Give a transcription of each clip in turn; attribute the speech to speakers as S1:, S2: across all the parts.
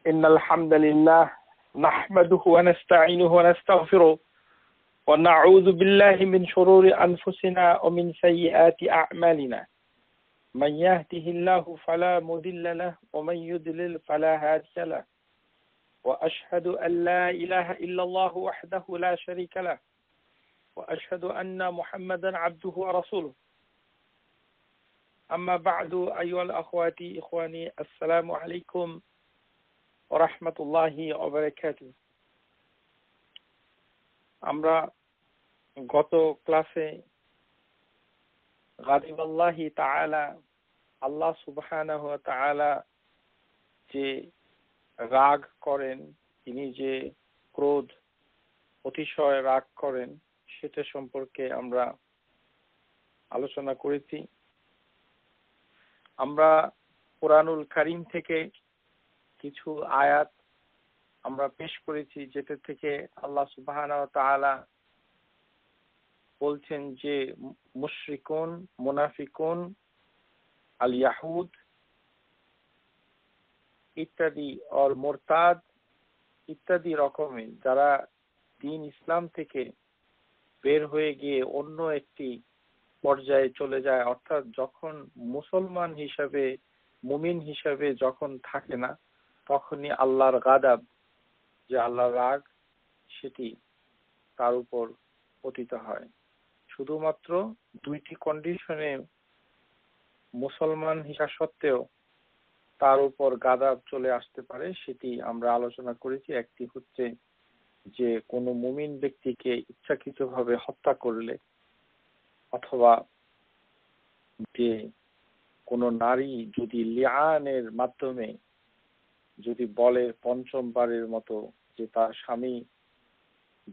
S1: إن الحمد لله نحمده ونستعينه ونستغفره ونعوذ بالله من شرور أنفسنا ومن سيئات أعمالنا من يهده الله فلا مضل له ومن يضلل فلا هادي له وأشهد أن لا إله إلا الله وحده لا شريك له وأشهد أن محمدا عبده ورسوله أما بعد أيها الأخوات إخواني السلام عليكم ورحمة الله وبركاته আমরা গত ক্লাসে গাদিবাল্লাহি তাআলা আল্লাহ সুবহানাহু ওয়া তাআলা যে রাগ করেন, তিনি যে ক্রোধ অতিশয় রাগ করেন সেটা সম্পর্কে আমরা আলোচনা করেছি। আমরা কোরআনুল কারীম থেকে কিছু আয়াত আমরা পেশ করেছি, যেটা থেকে আল্লাহ সুবহানাহু ওয়া তাআলা বলছেন যে মুশরিকুন, মুনাফিকুন, আল ইয়াহুদ ইত্যাদি और মুরতাদ ইত্যাদি রকমের যারা দ্বীন ইসলাম থেকে বের হয়ে গিয়ে অন্য একটি পর্যায়ে চলে যায়, অর্থাৎ যখন মুসলমান হিসাবে, মুমিন হিসাবে যখন থাকে না, তখনই আল্লাহর গাদাব, যে আল্লাহর রাগ, সেটি তার উপর পতিত হয়। শুধুমাত্র দুইটি কন্ডিশনে মুসলমান হিসাব সত্ত্বেও তার উপর গাদাব চলে আসতে পারে, সেটি আমরা আলোচনা করেছি। একটি হচ্ছে যে কোনো মুমিন ব্যক্তিকে ইচ্ছাকৃতভাবে হত্যা করলে, অথবা যে কোনো নারী যদি লিআনের মাধ্যমে যদি বলে পঞ্চমবারের মতো যে তার স্বামী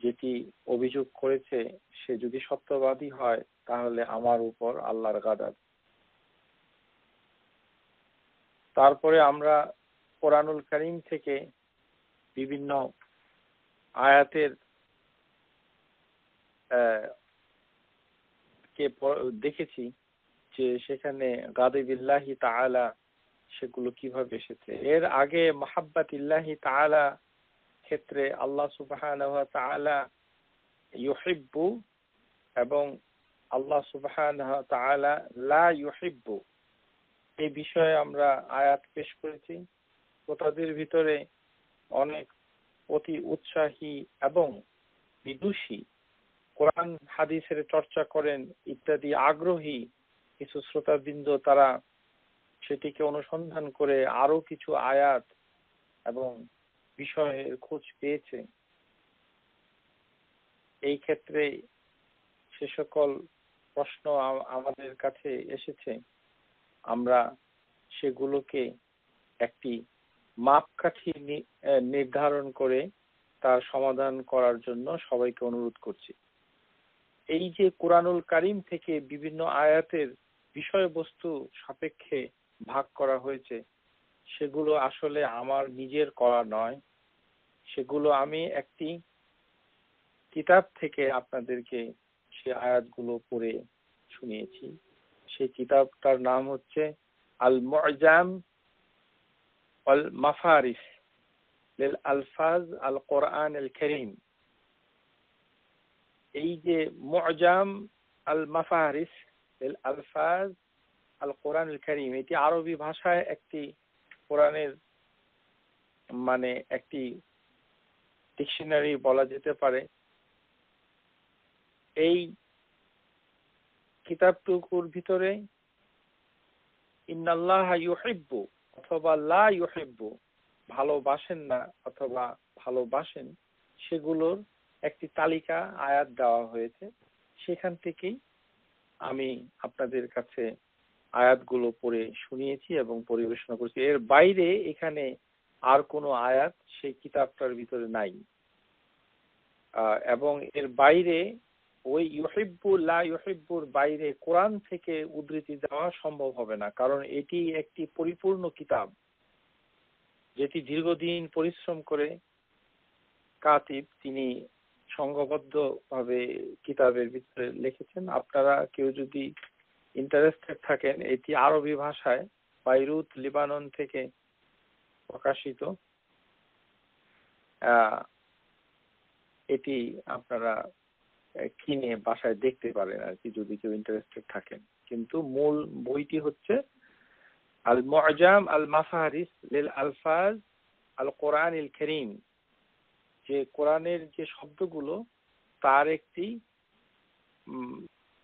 S1: যেটি অভিযোগ করেছে সে যদি সত্যবাদী হয়, তাহলে আমার উপর আল্লাহর গাদাব। তারপরে আমরা কোরআনুল কারীম থেকে বিভিন্ন আয়াতের কে দেখেছি যে সেখানে গাদিবিল্লাহি তাআলা সেগুলো কিভাবে এসেছে। এর আগে মাহাব্বাতিল্লাহি তাআলা ক্ষেত্রে আল্লাহ সুবহানাহু ওয়া তাআলা ইউহিব্বু এবং আল্লাহ সুবহানাহু ওয়া তাআলা লা ইউহিব্বু, এই বিষয়ে আমরা আয়াত পেশ করেছি। তাদের ভিতরে অনেক অতি উৎসাহী এবং বিদুষী, কোরআন হাদিসের চর্চা করেন ইত্যাদি আগ্রহী কিছু শ্রোতাবৃন্দ, তারা সেটিকে অনুসন্ধান করে আরো কিছু আয়াত এবং বিষয়ের খোঁজ পেয়েছে। এই ক্ষেত্রে সে সকল প্রশ্ন আমাদের কাছে এসেছে, আমরা সেগুলোকে একটি মাপকাঠি নির্ধারণ করে তার সমাধান করার জন্য সবাইকে অনুরোধ করছি। এই যে কোরআনুল কারীম থেকে বিভিন্ন আয়াতের বিষয়বস্তু সাপেক্ষে ভাগ করা হয়েছে, সেগুলো আসলে আমার নিজের করা নয়, সেগুলো আমি একটি কিতাব থেকে আপনাদেরকে সে আয়াতগুলো পড়ে শুনিয়েছি। সেই কিতাবটার নাম হচ্ছে আল মুআজাম ওয়াল মাফারিস লিল আলফাজ আল কোরআন আল কারীম। এই যে মুআজাম আল মাফারিস লিল আলফাজ আল কোরআন আল কারীম, এটি আরবি ভাষায় একটি কোরআনের মানে একটি ডিকশনারি বলা যেতে পারে। এই কিতাবটুকুর ভিতরে ইন্নাল্লাহা ইউহিব্বু অথবা লা ইউহিব্বু, ভালোবাসেন না অথবা ভালোবাসেন, সেগুলোর একটি তালিকা আয়াত দেওয়া হয়েছে। সেখান থেকেই আমি আপনাদের কাছে আয়াতগুলো পড়ে শুনিয়েছি এবং পরিবেশনা করেছি। এর বাইরে এখানে আর কোনো আয়াত সেই কিতাবটার ভিতরে নাই, এবং এর বাইরে ওই ইউহিব্বু লা ইউহিব্বুর বাইরে কোরআন থেকে উদ্ধৃতি দেওয়া সম্ভব হবে না, কারণ এটি একটি পরিপূর্ণ কিতাব যেটি দীর্ঘদিন পরিশ্রম করে কাতিব তিনি সংঘবদ্ধ ভাবে কিতাবের ভিতরে লিখেছেন। আপনারা কেউ যদি ইন্টারেস্টেড থাকেন, এটি আরবি ভাষায় বাইরুত লিবানন থেকে প্রকাশিত এটি আপনারা কিনে বাসায় দেখতে পারেন আর কি, যদি কেউ ইন্টারেস্টেড থাকেন। কিন্তু মূল বইটি হচ্ছে আল মুআজাম আল মাফারিস লিল আলফাজ আল কোরআনিল কারীম, যে কোরআনের যে শব্দগুলো তার একটি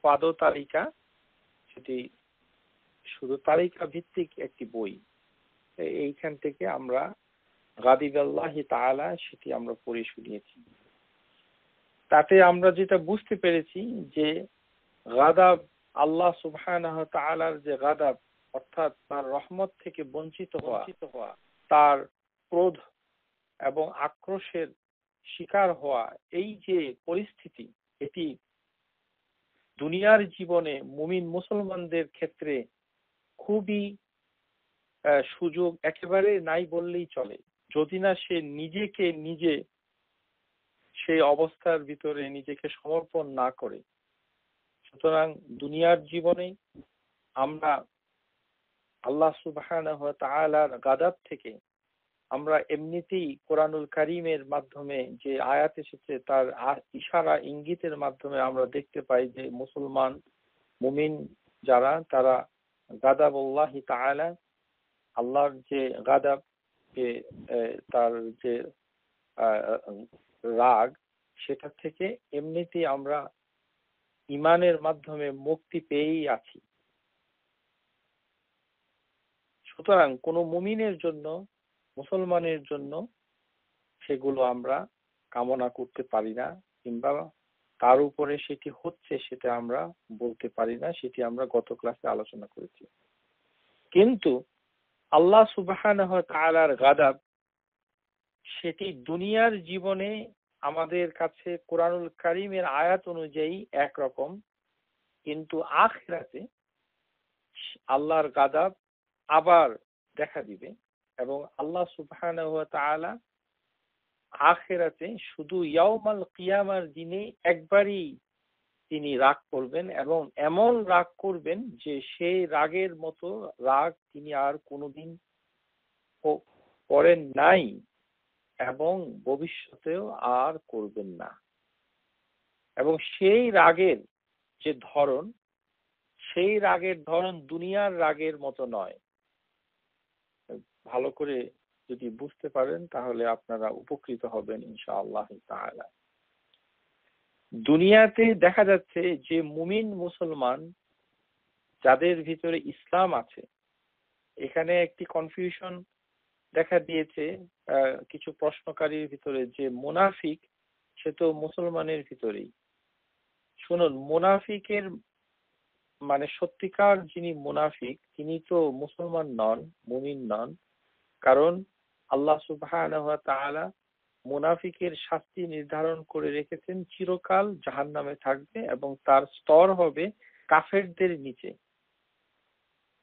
S1: পাদ তালিকা, সেটি শুধু তালিকা ভিত্তিক একটি বই। এইখান থেকে আমরা গাদিবাল্লাহি তাআলা সেটি আমরা পড়ে শুনিয়েছি। তাতে আমরা যেটা বুঝতে পেরেছি যে গাদাব, আল্লাহ সুবহানাহু ওয়া তাআলার যে গাদাব, অর্থাৎ তার রহমত থেকে বঞ্চিত হওয়া, তার ক্রোধ এবং আক্রোশের শিকার হওয়া, এই যে পরিস্থিতি, এটি দুনিয়ার জীবনে মুমিন মুসলমানদের ক্ষেত্রে খুবই সুযোগ একেবারে নাই বললেই চলে, যদি না সে নিজেকে নিজে সেই অবস্থার ভিতরে নিজেকে সমর্পণ না করে। সুতরাং দুনিয়ার জীবনে আমরা আল্লাহ সুবহানাহু ওয়া তাআলার গাদাব থেকে আমরা এমনিতেই কোরআনুল কারীমের মাধ্যমে যে আয়াত এসেছে তার ইশারা ইঙ্গিতের মাধ্যমে আমরা দেখতে পাই যে মুসলমান মুমিন যারা, তারা গাদাবুল্লাহি তাআলা, আল্লাহর যে গাদাব, যে তার যে রাগ, সেটা থেকে এমনিতেই আমরা ঈমানের মাধ্যমে মুক্তি পেয়েই আছি। সুতরাং কোনো মুমিনের জন্য, মুসলমানের জন্য সেগুলো আমরা কামনা করতে পারি না, কিংবা তার উপরে সেটি হচ্ছে সেটা আমরা বলতে পারি না, সেটি আমরা গত ক্লাসে আলোচনা করেছি। কিন্তু আল্লাহ সুবহানাহু ওয়া তাআলার গাদাব, সেটি দুনিয়ার জীবনে আমাদের কাছে কোরআনুল কারীমের আয়াত অনুযায়ী একরকম, কিন্তু আখিরাতে আল্লাহর গাদাব আবার দেখা দিবে এবং আল্লাহ সুবহানাহু ওয়া তাআলা আখিরাতে শুধু ইয়াউমাল কিয়ামার দিনে একবারই তিনি রাগ করবেন, এবং এমন রাগ করবেন যে সেই রাগের মতো রাগ তিনি আর কোনোদিন করেন নাই এবং ভবিষ্যতেও আর করবেন না। এবং সেই রাগের যে ধরন, সেই রাগের ধরন দুনিয়ার রাগের মতো নয়। ভালো করে যদি বুঝতে পারেন তাহলে আপনারা উপকৃত হবেন ইনশাআল্লাহ তাআলা। দুনিয়াতে দেখা যাচ্ছে যে মুমিন মুসলমান যাদের ভিতরে ইসলাম আছে, এখানে একটি কনফিউশন দেখা দিয়েছে কিছু প্রশ্নকারীর ভিতরে, যে মুনাফিক সে তো মুসলমানের ভিতরেই। শুনুন, মুনাফিকের মানে সত্যিকার যিনি মুনাফিক তিনি তো মুসলমান নন, মুমিন নন। কারণ আল্লাহ সুবহানাহু ওয়া তাআলা মুনাফিকের শাস্তি নির্ধারণ করে রেখেছেন, চিরকাল জাহান্নামে থাকবে এবং তার স্তর হবে কাফেরদের নিচে।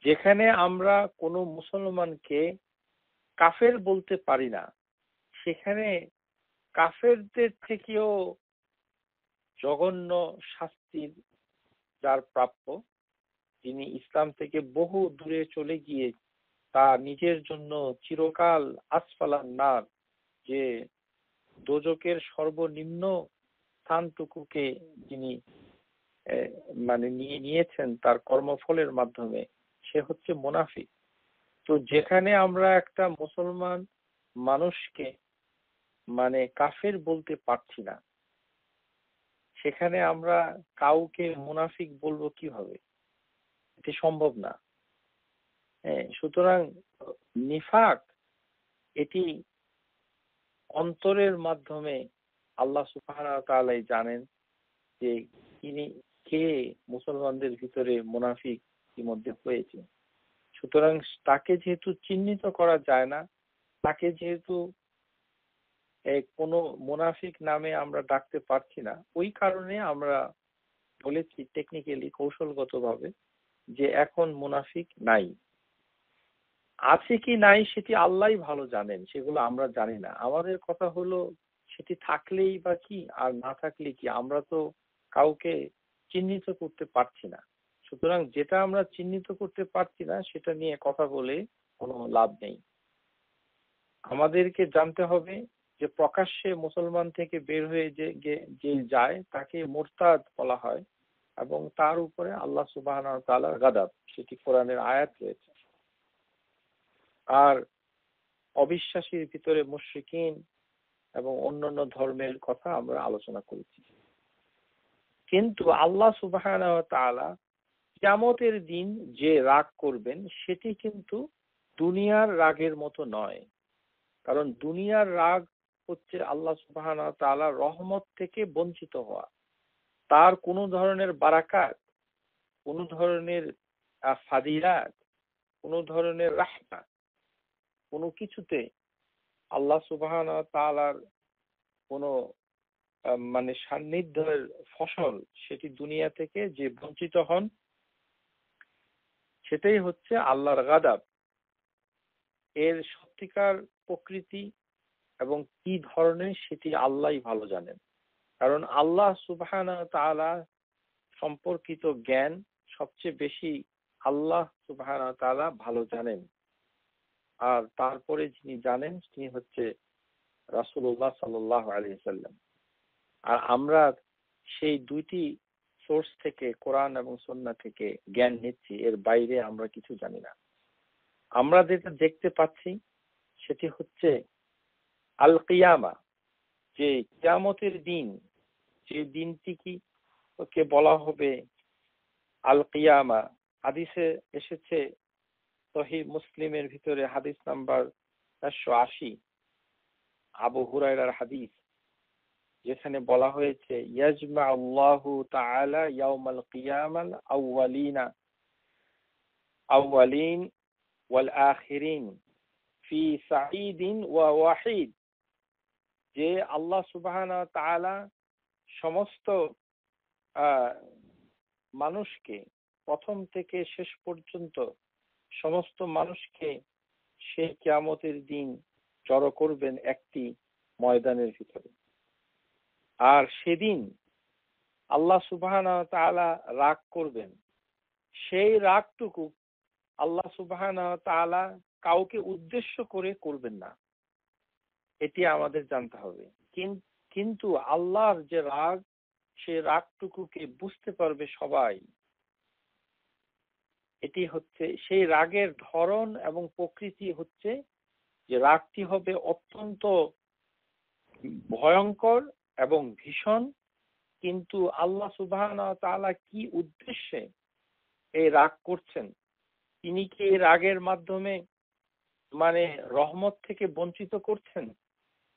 S1: যেখানে আমরা কোনো মুসলমানকে কাফের বলতে পারি না, সেখানে কাফেরদের থেকেও জঘন্য শাস্তির যার প্রাপ্য, যিনি ইসলাম থেকে বহু দূরে চলে গিয়ে তা নিজের জন্য চিরকাল আসফালান নার, যে দোজকের সর্বনিম্ন স্থানটুকুকে যিনি মানে নিয়ে নিয়েছেন তার কর্মফলের মাধ্যমে, সে হচ্ছে মুনাফিক। তো যেখানে আমরা একটা মুসলমান মানুষকে মানে কাফের বলতে পারছি না, সেখানে আমরা কাউকে মুনাফিক বলবো কিভাবে? এটি সম্ভব না। সুতরাং নিফাক এটি অন্তরের মাধ্যমে আল্লাহ সুবহানাহু ওয়া তাআলা জানেন যে কে মুসলমানদের ভিতরে মুনাফিক ইতিমধ্যে হয়েছে। সুতরাং তাকে যেহেতু চিহ্নিত করা যায় না, তাকে যেহেতু কোনো মুনাফিক নামে আমরা ডাকতে পারছি না, ওই কারণে আমরা বলেছি টেকনিক্যালি, কৌশলগতভাবে, যে এখন মুনাফিক নাই। আছে কি নাই সেটি আল্লাহই ভালো জানেন, সেগুলো আমরা জানি না। আমাদের কথা হলো সেটি থাকলেই বা কি, আর না থাকলে কি, আমরা তো কাউকে চিহ্নিত করতে পারছি না। সুতরাং যেটা আমরা চিহ্নিত করতে পারছি না সেটা নিয়ে কথা বলে কোনো লাভ নেই। আমাদেরকে জানতে হবে যে প্রকাশ্যে মুসলমান থেকে বের হয়ে যে যায় তাকে মুরতাদ বলা হয়, এবং তার উপরে আল্লাহ সুবহানাহু ওয়া তাআলার গাদাব, সেটি কোরআনের আয়াত রয়েছে। আর অবিশ্বাসীর ভিতরে মুশরিকিন এবং অন্যান্য ধর্মের কথা আমরা আলোচনা করেছি। কিন্তু আল্লাহ সুবহানাহু ওয়া তাআলা কিয়ামতের দিন যে রাগ করবেন সেটি কিন্তু দুনিয়ার রাগের মতো নয়। কারণ দুনিয়ার রাগ হচ্ছে আল্লাহ সুবহানাহু ওয়া তাআলার রহমত থেকে বঞ্চিত হওয়া, তার কোনো ধরনের বারাকাত, কোনো ধরনের ফাদিলাত, কোনো ধরনের রাহমা, কোনো কিছুতে আল্লাহ সুবহানাহু ওয়া তাআলার কোনো মানে সান্নিধ্যের ফসল সেটি দুনিয়া থেকে যে বঞ্চিত হন, সেটাই হচ্ছে আল্লাহর গাদাব। এর সত্যিকার প্রকৃতি এবং কি ধরনের সেটি আল্লাহই ভালো জানেন। কারণ আল্লাহ সুবহানাহু ওয়া তাআলা সম্পর্কিত জ্ঞান সবচেয়ে বেশি আল্লাহ সুবহানাহু ওয়া তাআলা ভালো জানেন। আর তারপরে যিনি জানেন তিনি হচ্ছে রাসূলুল্লাহ সাল্লাল্লাহু আলাইহি ওয়াসাল্লাম। আর আমরা সেই দুইটি সোর্স থেকে, কোরআন এবং সুন্নাহ থেকে জ্ঞান নিচ্ছি, এর বাইরে আমরা কিছু জানি না। আমরা যেটা দেখতে পাচ্ছি সেটি হচ্ছে আল কিয়ামা, যে কিয়ামতের দিন, যে দিনটি কি কে বলা হবে আল কিয়ামা। হাদিসে এসেছে, সহিহ মুসলিমের ভিতরে হাদিস নাম্বার 480, আবু হুরায়রার হাদিস, যেখানে বলা হয়েছে ইয়াজমা আল্লাহু তাআলা ইয়াউমাল কিয়ামাল আউয়ালিন ওয়াল আখিরিন ফি সাঈদিন ওয়া ওয়াহিদ, যে আল্লাহ সুবহানাহু ওয়া তাআলা সমস্ত মানুষকে, প্রথম থেকে শেষ পর্যন্ত সমস্ত মানুষকে সেই কিয়ামতের দিন জড়ো করবেন একটি ময়দানের ভিতরে। আর সেদিন আল্লাহ সুবহানাহু ওয়া তাআলা রাগ করবেন। সেই রাগটুকু আল্লাহ সুবহানাহু ওয়া তাআলা কাউকে উদ্দেশ্য করে করবেন না, এটি আমাদের জানতে হবে। কিন্তু আল্লাহর যে রাগ, সেই রাগটুকুকে বুঝতে পারবে সবাই। এটি হচ্ছে সেই রাগের ধরন এবং প্রকৃতি, হচ্ছে যে রাগটি হবে অত্যন্ত ভয়ঙ্কর এবং ভীষণ। কিন্তু আল্লাহ সুবহানাহু ওয়া তাআলা কি উদ্দেশ্যে এই রাগ করছেন, তিনি কি এই রাগের মাধ্যমে মানে রহমত থেকে বঞ্চিত করছেন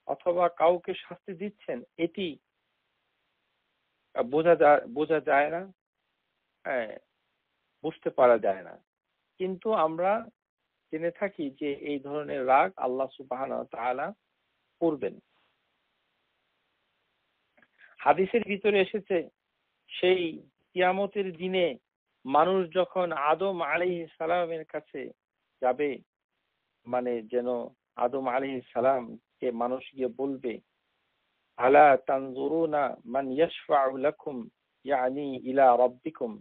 S1: অথবা কাউকে শাস্তি দিচ্ছেন, এটি বোঝা যায় না, হ্যাঁ, বুঝতে পারা যায় না। কিন্তু আমরা জেনে থাকি যে এই ধরনের রাগ আল্লাহ সুবহানাহু ওয়া তাআলা করবেন। হাদিসের ভিতরে এসেছে, সেই কিয়ামতের দিনে মানুষ যখন আদম আলাইহিস সালামের কাছে যাবে, মানে যেন আদম আলাইহিস সালামকে মানুষ গিয়ে বলবে, আলা তানজুরুনা মান ইয়াশফাউ লাকুম ইয়ানি ইলা রাব্বিকুম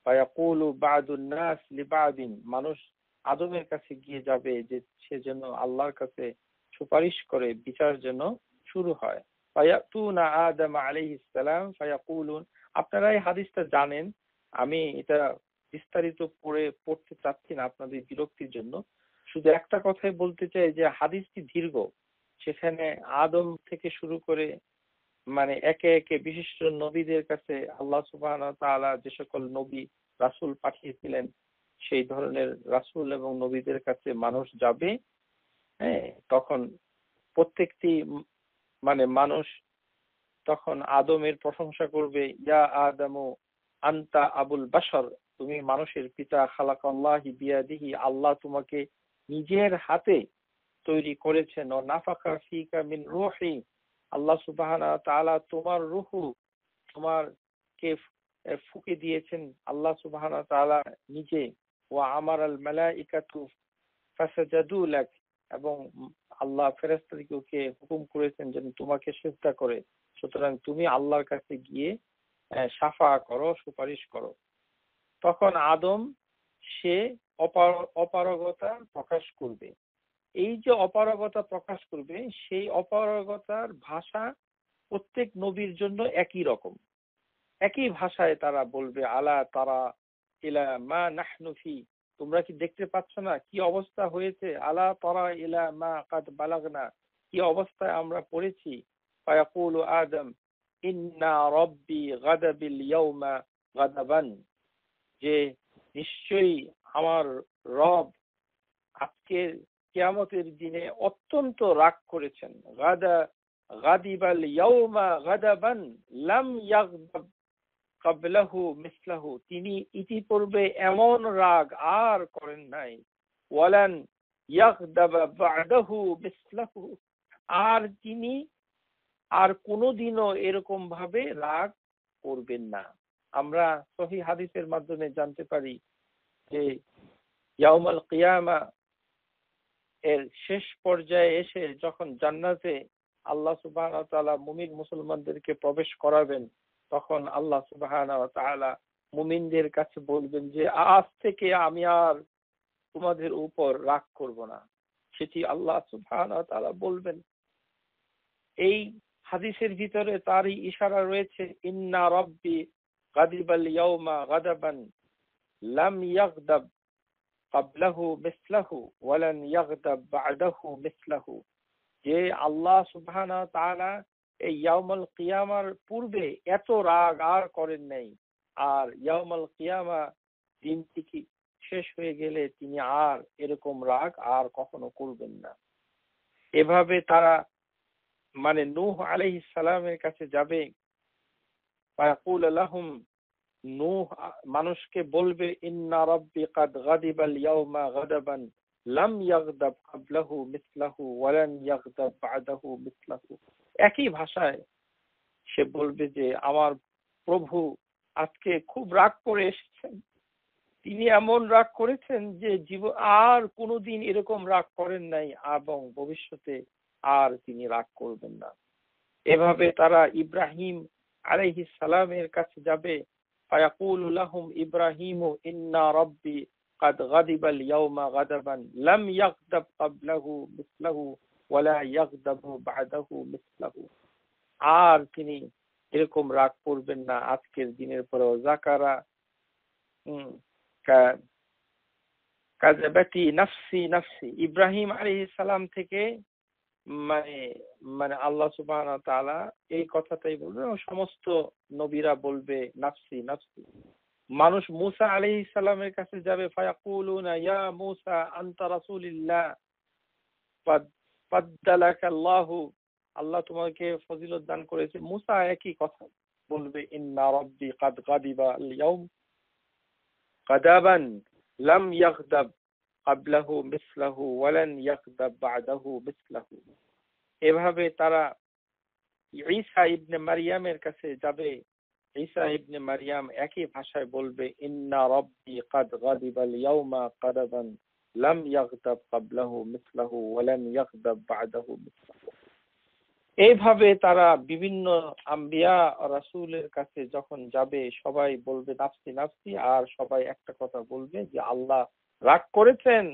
S1: ফায়াকুলু বা'দুন নাস লিবা'দিন, মানুষ আদমের কাছে গিয়ে যাবে যে সে যেন আল্লাহর কাছে সুপারিশ করে বিচার যেন শুরু হয়। ফায়াতুনা আদম আলাইহিস সালাম ফায়াকুলুন, আপনারা এই হাদিসটা জানেন, আমি এটা বিস্তারিত পড়তে চাচ্ছি না আপনাদের বিরক্তির জন্য। শুধু একটা কথাই বলতে চাই যে হাদিসটি দীর্ঘ, সেখানে আদম থেকে শুরু করে মানে একে একে বিশিষ্ট নবীদের কাছে আল্লাহ সুবহানাহু ওয়া তাআলা যে সকল নবী রাসূল পাঠিয়েছিলেন, সেই ধরনের রাসূল এবং নবীদের কাছে মানুষ যাবে। হ্যাঁ, তখন প্রত্যেকটি মানে মানুষ তখন আদমের প্রশংসা করবে, ইয়া আদামু আনতা আবুল বাশর, তুমি মানুষের পিতা, খালাকাল্লাহি বিয়াদিহি, আল্লাহ তোমাকে নিজের হাতে তৈরি করেছেন, ও নাফাখা ফিকা মিন রূহি, আল্লাহ সুবহানাহু ওয়া তাআলা তোমার রূহু, তোমারকে ফুঁকে দিয়েছেন আল্লাহ সুবহানাহু ওয়া তাআলা নিজে। ওয়া আমারাল মালাইকাতু ফাসাজাদু লাক, এবং আল্লাহ ফেরেশতাদেরকে হুকুম করেছেন যেন তোমাকে সিজদা করে। সুতরাং তুমি আল্লাহর কাছে গিয়ে শাফা করো, সুপারিশ করো। তখন আদম সে অপারগতা প্রকাশ করবে। এই যে অপারগতা প্রকাশ করবে, সেই অপারগতার ভাষা প্রত্যেক নবীর জন্য একই রকম, একই ভাষায় তারা বলবে, আলা তারা ইলা মা নাহনু ফি, তোমরা কি দেখতে পাচ্ছ না কি অবস্থা হয়েছে, আলা তারা ইলা মা কাদ বালাগনা, কি অবস্থায় আমরা পড়েছি। ফায়াকুলু আদম ইন্না রাব্বি গাদাবিল ইয়াউমা গাদাবান, যে নিশ্চয়ই আমার রব আজকে কিয়ামতের দিনে অত্যন্ত রাগ করেছেন। গাদিবাল ইয়াউমা গাদাবান লাম ইয়াগদাব ক্বাবলাহু মিসলাহু, তিনি ইতিপূর্বে এমন রাগ আর করেন নাই। ওয়ালান ইয়াগদাবা বা'দাহু মিসলাহু, আর তিনি আর কোনোদিনও এরকম ভাবে রাগ করবেন না। আমরা সহিহ হাদিসের মাধ্যমে জানতে পারি যে ইয়াউমুল কিয়ামা এর শেষ পর্যায়ে এসে যখন জান্নাতে আল্লাহ সুবহানাহু ওয়া তাআলা মুমিন মুসলমানদেরকে প্রবেশ করাবেন, তখন আল্লাহ সুবহানাহু ওয়া তাআলা মুমিনদের কাছে বলবেন যে আজ থেকে আমি আর তোমাদের উপর রাগ করব না। সেটি আল্লাহ সুবহানাহু ওয়া তাআলা বলবেন। এই হাদিসের ভিতরে তারই ইশারা রয়েছে, ইন্না রাব্বি গাদিবাল ইয়াউমা গাদাবান লাম ইয়াগদাব ক্বাবলাহু মিসলাহু ওয়ালান ইয়াগদাব বা'দাহু মিসলাহু, যে আল্লাহ সুবহানাহু ওয়া তাআলা এই ইয়াউমুল কিয়ামার পূর্বে এত রাগ আর করেন নাই, আর ইয়াউমুল কিয়ামা দিনটি কি শেষ হয়ে গেলে তিনি আর এরকম রাগ আর কখনো করবেন না। এভাবে তারা মানে নূহ আলাইহিস সালামের কাছে যাবে, ফায়াকুল লাহুম, নূহ মানুষকে বলবে, ইন্না রাব্বি কাদ গাদিবাল ইয়াউমা গাদাবান লাম ইয়াগদাব ক্বাবলাহু মিসলাহু ওয়ালান ইয়াগদাব বা'দাহু মিসলাহু। একই ভাষায় সে বলবে যে আমার প্রভু আজকে খুব রাগ করে এসেছেন, তিনি এমন রাগ করেছেন যে আর কোনোদিন এরকম রাগ করেন নাই এবং ভবিষ্যতে আর তিনি রাগ করবেন না। এভাবে তারা ইব্রাহিম আলাইহিস সালামের কাছে যাবে, ফায়াকুলু লাহুম ইব্রাহিমু ইন্না রাব্বি কাদ গাদিবাল ইয়াউমা গাদাবান লাম ইয়াগদাব ক্বাবলাহু মিসলাহু ওয়ালা ইয়াগদাবু বা'দাহু মিসলাহু, আর তিনি এরকম রাগ করবেন না আজকের দিনের পরেও। যাকারা কাযাবাতি নাফসি নাফসি, ইব্রাহিম আলাইহিস সালাম থেকে মানে মানে আল্লাহ সুবহানাহু ওয়া তাআলা এই কথাটাই বলবে, সমস্ত নবীরা বলবে নাফসি নাফসি। মানুষ মূসা আলাইহিস সালামের কাছে যাবে, ফায়াকুলুনা ইয়া মূসা আনতা রাসূলুল্লাহ ফাদ্দালাকাল্লাহু, আল্লাহ তোমাকে ফজিলত দান করেছে। মূসা একই কথা বলবে, ইন্না রাব্বি কাদ গাদিবা আল ইয়াউম গাদাবান লাম ইয়াগদাব ক্বাবলাহু মিসলাহু ওয়ালান ইয়াগদাব বা'দাহু মিসলাহু। এভাবে তারা ঈসা ইবনে মারইয়ামের কাছে যাবে, ঈসা ইবনে মারইয়াম একই ভাষায় বলবে, ইন্না রাব্বি কাদ গাদিবাল ইয়াউমা গাদাবান লাম ইয়াগদাব ক্বাবলাহু মিসলাহু ওয়ালান ইয়াগদাব বা'দাহু মিসলাহু। এইভাবে তারা বিভিন্ন আম্বিয়া রাসূলের কাছে যখন যাবে, সবাই বলবে নাফসি নাফসি, আর সবাই একটা কথা বলবে যে আল্লাহ রাগ করেছেন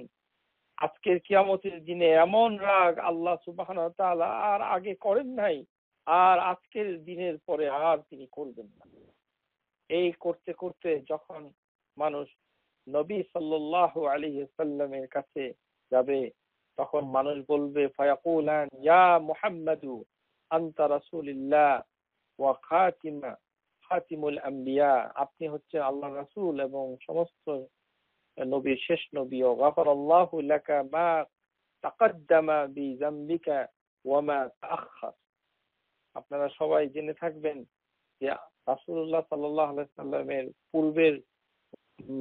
S1: আজকের কিয়ামতের দিনে, এমন রাগ আল্লাহ সুবহানাহু ওয়া তাআলা আর আগে করেন নাই, আর আজকের দিনের পরে আর তিনি করবেন না। এই করতে করতে যখন মানুষ নবী সাল্লাল্লাহু আলাইহি ওয়াসাল্লামের কাছে যাবে, তখন মানুষ বলবে, ফায়াকুলান ইয়া মুহাম্মাদু আনতা রাসূলুল্লাহ ওয়া খাতিমুল আম্বিয়া, আপনি হচ্ছেন আল্লাহর রাসূল এবং সমস্ত নবীর শেষ নবী। ও গাফারাল্লাহু লাকা মা তাকাদ্দামা বিযামবিকা ওয়া মা তাআখার, আপনারা সবাই জেনে থাকবেন যে রাসূলুল্লাহ সাল্লাল্লাহু আলাইহি ওয়াসাল্লামের পূর্বের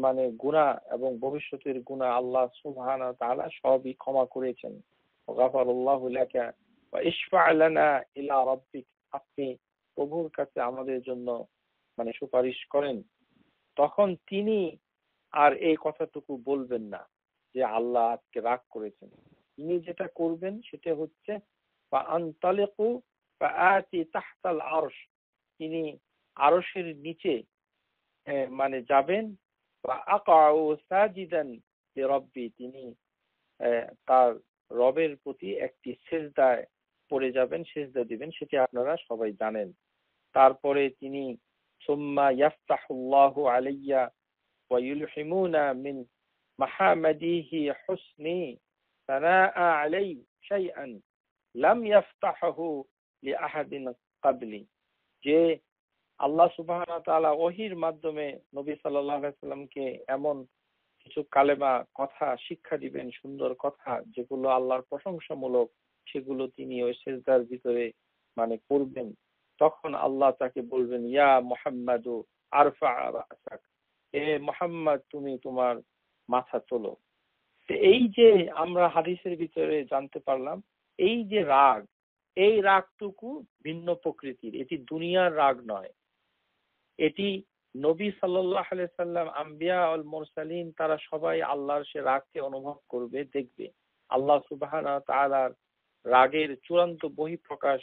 S1: মানে গুনাহ এবং ভবিষ্যতের গুনাহ আল্লাহ সুবহানাহু ওয়া তাআলা সবই ক্ষমা করেছেন। গাফারাল্লাহু লাকা ওয়া ইশফা' লানা ইলা রাব্বিক, আপনি প্রভুর কাছে আমাদের জন্য মানে সুপারিশ করেন। তখন তিনি আর এই কথাটুকু বলবেন না যে আল্লাহ আজকে রাগ করেছেন। তিনি যেটা করবেন সেটা হচ্ছে ফাআনতালিকু ফাআতি তাহতাল আরশ, তিনি আরশের নিচে মানে যাবেন, বা আকাউ সাজিদান লিরাব্বি, তিনি তার রবের প্রতি একটি সিজদায় পড়ে যাবেন, সিজদা দিবেন, সেটি আপনারা সবাই জানেন। তারপরে তিনি সুম্মা ইয়াফতাহুল্লাহু আলাইয়া ওয়া ইউলহিমুনা মিন মাহামাদিহি হুসনি সানাআ আলাই শাইআন লাম ইয়াফতাহু লিআহাদিন ক্বাবলি, যে আল্লাহ সুবহানাহু ওয়া তাআলা ওহীর মাধ্যমে নবী সাল্লাল্লাহু আলাইহি সাল্লামকে এমন কিছু কালেমা কথা শিক্ষা দিবেন, সুন্দর কথা যেগুলো আল্লাহর প্রশংসামূলক, সেগুলো তিনি ওই সিজদার ভিতরে করবেন। তখন আল্লাহ তাকে বলবেন, ইয়া মুহাম্মাদু আরফা রাসাক, হে মুহাম্মদ তুমি তোমার মাথা তোলো। এই যে আমরা হাদিসের ভিতরে জানতে পারলাম, এই যে রাগ, এই রাগটুকু ভিন্ন প্রকৃতির, এটি দুনিয়ার রাগ নয়। এটি নবী সাল্লাল্লাহু আলাইহি সাল্লাম, আম্বিয়া আল মুরসালিন, তারা সবাই আল্লাহর সে রাগকে অনুভব করবে, দেখবে। আল্লাহ সুবহানাহু ওয়া তাআলার রাগের চূড়ান্ত বহিঃপ্রকাশ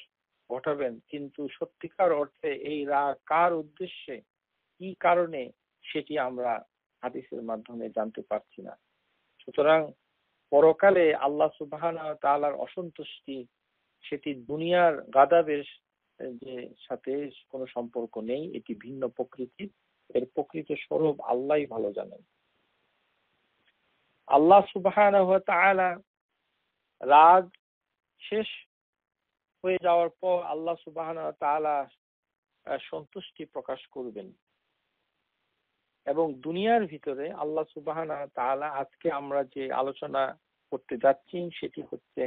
S1: ঘটাবেন, কিন্তু সত্যিকার অর্থে এই রাগ কার উদ্দেশ্যে, কি কারণে, সেটি আমরা হাদিসের মাধ্যমে জানতে পারছি না। সুতরাং পরকালে আল্লাহ সুবহানাহু ওয়া তাআলার অসন্তুষ্টি, সেটি দুনিয়ার গাদাবের যে সাথে কোনো সম্পর্ক নেই, এটি ভিন্ন প্রকৃতির। এর প্রকৃত স্বরূপ আল্লাহই ভালো জানেন। আল্লাহ সুবহানাহু ওয়া তাআলা রাগ শেষ হয়ে যাওয়ার পর আল্লাহ সুবহানাহু ওয়া তাআলা সন্তুষ্টি প্রকাশ করবেন, এবং দুনিয়ার ভিতরে আল্লাহ সুবহানাহু ওয়া তাআলা, আজকে আমরা যে আলোচনা করতে যাচ্ছি সেটি হচ্ছে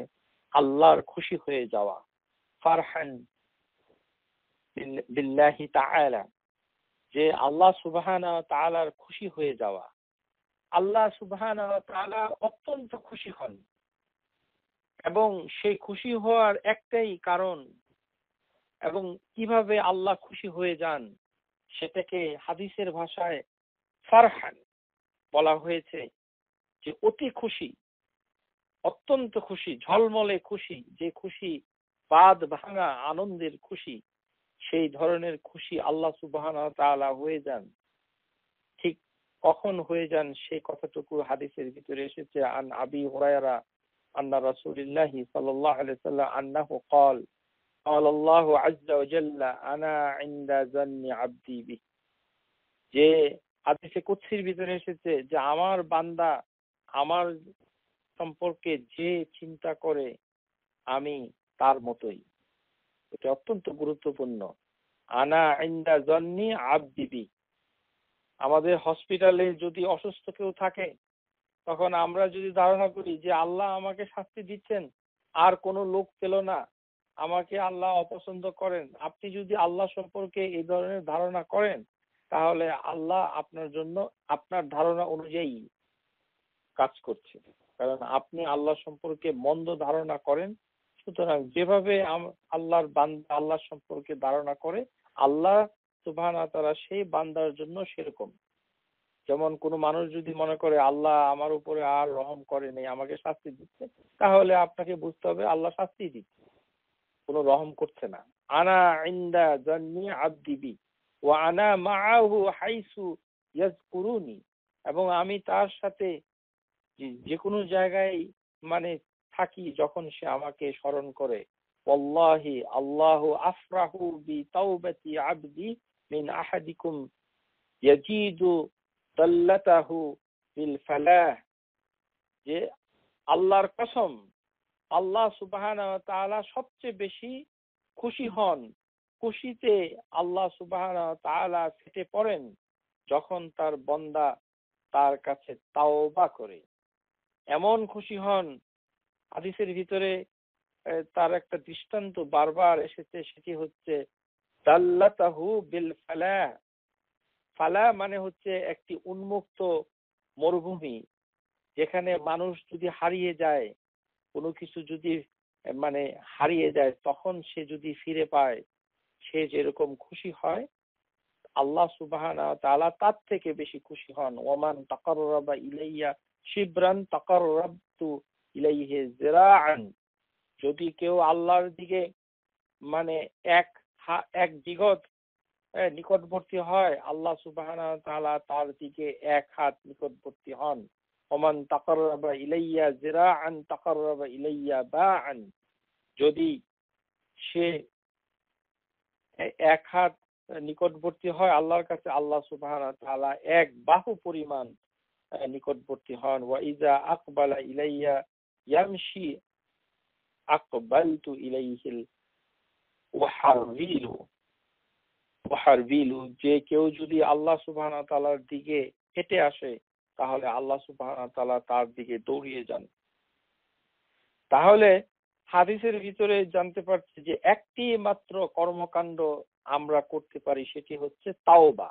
S1: আল্লাহর খুশি হয়ে যাওয়া, ফারহান বিল্লাহি তাআলা, যে আল্লাহ সুবহানাহু ওয়া তাআলার খুশি হয়ে যাওয়া। আল্লাহ সুবহানাহু ওয়া তাআলা অত্যন্ত খুশি হন, এবং সেই খুশি হওয়ার একটাই কারণ, এবং কিভাবে আল্লাহ খুশি হয়ে যান সেটাকে হাদিসের ভাষায় ফারহান বলা হয়েছে, যে অতি খুশি, অত্যন্ত খুশি, ঝলমলে খুশি, যে খুশি বাদ ভাঙা আনন্দের খুশি, সেই ধরনের খুশি আল্লাহ সুবহানাহু ওয়া তাআলা হয়ে যান। ঠিক কখন হয়ে যান সেই কথাটুকু হাদিসের ভিতরে এসেছে, আন আবি হুরায়রা আন্না রাসূলুল্লাহি সাল্লাল্লাহু আলাইহি ওয়াসাল্লাম আন্নাহু ক্বাল ক্বাল আল্লাহু আযজা ওয়া জাল্লা আনা ইনদা যান্নি আবদি বি, যে হাদিসে কুদসির ভিতরে এসেছে যে আমার বান্দা আমার সম্পর্কে যে চিন্তা করে আমি তার মতোই। এটা অত্যন্ত গুরুত্বপূর্ণ। আনা ইনদা যান্নি আবদি বি। আমাদের হসপিটালে যদি অসুস্থ কেউ থাকে, তখন আমরা যদি ধারণা করি যে আল্লাহ আমাকে শাস্তি দিচ্ছেন, আর কোনো লোক পেল না, আমাকে আল্লাহ অপছন্দ করেন, আপনি যদি আল্লাহ সম্পর্কে এই ধরনের ধারণা করেন, তাহলে আল্লাহ আপনার জন্য আপনার ধারণা অনুযায়ী কাজ করছে, কারণ আপনি আল্লাহ সম্পর্কে মন্দ ধারণা করেন। সুতরাং যেভাবে আল্লাহর বান্দা আল্লাহ সম্পর্কে ধারণা করে, আল্লাহ সুবহানাহু ওয়া তাআলা সেই বান্দার জন্য সেরকম। যেমন কোনো মানুষ যদি মনে করে আল্লাহ আমার উপরে আর রহম করেনি, আমাকে শাস্তি দিচ্ছে, তাহলে আপনাকে বুঝতে হবে আল্লাহ শাস্তি দিচ্ছে, কোনো রহম করছে না। আনা ইনদা যান্নি আবদি বি ওয়া আনা মাআহু হাইসু ইয়াযকুরুনি, এবং আমি তার সাথে যে কোনো জায়গায় থাকি যখন সে আমাকে স্মরণ করে। ওয়াল্লাহি আল্লাহু আফরাহু বি তাওবাতি আবদি মিন আহাদিকুম ইয়াজিদু দাল্লাতাহু বিল ফালাহ, যে আল্লাহর কসম, আল্লাহ সুবহানাহু ওয়া তাআলা সবচেয়ে বেশি খুশি হন, খুশিতে আল্লাহ সুবহানাহু ওয়া তাআলা ফেটে পড়েন যখন তার বান্দা তার কাছে তাওবা করে। এমন খুশি হন, হাদিসের ভিতরে তার একটা দৃষ্টান্ত বারবার এসেছে, সেটি হচ্ছে দাল্লাতাহু বিল ফালাহ। ফালা মানে হচ্ছে একটি উন্মুক্ত মরুভূমি, যেখানে মানুষ যদি হারিয়ে যায়, কোনো কিছু যদি হারিয়ে যায়, তখন সে যদি ফিরে পায়, সে যেরকম খুশি হয়, আল্লাহ সুবহানাহু ওয়া তাআলা তার থেকে বেশি খুশি হন। ওমান তাকাররাবা ইলাইয়া শিবরান তাকাররাবতু ইলাইহি যিরাআন, যদি কেউ আল্লাহর দিকে এক জিগত নিকটবর্তী হয়, আল্লাহ সুবহানাহু ওয়া তাআলা তার দিকে এক হাত নিকটবর্তী হন। ওমান তাকাররাবা ইলাইয়া যিরাআন তাকাররাবা ইলাইয়া বাআন, যদি সে এক হাত নিকটবর্তী হয় আল্লাহর কাছে, আল্লাহ সুবহানাহু ওয়া তাআলা এক বাহু পরিমাণ নিকটবর্তী হন। ওয়া ইযা আকবালা ইলাইয়া ইয়ামশি আকবালতু ইলাইহিল ওয়াহারবিলু ওয়াহারবিলু, যে কেউ যদি আল্লাহ সুবহানাহু ওয়া তাআলার দিকে হেঁটে আসে তাহলে আল্লাহ সুবহানাহু ওয়া তাআলা তার দিকে দৌড়িয়ে যান। তাহলে হাদিসের ভিতরে জানতে পারছি যে একটি মাত্র কর্মকাণ্ড আমরা করতে পারি, সেটি হচ্ছে তাওবা।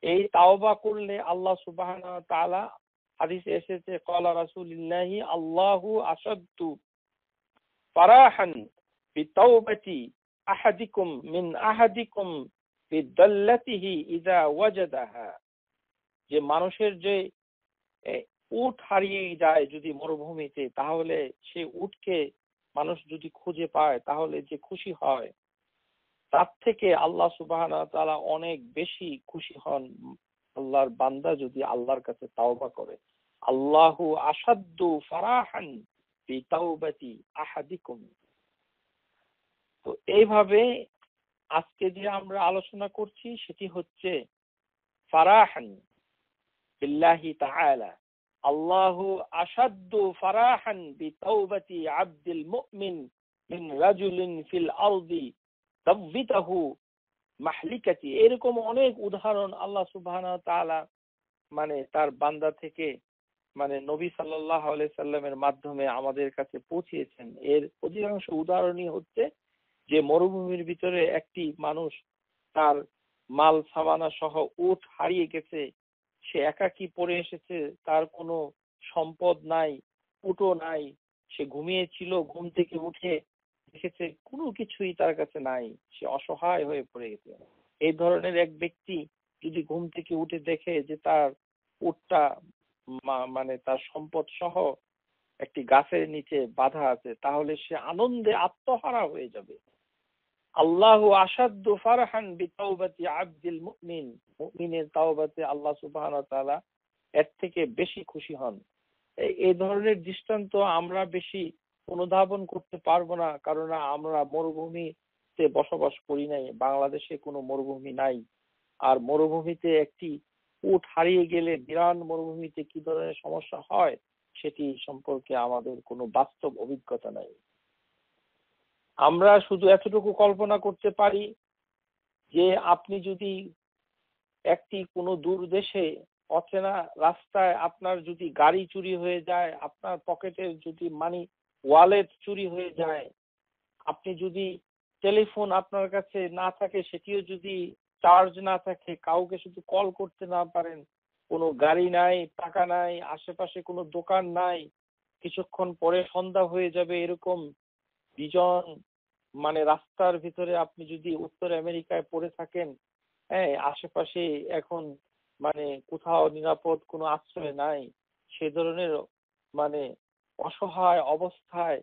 S1: এই তাওবা করলে আল্লাহ সুবহানাহু ওয়া তাআলা, হাদিসে এসেছে ক্বালা রাসূলুল্লাহি আল্লাহু আশাদ্দু ফারাহান বিতাওবাতি আহাদিকুম মিন আহাদিকুম বিদাল্লাতিহি ইযা ওয়াজাদাহা, যে মানুষের যে উট হারিয়ে যায় যদি মরুভূমিতে, তাহলে সে উটকে মানুষ যদি খুঁজে পায় তাহলে যে খুশি হয়, তার থেকে আল্লাহ সুবহানাহু ওয়া তাআলা অনেক বেশি খুশি হন আল্লাহর বান্দা যদি আল্লাহর কাছে তাওবা করে। আল্লাহু আশাদ্দু ফারাহান বিতাওবাতি আহাদিকুম। তো এইভাবে আজকে যে আমরা আলোচনা করছি সেটি হচ্ছে ফারাহান বিল্লাহি তাআলা। আল্লাহু আশাদ্দু ফারাহান বিতাওবাতি আবদিল মুমিন মিন রাজুলিন ফিল আরদি তাববিতাহু মাহলিকাতি। এরকম অনেক উদাহরণ আল্লাহ সুবহানাহু ওয়া তাআলা মানে তার বান্দা থেকে মানে নবী সাল্লাল্লাহু আলাইহি সাল্লামের মাধ্যমে আমাদের কাছে পৌঁছিয়েছেন। এর অধিকাংশ উদাহরণই হচ্ছে যে মরুভূমির ভিতরে একটি মানুষ তার মাল সামানা সহ উট হারিয়ে গেছে, সে একাকী পড়ে এসেছে, তার কোনো সম্পদ নাই, উটও নাই, সে ঘুমিয়েছিল, ঘুম থেকে উঠে দেখেছে কোনো কিছুই তার কাছে নাই, সে অসহায় হয়ে পড়ে গেছে। এই ধরনের এক ব্যক্তি যদি ঘুম থেকে উঠে দেখে যে তার উটটা মানে তার সম্পদ সহ একটি গাছের নিচে বাঁধা আছে, তাহলে সে আনন্দে আত্মহারা হয়ে যাবে। আল্লাহু আশাদ্দু ফারহান বিতাওবাতি আবদিল মুমিন, মুমিনের তাওবাতে আল্লাহ সুবহানাহু ওয়া তাআলা এর থেকে বেশি খুশি হন। এই ধরনের দৃষ্টান্ত আমরা বেশি অনুধাবন করতে পারবো না, কারণ আমরা মরুভূমিতে বসবাস করি নাই, বাংলাদেশে কোনো মরুভূমি নাই। আর মরুভূমিতে একটি উট হারিয়ে গেলে বিরান মরুভূমিতে কি ধরনের সমস্যা হয় সেটি সম্পর্কে আমাদের কোনো বাস্তব অভিজ্ঞতা নাই। আমরা শুধু এতটুকু কল্পনা করতে পারি যে আপনি যদি একটি কোনো দূর দেশে অচেনা রাস্তায় আপনার যদি গাড়ি চুরি হয়ে যায়, আপনার পকেটের যদি মানি ওয়ালেট চুরি হয়ে যায়, আপনি যদি টেলিফোন আপনার কাছে না থাকে, সেটিও যদি চার্জ না থাকে, কাউকে শুধু কল করতে না পারেন, কোনো গাড়ি নাই, টাকা নাই, আশেপাশে কোনো দোকান নাই, কিছুক্ষণ পরে সন্ধ্যা হয়ে যাবে, এরকম বিজন মানে রাস্তার ভিতরে আপনি যদি উত্তর আমেরিকায় পড়ে থাকেন, হ্যাঁ, আশেপাশে এখন মানে কোথাও নিরাপদ কোনো আশ্রয় নাই, সে ধরনের মানে অসহায় অবস্থায়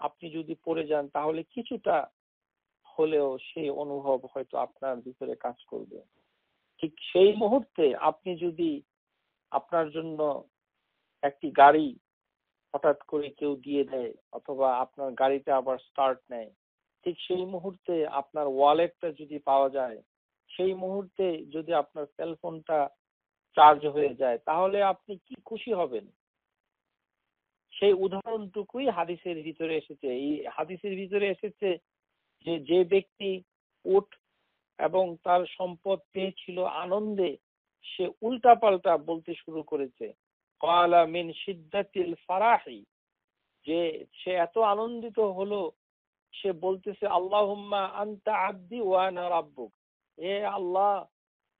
S1: আপনি যদি পড়ে যান, তাহলে কিছুটা হলেও সেই অনুভব হয়তো আপনার ভিতরে কাজ করবে। ঠিক সেই মুহূর্তে আপনি যদি আপনার জন্য একটি গাড়ি হঠাৎ করে কেউ দিয়ে দেয় অথবা আপনার গাড়িটা আবার স্টার্ট নেয়, ঠিক সেই মুহূর্তে আপনার ওয়ালেটটা যদি পাওয়া যায়, সেই মুহূর্তে যদি আপনার সেলফোনটা চার্জ হয়ে যায়, তাহলে আপনি কি খুশি হবেন। সেই উদাহরণটুকুই হাদিসের ভিতরে এসেছে। এই হাদিসের ভিতরে এসেছে যে যে ব্যক্তি উট এবং তার সম্পদ পেয়েছিল আনন্দে, সে উল্টাপাল্টা বলতে শুরু করেছে, ক্বালা মিন শিদ্দাতিল ফারাহি, যে সে এত আনন্দিত হলো, সে বলতেছে আল্লাহুম্মা আনতা আবদি ওয়া আনা রাব্বুক, হে আল্লাহ,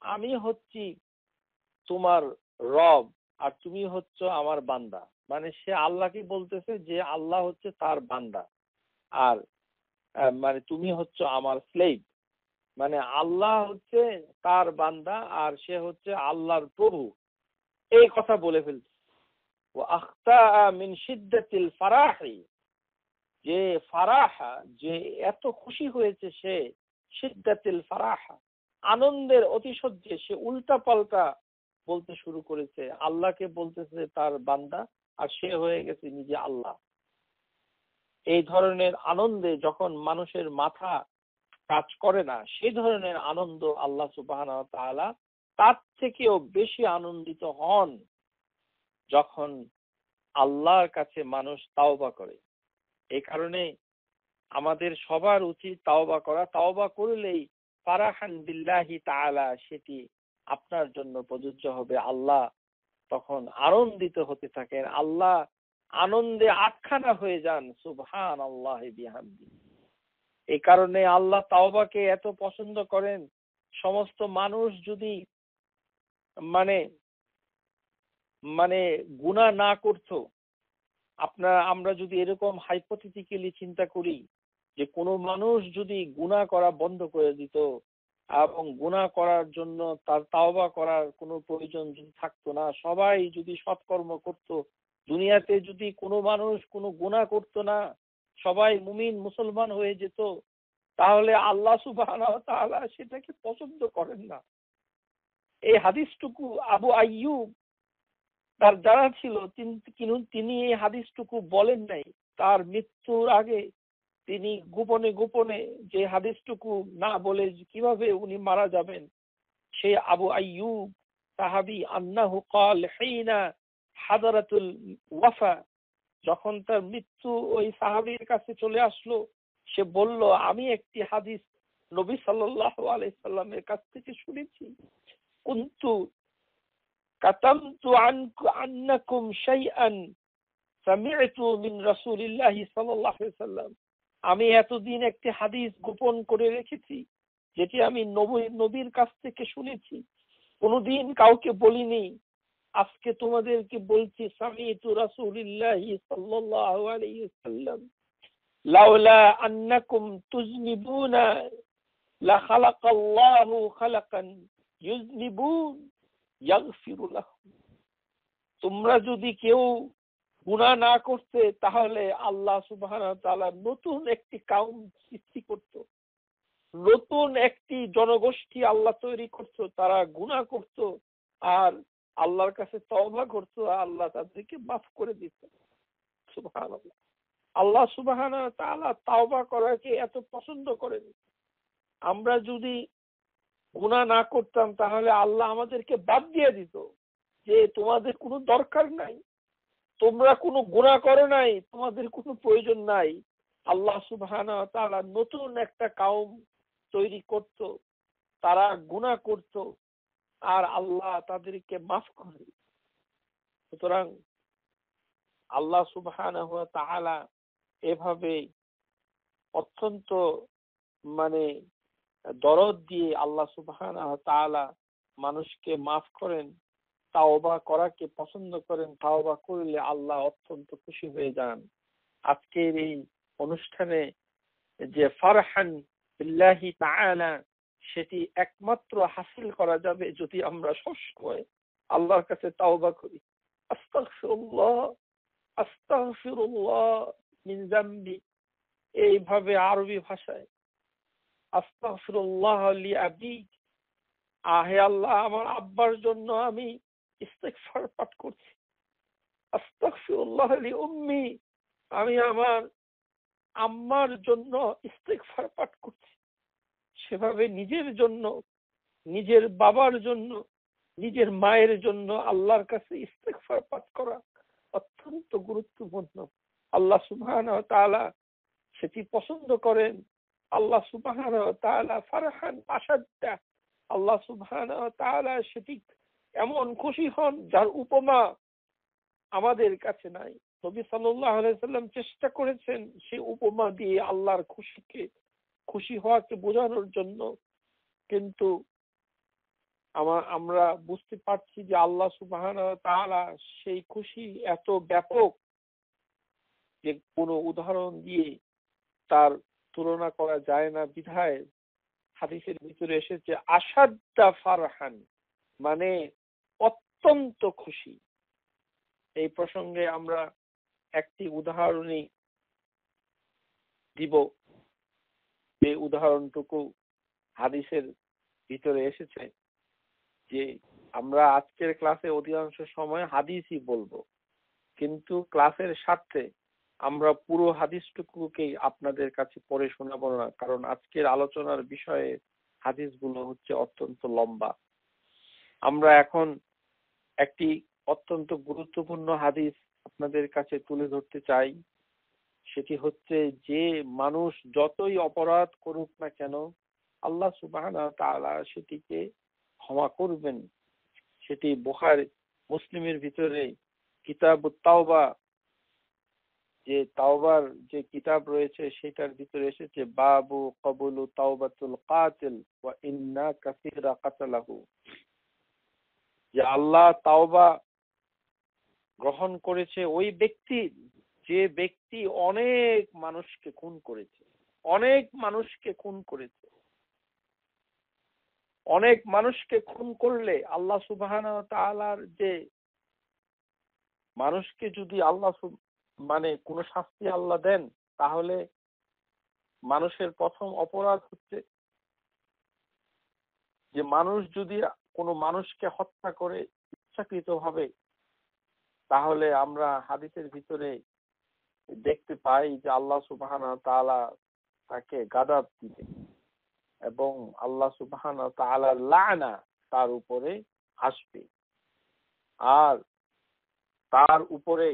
S1: আমি হচ্ছি তোমার রব আর তুমি হচ্ছ আমার বান্দা। মানে সে আল্লাহকে বলতেছে যে আল্লাহ হচ্ছে তার বান্দা আর মানে তুমি হচ্ছ আমার স্লেভ। মানে আল্লাহ হচ্ছে তার বান্দা আর সে হচ্ছে আল্লাহর প্রভু, এই কথা বলে ফেলছে। ওয়া আখতা মিন শিদ্দাতিল ফারাহি, যে ফারাহা, যে এত খুশি হয়েছে সে, শিদ্দাতিল ফারাহা, আনন্দের অতিশয্যে সে উল্টা পাল্টা বলতে শুরু করেছে, আল্লাহকে বলতেছে তার বান্দা, আর সে হয়ে গেছে নিজে আল্লাহ। এই ধরনের আনন্দে যখন মানুষের মাথা কাজ করে না, সেই ধরনের আনন্দ আল্লাহ সুবহানাহু ওয়া তাআলা তার থেকেও বেশি আনন্দিত হন যখন আল্লাহর কাছে মানুষ তাওবা করে। এই কারণে আমাদের সবার উচিত তাওবা করা। তাওবা করলেই ফারাহান বিল্লাহি তাআলা সেটি আপনার জন্য প্রযোজ্য হবে। আল্লাহ তখন আনন্দিত হতে থাকেন, আল্লাহ আনন্দে আটখানা হয়ে যান। সুবহানাল্লাহি বিহামদি। এই কারণে আল্লাহ তাওবাকে এত পছন্দ করেন। সমস্ত মানুষ যদি মানে মানে গুনাহ না করতো, আমরা যদি এরকম হাইপোথেটিক্যালি চিন্তা করি যে কোনো মানুষ যদি গুনাহ করা বন্ধ করে দিত এবং গুনাহ করার জন্য তার তাওবা করার কোনো প্রয়োজন যদি থাকতো না, সবাই যদি সৎকর্ম করত, দুনিয়াতে যদি কোনো মানুষ কোনো গুনাহ করতো না, সবাই মুমিন মুসলমান হয়ে যেত, তাহলে আল্লাহ সুবহানাহু ওয়া তাআলা সেটাকে পছন্দ করেন না। এই হাদিসটুকু আবু আইয়ুব তার জানা ছিল, তিনি এই হাদিসটুকু বলেন নাই। তার মৃত্যুর আগে তিনি গোপনে গোপনে যে হাদিসটুকু না বলে কিভাবে উনি মারা যাবেন, সেই আবু আইয়ুব সাহাবী আন্নাহু ক্বাল হিনা হাদারাতুল ওয়াফা, যখন তার মৃত্যু ওই সাহাবীর কাছে চলে আসলো, সে বলল, আমি একটি হাদিস নবী সাল্লাল্লাহু আলাইহি সাল্লামের কাছ থেকে শুনেছি। কুনতু কাতামতু আন্নাকুম শাইআন সামি'তু মিন রাসূলিল্লাহি সাল্লাল্লাহু আলাইহি সাল্লাম। আমি এতদিন একটি হাদিস গোপন করে রেখেছি, যেটি আমি নবীর কাছ থেকে শুনেছি, কোনোদিন কাউকে বলিনি। আজকে তোমাদেরকে বলছি, সামি'তু রাসূলিল্লাহি সাল্লাল্লাহু আলাইহি সাল্লাম লাউলা আন্নাকুম তুজনিবুনা লা খালাকাল্লাহু খালাকান ইউজনিবুন ইয়াগফিরু লাহুম। তোমরা যদি কেউ গুনাহ না করতে, তাহলে আল্লাহ সুবহানাহু ওয়া তাআলা নতুন একটি কাউম সৃষ্টি করত, নতুন একটি জনগোষ্ঠী আল্লাহ তৈরি করত, তারা গুনাহ করত আর আল্লাহর কাছে তওবা করত, আল্লাহ তাদেরকে মাফ করে দিত। সুবহানাল্লাহ। আল্লাহ সুবহানাহু ওয়া তাআলা তওবা করাকে এত পছন্দ করেন। আমরা যদি গুনাহ না করতাম, তাহলে আল্লাহ আমাদেরকে বাদ দিয়ে দিত, যে তোমাদের কোনো দরকার নাই, তোমরা কোনো গুনাহ করো নাই, তোমাদের কোনো প্রয়োজন নাই। আল্লাহ সুবহানাহু ওয়া তাআলা নতুন একটা কাউম তৈরি করত, তারা গুনাহ করত আর আল্লাহ তাদেরকে মাফ করে দিত। সুতরাং আল্লাহ সুবহানাহু ওয়া তাআলা এভাবে অত্যন্ত দরদ দিয়ে আল্লাহ সুবহানাহু ওয়া তাআলা মানুষকে মাফ করেন, তাওবা করাকে পছন্দ করেন। তাওবা করলে আল্লাহ অত্যন্ত খুশি হয়ে যান। আজকের এই অনুষ্ঠানে যে ফারহান বিল্লাহি তাআলা, সেটি একমাত্র হাসিল করা যাবে যদি আমরা সবসময় আল্লাহর কাছে তাওবা করি। আস্তাগফিরুল্লাহ আস্তাগফিরুল্লাহ মিন যামবি, এইভাবে আরবি ভাষায় আস্তাগফিরুল্লাহ লি আবি, হে আল্লাহ, আমার আব্বার জন্য আমি ইস্তিগফার পাঠ করছি। আস্তাগফিরুল্লাহ লি উম্মি, আমি আমার আম্মার জন্য ইস্তিগফার পাঠ করছি। সেভাবে নিজের জন্য, নিজের বাবার জন্য, নিজের মায়ের জন্য আল্লাহর কাছে ইস্তিগফার পাঠ করা অত্যন্ত গুরুত্বপূর্ণ। আল্লাহ সুবহানাহু ওয়া তাআলা সেটি পছন্দ করেন। আল্লাহ সুবহানাহু ওয়া তাআলা ফারহান আসাদ্দা, আল্লাহ সুবহানাহু ওয়া তাআলা সেটি এমন খুশি হন যার উপমা আমাদের কাছে নাই। নবী সাল্লাল্লাহু আলাইহি সাল্লাম চেষ্টা করেছেন সেই উপমা দিয়ে আল্লাহর খুশি হওয়াকে বোঝানোর জন্য, কিন্তু আমরা বুঝতে পারছি যে আল্লাহ সুবহানাহু ওয়া তাআলা সেই খুশি এত ব্যাপক যে কোনো উদাহরণ দিয়ে তার তুলনা করা যায় না। বিধায় হাদিসের ভিতরে এসেছে আসাদ্দা ফারহান, মানে অত্যন্ত খুশি। এই প্রসঙ্গে আমরা একটি উদাহরণই দিব, যে উদাহরণটুকু হাদিসের ভিতরে এসেছে, যে আমরা আজকের ক্লাসে অধিকাংশ সময় হাদিসই বলবো, কিন্তু ক্লাসের স্বার্থে আমরা পুরো হাদিসটুকুকেই আপনাদের কাছে পড়ে শোনাবো না, কারণ আজকের আলোচনার বিষয়ে হাদিসগুলো হচ্ছে অত্যন্ত লম্বা। আমরা এখন একটি অত্যন্ত গুরুত্বপূর্ণ হাদিস আপনাদের কাছে তুলে ধরতে চাই। সেটি হচ্ছে, যে মানুষ যতই অপরাধ করুক না কেন আল্লাহ সুবহানাহু ওয়া তাআলা সেটিকে ক্ষমা করবেন। সেটি বুখারী মুসলিমের ভিতরে কিতাবুত তাওবা, যে তাওবার যে কিতাব রয়েছে সেটার ভিতরে এসেছে, বাবু কবুলু তাওবাতুল কাতিল ওয়া ইন্না কাসীরা কাতালাহু, যে আল্লাহ তাওবা গ্রহণ করেছে ওই ব্যক্তি যে ব্যক্তি অনেক মানুষকে খুন করেছে, অনেক মানুষকে খুন করেছে। অনেক মানুষকে খুন করলে আল্লাহ সুবহানাহু ওয়া তাআলার যে মানুষকে যদি আল্লাহ মানে কোন শাস্তি আল্লাহ দেন, তাহলে মানুষের প্রথম অপরাধ হচ্ছে যে মানুষ যদি কোনো মানুষকে হত্যা করে ইচ্ছাকৃতভাবে, তাহলে আমরা হাদিসের ভিতরে দেখতে পাই যে আল্লাহ সুবহানাহু ওয়া তাআলা তাকে গাদাব দিবে এবং আল্লাহ সুবহানাহু ওয়া তাআলার লানা তার উপরে আসবে, আর তার উপরে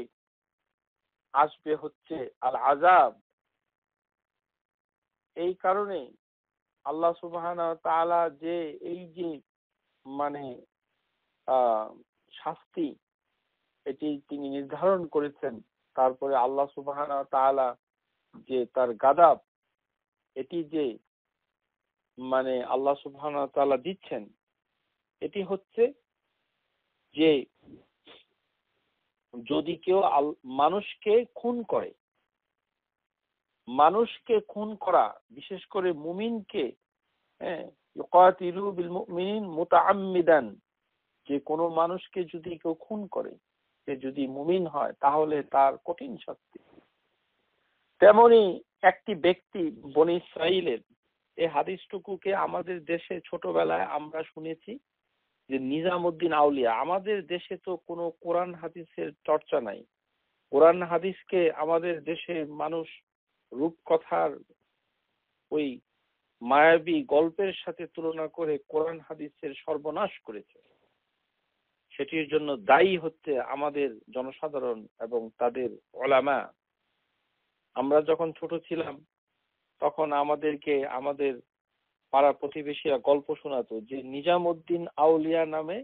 S1: আসবে হচ্ছে আল আযাব। এই কারণে আল্লাহ সুবহানাহু ওয়া তাআলা যে এই যে মানে শাস্তি এটি তিনি নির্ধারণ করেছেন, তারপরে আল্লাহ সুবহানাহু ওয়া তাআলা যে তার গাদাব এটি যে মানে আল্লাহ সুবহানাহু ওয়া তাআলা দিচ্ছেন, এটি হচ্ছে যে যদি কেউ মানুষকে খুন করে, মানুষকে খুন করা, বিশেষ করে মুমিনকে, ইউকাতিলু বিল মুমিনিন মুতাআম্মিদান, যে কোনো মানুষকে যদি কেউ খুন করে, সে যদি মুমিন হয় তাহলে তার কঠিন শাস্তি। তেমনি একটি ব্যক্তি বনী ইসরাইলের, এই হাদিসটুকুকে আমাদের দেশে ছোটবেলায় আমরা শুনেছি যে নিজামুদ্দিন আউলিয়া। আমাদের দেশে তো কোনো কোরআন হাদিসের চর্চা নাই। কোরআন হাদিসকে আমাদের দেশের মানুষ রূপকথার ওই মায়াবী গল্পের সাথে তুলনা করে কোরআন হাদিসের সর্বনাশ করেছে। সেটির জন্য দায়ী হচ্ছে আমাদের জনসাধারণ এবং তাদের উলামা। আমরা যখন ছোট ছিলাম তখন আমাদেরকে আমাদের পাড়া প্রতিবেশীরা গল্প শোনাতো যে নিজামুদ্দিন আউলিয়া নামে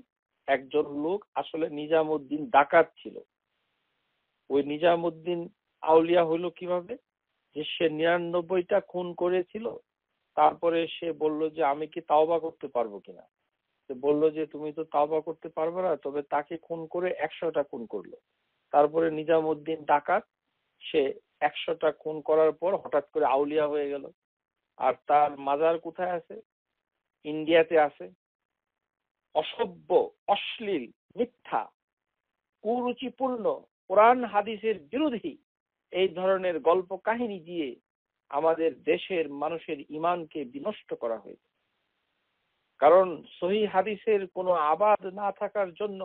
S1: একজন লোক আসলে নিজামুদ্দিন ডাকাত ছিল। ওই নিজামুদ্দিন আউলিয়া হলো কিভাবে, যে সে ৯৯টা খুন করেছিল, তারপরে সে বলল যে আমি কি তাওবা করতে পারবো কিনা। সে বলল যে তুমি তো তাওবা করতে পারবে না, তবে তাকে খুন করে ১০০টা খুন করলো। তারপরে নিজামুদ্দিন ডাকাত সে ১০০টা খুন করার পর হঠাৎ করে আউলিয়া হয়ে গেল। আর তার মাজার কোথায় আছে? ইন্ডিয়াতে আছে। অসভ্য, অশ্লীল, মিথ্যা, কুরুচিপূর্ণ, কোরআন হাদিসের বিরোধী এই ধরনের গল্প কাহিনী দিয়ে আমাদের দেশের মানুষের ঈমানকে বিনষ্ট করা হয়েছে। কারণ সহিহ হাদিসের কোনো আবাদ না থাকার জন্য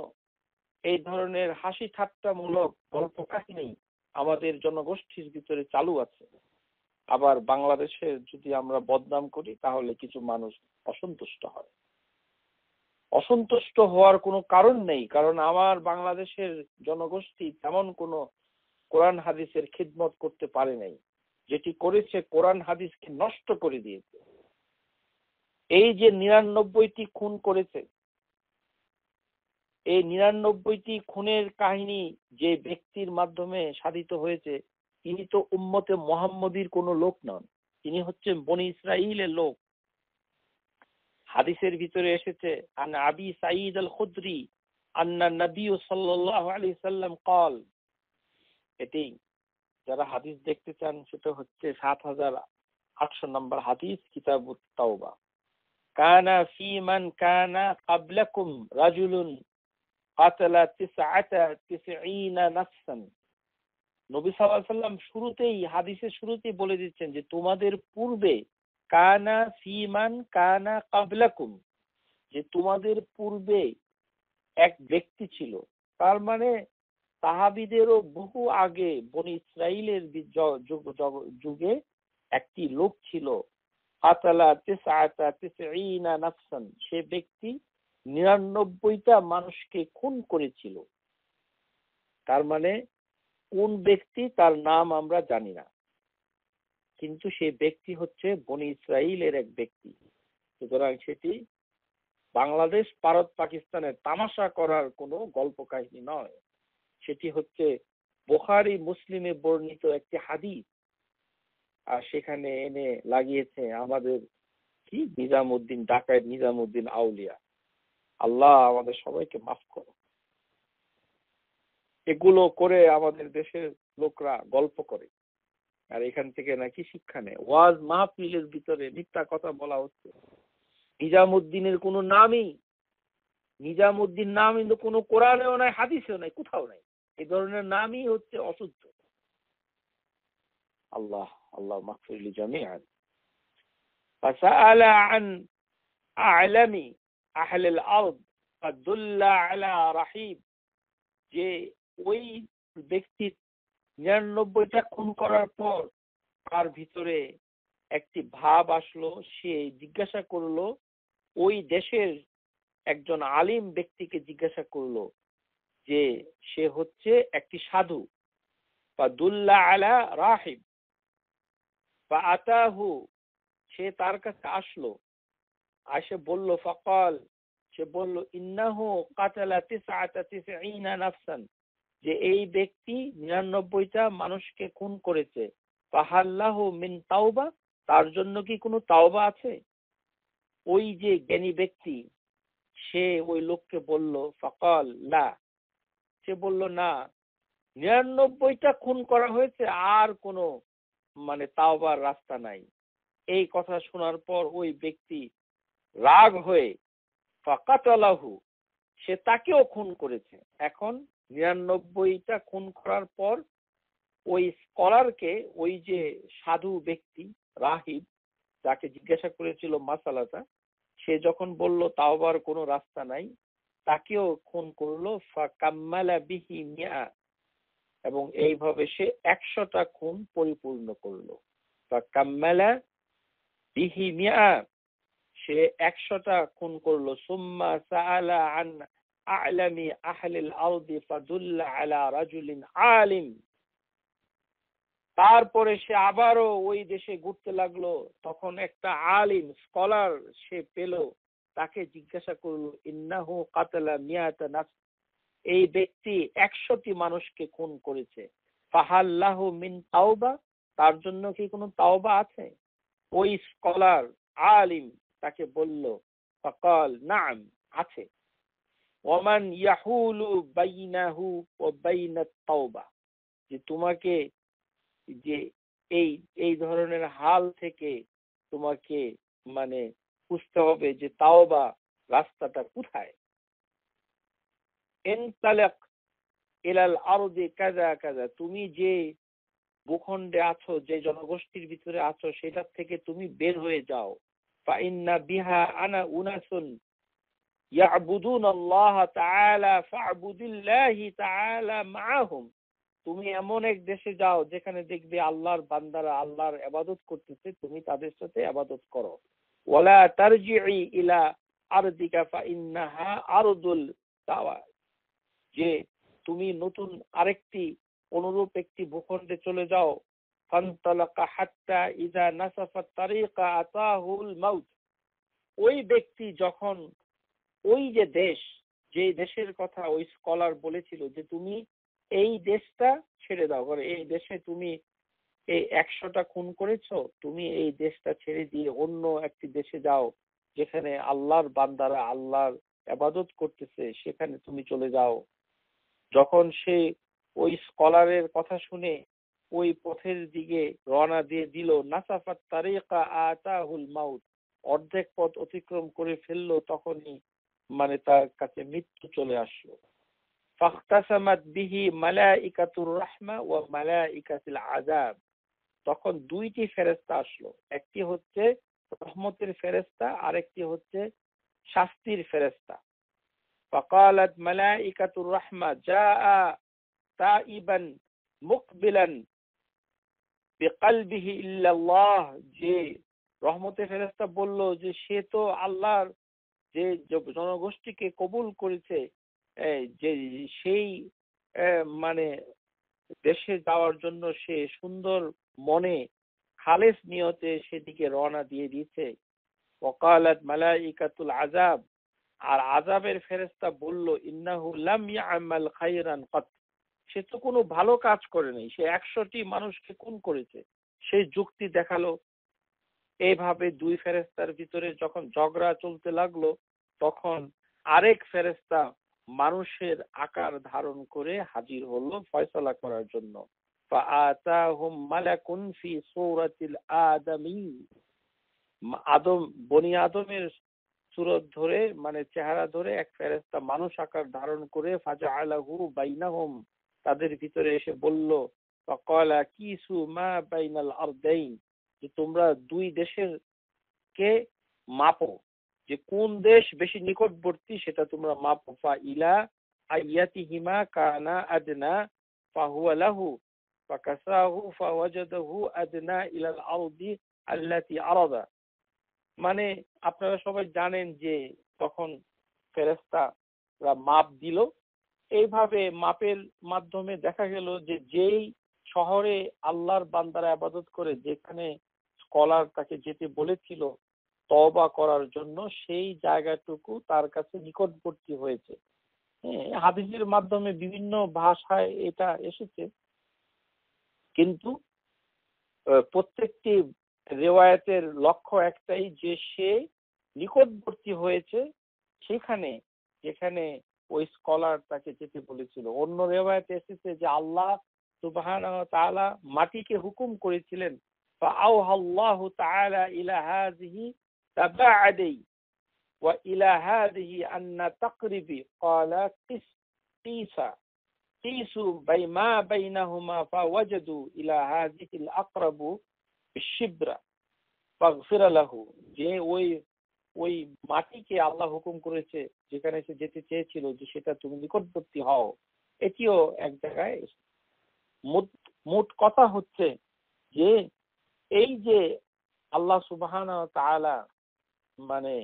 S1: এই ধরনের হাসি ঠাট্টামূলক গল্প কাহিনী আমাদের জনগোষ্ঠীর ভিতরে চালু আছে। আবার বাংলাদেশে যদি আমরা বদনাম করি তাহলে কিছু মানুষ অসন্তুষ্ট হয়। অসন্তুষ্ট হওয়ার কোনো কারণ নেই, কারণ আমার বাংলাদেশের জনগোষ্ঠী তেমন কোনো কোরআন হাদিসের খিদমত করতে পারে নাই। যেটি করেছে কোরআন হাদিসকে নষ্ট করে দিয়েছে। এই যে ৯৯টি খুন করেছে, এই ৯৯টি খুনের কাহিনী যে ব্যক্তির মাধ্যমে সাধিত হয়েছে, তিনি তো উম্মতে মুহাম্মদীর কোনো লোক নন, তিনি হচ্ছেন বনী ইসরাইলের লোক। হাদিসের ভিতরে এসেছে আন আবি সাঈদ আল খুদরি আন্না নবী সাল্লাল্লাহু আলাইহি সাল্লাম قال, এটি যারা হাদিস দেখতে চান সেটা হচ্ছে ৭৮০০ নম্বর হাদিস, কিতাবুত তাওবা। কানা ফি মান কানা ক্বাবলাকুম রাজুলুন কাতালা ৯৯ নাফসান। নবী সাল্লাল্লাহু আলাইহি সাল্লাম শুরুতেই হাদিসের শুরুতেই বলে দিচ্ছেন যে তোমাদের পূর্বে, কানা ফি মান কানা ক্বাবলাকুম, যে তোমাদের পূর্বে এক ব্যক্তি ছিল। তার মানে সাহাবীদেরও বহু আগে বনি ইসরাইলের যুগে একটি লোক ছিল, কাতালা তিসআতা তিসঈনা নাফসান, সে ব্যক্তি 99টা মানুষকে খুন করেছিল। তার মানে কোন ব্যক্তি তার নাম আমরা জানি না, কিন্তু সে ব্যক্তি হচ্ছে বনি ইসরাইলের এক ব্যক্তি। সুতরাং সেটি বাংলাদেশ ভারত পাকিস্তানের তামাশা করার কোনো গল্প কাহিনী নয়, সেটি হচ্ছে বুখারী মুসলিমে বর্ণিত একটি হাদিস। আর সেখানে এনে লাগিয়েছে আমাদের কি নিজামুদ্দিন, ঢাকায় নিজামুদ্দিন আউলিয়া। আল্লাহ আমাদের সবাইকে মাফ করো। এগুলো করে আমাদের দেশের লোকরা গল্প করে, আর এখান থেকে নাকি শিক্ষা নেয়। ওয়াজ মাহফিলের ভিতরে মিথ্যা কথা বলা হচ্ছে। নিজামুদ্দিনের কোনো নামই, নিজামুদ্দিন নাম কিন্তু কোনো কোরআনেও নাই, হাদিসেও নাই, কোথাও নাই। এই ধরনের নামই হচ্ছে অশুদ্ধ। আল্লাহ আল্লাহ মাগফির লি জামিআন। ফাসাআলা আন আ'লামি আহলিল আরদ ফাদুল্লা আলা রাহিব, যে ওই ব্যক্তি 99টা খুন করার পর তার ভিতরে একটি ভাব আসলো, সে জিজ্ঞাসা করলো, ওই দেশের একজন আলিম ব্যক্তিকে জিজ্ঞাসা করলো যে সে হচ্ছে একটি সাধু। ফাদুল্লা আলা রাহিব ফাআতাহু, সে তার কাছে আসলো, আসে বলল, ফাকাল, সে বলল, ইন্নাহু কাতালা তিসআতা তিসঈনা নাফসান, যে এই ব্যক্তি 99টা মানুষকে খুন করেছে। ফাহাল্লাহু মিন তাওবা, তার জন্য কি কোনো তাওবা আছে? ওই যে জ্ঞানী ব্যক্তি সে ওই লোককে বলল, ফাকাল লা, সে বলল না, 99টা খুন করা হয়েছে, আর কোনো তাওবার রাস্তা নাই। এই কথা শোনার পর ওই ব্যক্তি রাগ হয়ে ফাকাতালাহু, সে তাকেও খুন করেছে। এখন 99টা খুন করার পর ওই স্কলারকে, ওই যে সাধু ব্যক্তি রাহিব যাকে জিজ্ঞাসা করেছিল মাসালাটা, সে যখন বলল তাওবার কোনো রাস্তা নাই, তাকেও খুন করলো। ফাকাম্মালা বিহি মিয়া, এবং এইভাবে সে 100টা খুন পরিপূর্ণ করলো। ফাকাম্মালা বিহি মিয়া, সে 100টা খুন করলো। সুম্মা সাআলা আন আ'লামি আহলিল আরদি ফাদুল্লা আলা রাজুলিন আলিম, তারপরে সে আবারও ওই দেশে ঘুরতে লাগলো। তখন একটা আলিম স্কলার সে পেল, তাকে জিজ্ঞাসা করলো, ইন্নাহু কাতালা মিয়াতা নাফস, এই ব্যক্তি 100টি মানুষকে খুন করেছে। ফাহাল্লাহু মিন তাওবা, তার জন্য কি কোনো তাওবা আছে? ওই স্কলার আলিম তাকে বলল, ফাকাল নাম, আছে। ওয়ামান ইয়াহুলু বাইনাহু ওয়া বাইনাত তাওবা, যে তোমাকে, যে এই এই ধরনের হাল থেকে তোমাকে বুঝতে হবে যে তাওবা রাস্তাটা কোথায়। ইনতালিক ইলাল আরদি কাযা কাযা, তুমি যে ভূখণ্ডে আছো, যে জনগোষ্ঠীর ভিতরে আছো, সেটা থেকে তুমি বের হয়ে যাও। ফাইন্না বিহা আনা উনাসুন ইয়াবুদুন আল্লাহ তাআলা ফা'বুদিল্লাহি তাআলা মাআহুম, তুমি এমন এক দেশে যাও যেখানে দেখবে আল্লাহর বান্দারা আল্লাহর ইবাদত করতেছে, তুমি তাদের সাথে ইবাদত করো। ওয়ালা তারজিই ইলা আরদিকা ফাইন্নাহা আরদুল তাওয়া, যে তুমি নতুন আরেকটি অনুরূপ একটি ভূখণ্ডে চলে যাও। ফান্তালাকা হাত্তা ইযা নাসাফাত তারিকা আতাহুল মাউত, ওই ব্যক্তি যখন ওই যে দেশ, যে দেশের কথা ওই স্কলার বলেছিল যে তুমি এই দেশটা ছেড়ে দাও, করে এই দেশে তুমি এই 100টা খুন করেছো, তুমি এই দেশটা ছেড়ে দিয়ে অন্য একটি দেশে যাও যেখানে আল্লাহর বান্দারা আল্লাহর ইবাদত করতেছে, সেখানে তুমি চলে যাও। যখন সে ওই স্কলারের কথা শুনে ওই পথের দিকে রওনা দিয়ে দিল, নাসাফাত তারিকা আতাহুল মাউত, অর্ধেক পথ অতিক্রম করে ফেললো, তখনই তার কাছে মৃত্যু চলে আসলো। ফাখতাসামাত বিহি মালাইকাতুর রাহমা ওয়া মালাইকাতুল আযাব, তখন দুইটি ফেরেশতা আসলো, একটি হচ্ছে রহমতের ফেরেশতা, আরেকটি হচ্ছে শাস্তির ফেরেশতা। فقالت ملائكة الرحمة جاء تائبا مقبلا بقلبه إلا الله, যে রহমতের ফেরেশতা বলল যে সে তো আল্লাহর যে জনগোষ্ঠীকে কবুল করেছে, যে সেই মানে দেশে যাওয়ার জন্য সে সুন্দর মনে খালেস নিয়তে সেদিকে রওনা দিয়ে দিয়েছে। ওয়াকালাত মালাইকাতুল আযাব, আর আযাবের ফেরেশতা বলল ইন্নাহু লাম ইয়ামাল খায়রান কাত, সে তো কোনো ভালো কাজ করেনি, সে 100টি মানুষকে খুন করেছে। সেই যুক্তি দেখালো। এইভাবে দুই ফেরেশতার ভিতরে যখন ঝগড়া চলতে লাগলো, তখন আরেক ফেরেশতা মানুষের আকার ধারণ করে হাজির হলো ফয়সালা করার জন্য। ফাআতাহুম মালাকুন ফি সূরাতিল আদামি, আদম বনি আদমের সুরত ধরে মানে চেহারা ধরে এক ফেরেশতা মানুষ আকার ধারণ করে ফাজআলাহু বাইনাহুম, তাদের ভিতরে এসে বলল ফাকালা কিসু মা বাইনাল আরদাইন, যে তোমরা দুই দেশের কে মাপো, যে কোন দেশ বেশি নিকটবর্তী সেটা তোমরা মাপো। ফা ইলা আইয়াতিহিমা কানা আদনা ফাহুয়া লাহু ফাকাসাহু ফাওয়াজাদাহু আদনা ইলাল আরদি আল্লাতি আরাদা। মানে আপনারা সবাই জানেন যে তখন ফেরেশতারা মাপ দিল। এইভাবে মাপের মাধ্যমে দেখা গেল যে যেই শহরে আল্লাহর বান্দারা ইবাদত করে, যেখানে স্কলার তাকে যেতে বলেছিল তওবা করার জন্য, সেই জায়গাটুকু তার কাছে নিকটবর্তী হয়েছে। হাদিসের মাধ্যমে বিভিন্ন ভাষায় এটা এসেছে, কিন্তু প্রত্যেকটি রিওয়ায়াতের লক্ষ্য একটাই, যে সে নিকটবর্তী হয়েছে সেখানে যেখানে ওই স্কলার তাকে যেতে বলেছিল। অন্য রিওয়ায়াতে এসেছে যে আল্লাহ সুবহানাহু ওয়া তাআলা মাটিকে হুকুম করেছিলেন ফাআওহাল্লাহু তাআলা ইলা হাযিহি তাবাআদি ওয়া ইলা হাযিহি আন্না তাকরিবি ক্বালা কিসা কিসু মা বাইনাহুমা ফাওয়াজাদু ইলা হাযিহিল আকরাবু বিশিবরা ফাগফির লাহু, যে ওই মাটিকে আল্লাহ হুকুম করেছে যেখানে সে যেতে চেয়েছিল যে সেটা তুমি নিকটবর্তী হও। এটিও এক জায়গায়। মোট কথা হচ্ছে যে এই যে আল্লাহ সুবহানাহু ওয়া তাআলা মানে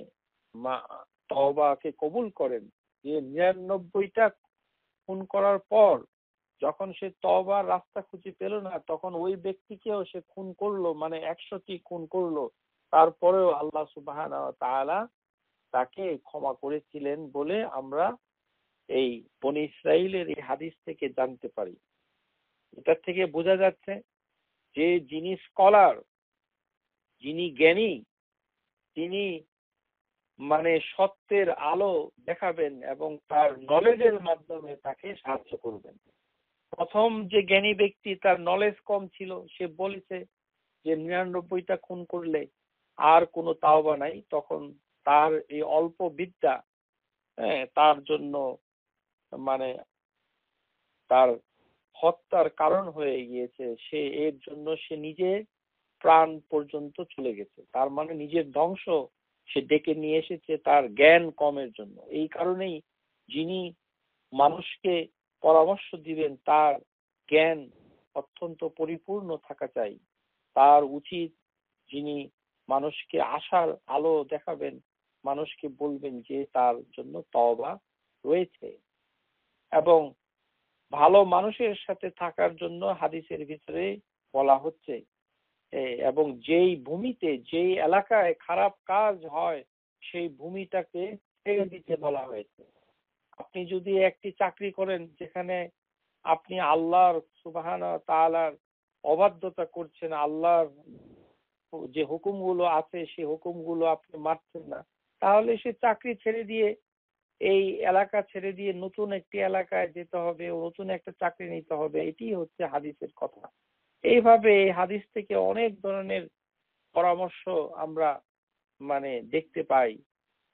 S1: তওবাকে কবুল করেন, যে 99টা খুন করার পর যখন সে তওবার রাস্তা খুঁজে পেল না, তখন ওই ব্যক্তিকেও সে খুন করলো, মানে 100টি খুন করলো, তারপরেও আল্লাহ সুবহানাহু ওয়া তাআলা তাকে ক্ষমা করেছিলেন বলে আমরা এই বনী ইসরাইলের এই হাদিস থেকে জানতে পারি। এটা থেকে বোঝা যাচ্ছে যে যিনি স্কলার, যিনি জ্ঞানী, তিনি মানে সত্যের আলো দেখাবেন এবং তার নলেজের মাধ্যমে তাকে সাহায্য করবেন। প্রথম যে জ্ঞানী ব্যক্তি, তার নলেজ কম ছিল, সে বলেছে যে 99টা খুন করলে আর কোনো তাওবা নাই, তখন তার এই অল্প বিদ্যা তার জন্য মানে তার হত্যার কারণ হয়ে গিয়েছে। সে এর জন্য সে নিজে প্রাণ পর্যন্ত চলে গেছে, তার মানে নিজের ধ্বংস সে ডেকে নিয়ে এসেছে তার জ্ঞান কমের জন্য। এই কারণেই যিনি মানুষকে পরামর্শ দিবেন তার জ্ঞান অত্যন্ত পরিপূর্ণ থাকা চাই। তার উচিত যিনি মানুষকে আশার আলো দেখাবেন, মানুষকে বলবেন যে তার জন্য তওবা রয়েছে। এবং ভালো মানুষের সাথে থাকার জন্য হাদিসের ভিতরে বলা হচ্ছে, এবং যেই ভূমিতে যেই এলাকায় খারাপ কাজ হয় সেই ভূমিটাকে ছেড়ে দিতে বলা হয়েছে। আপনি যদি একটি চাকরি করেন যেখানে আপনি আল্লাহর সুবহানাহু ওয়া তাআলার অবাধ্যতা করছেন, আল্লাহর যে হুকুমগুলো আছে সেই হুকুমগুলো আপনি মানছেন না, তাহলে সে চাকরি ছেড়ে দিয়ে এই এলাকা ছেড়ে দিয়ে নতুন একটি এলাকায় যেতে হবে, নতুন একটা চাকরি নিতে হবে। এটি হচ্ছে হাদিসের কথা। এইভাবে এই হাদিস থেকে অনেক ধরনের পরামর্শ আমরা মানে দেখতে পাই,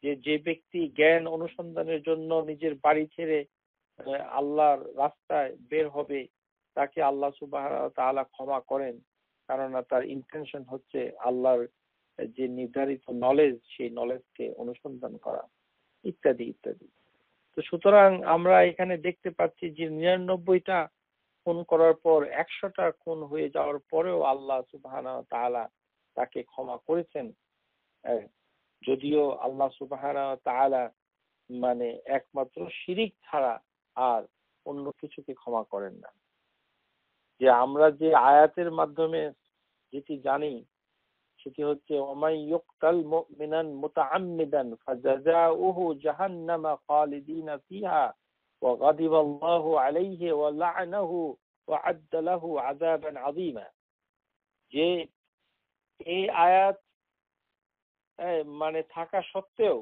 S1: যে যে ব্যক্তি জ্ঞান অনুসন্ধানের জন্য নিজের বাড়ি ছেড়ে আল্লাহর রাস্তায় বের হবে, তাকে আল্লাহ সুবহানাহু ওয়া তাআলা ক্ষমা করেন, কারণ তার ইন্টেনশন হচ্ছে আল্লাহর যে নির্ধারিত নলেজ সেই নলেজকে অনুসন্ধান করা, ইত্যাদি ইত্যাদি। তো সুতরাং আমরা এখানে দেখতে পাচ্ছি যে 99টা খুন করার পর 100টা খুন হয়ে যাওয়ার পরেও আল্লাহ সুবহানাহু ওয়া তাআলা তাকে ক্ষমা করেছেন। যদিও আল্লাহ সুবহানাহু ওয়া তাআলা মানে একমাত্র শিরিক ছাড়া আর অন্য কিছুকে ক্ষমা করেন না। যে আমরা যে আয়াতের মাধ্যমে যেটি জানি সেটি হচ্ছে ওমাই ইয়ুকতাল মুমিনান মুতাআম্মিদান ফাজাযাউহু জাহান্নামা খালিদিনা ফিহা ওয়া গাদিবাল্লাহু আলাইহি ওয়া লা'নাহু ওয়া আ'আদ্দা লাহু আযাবান আযীমা। যে এই আয়াত মানে থাকা সত্ত্বেও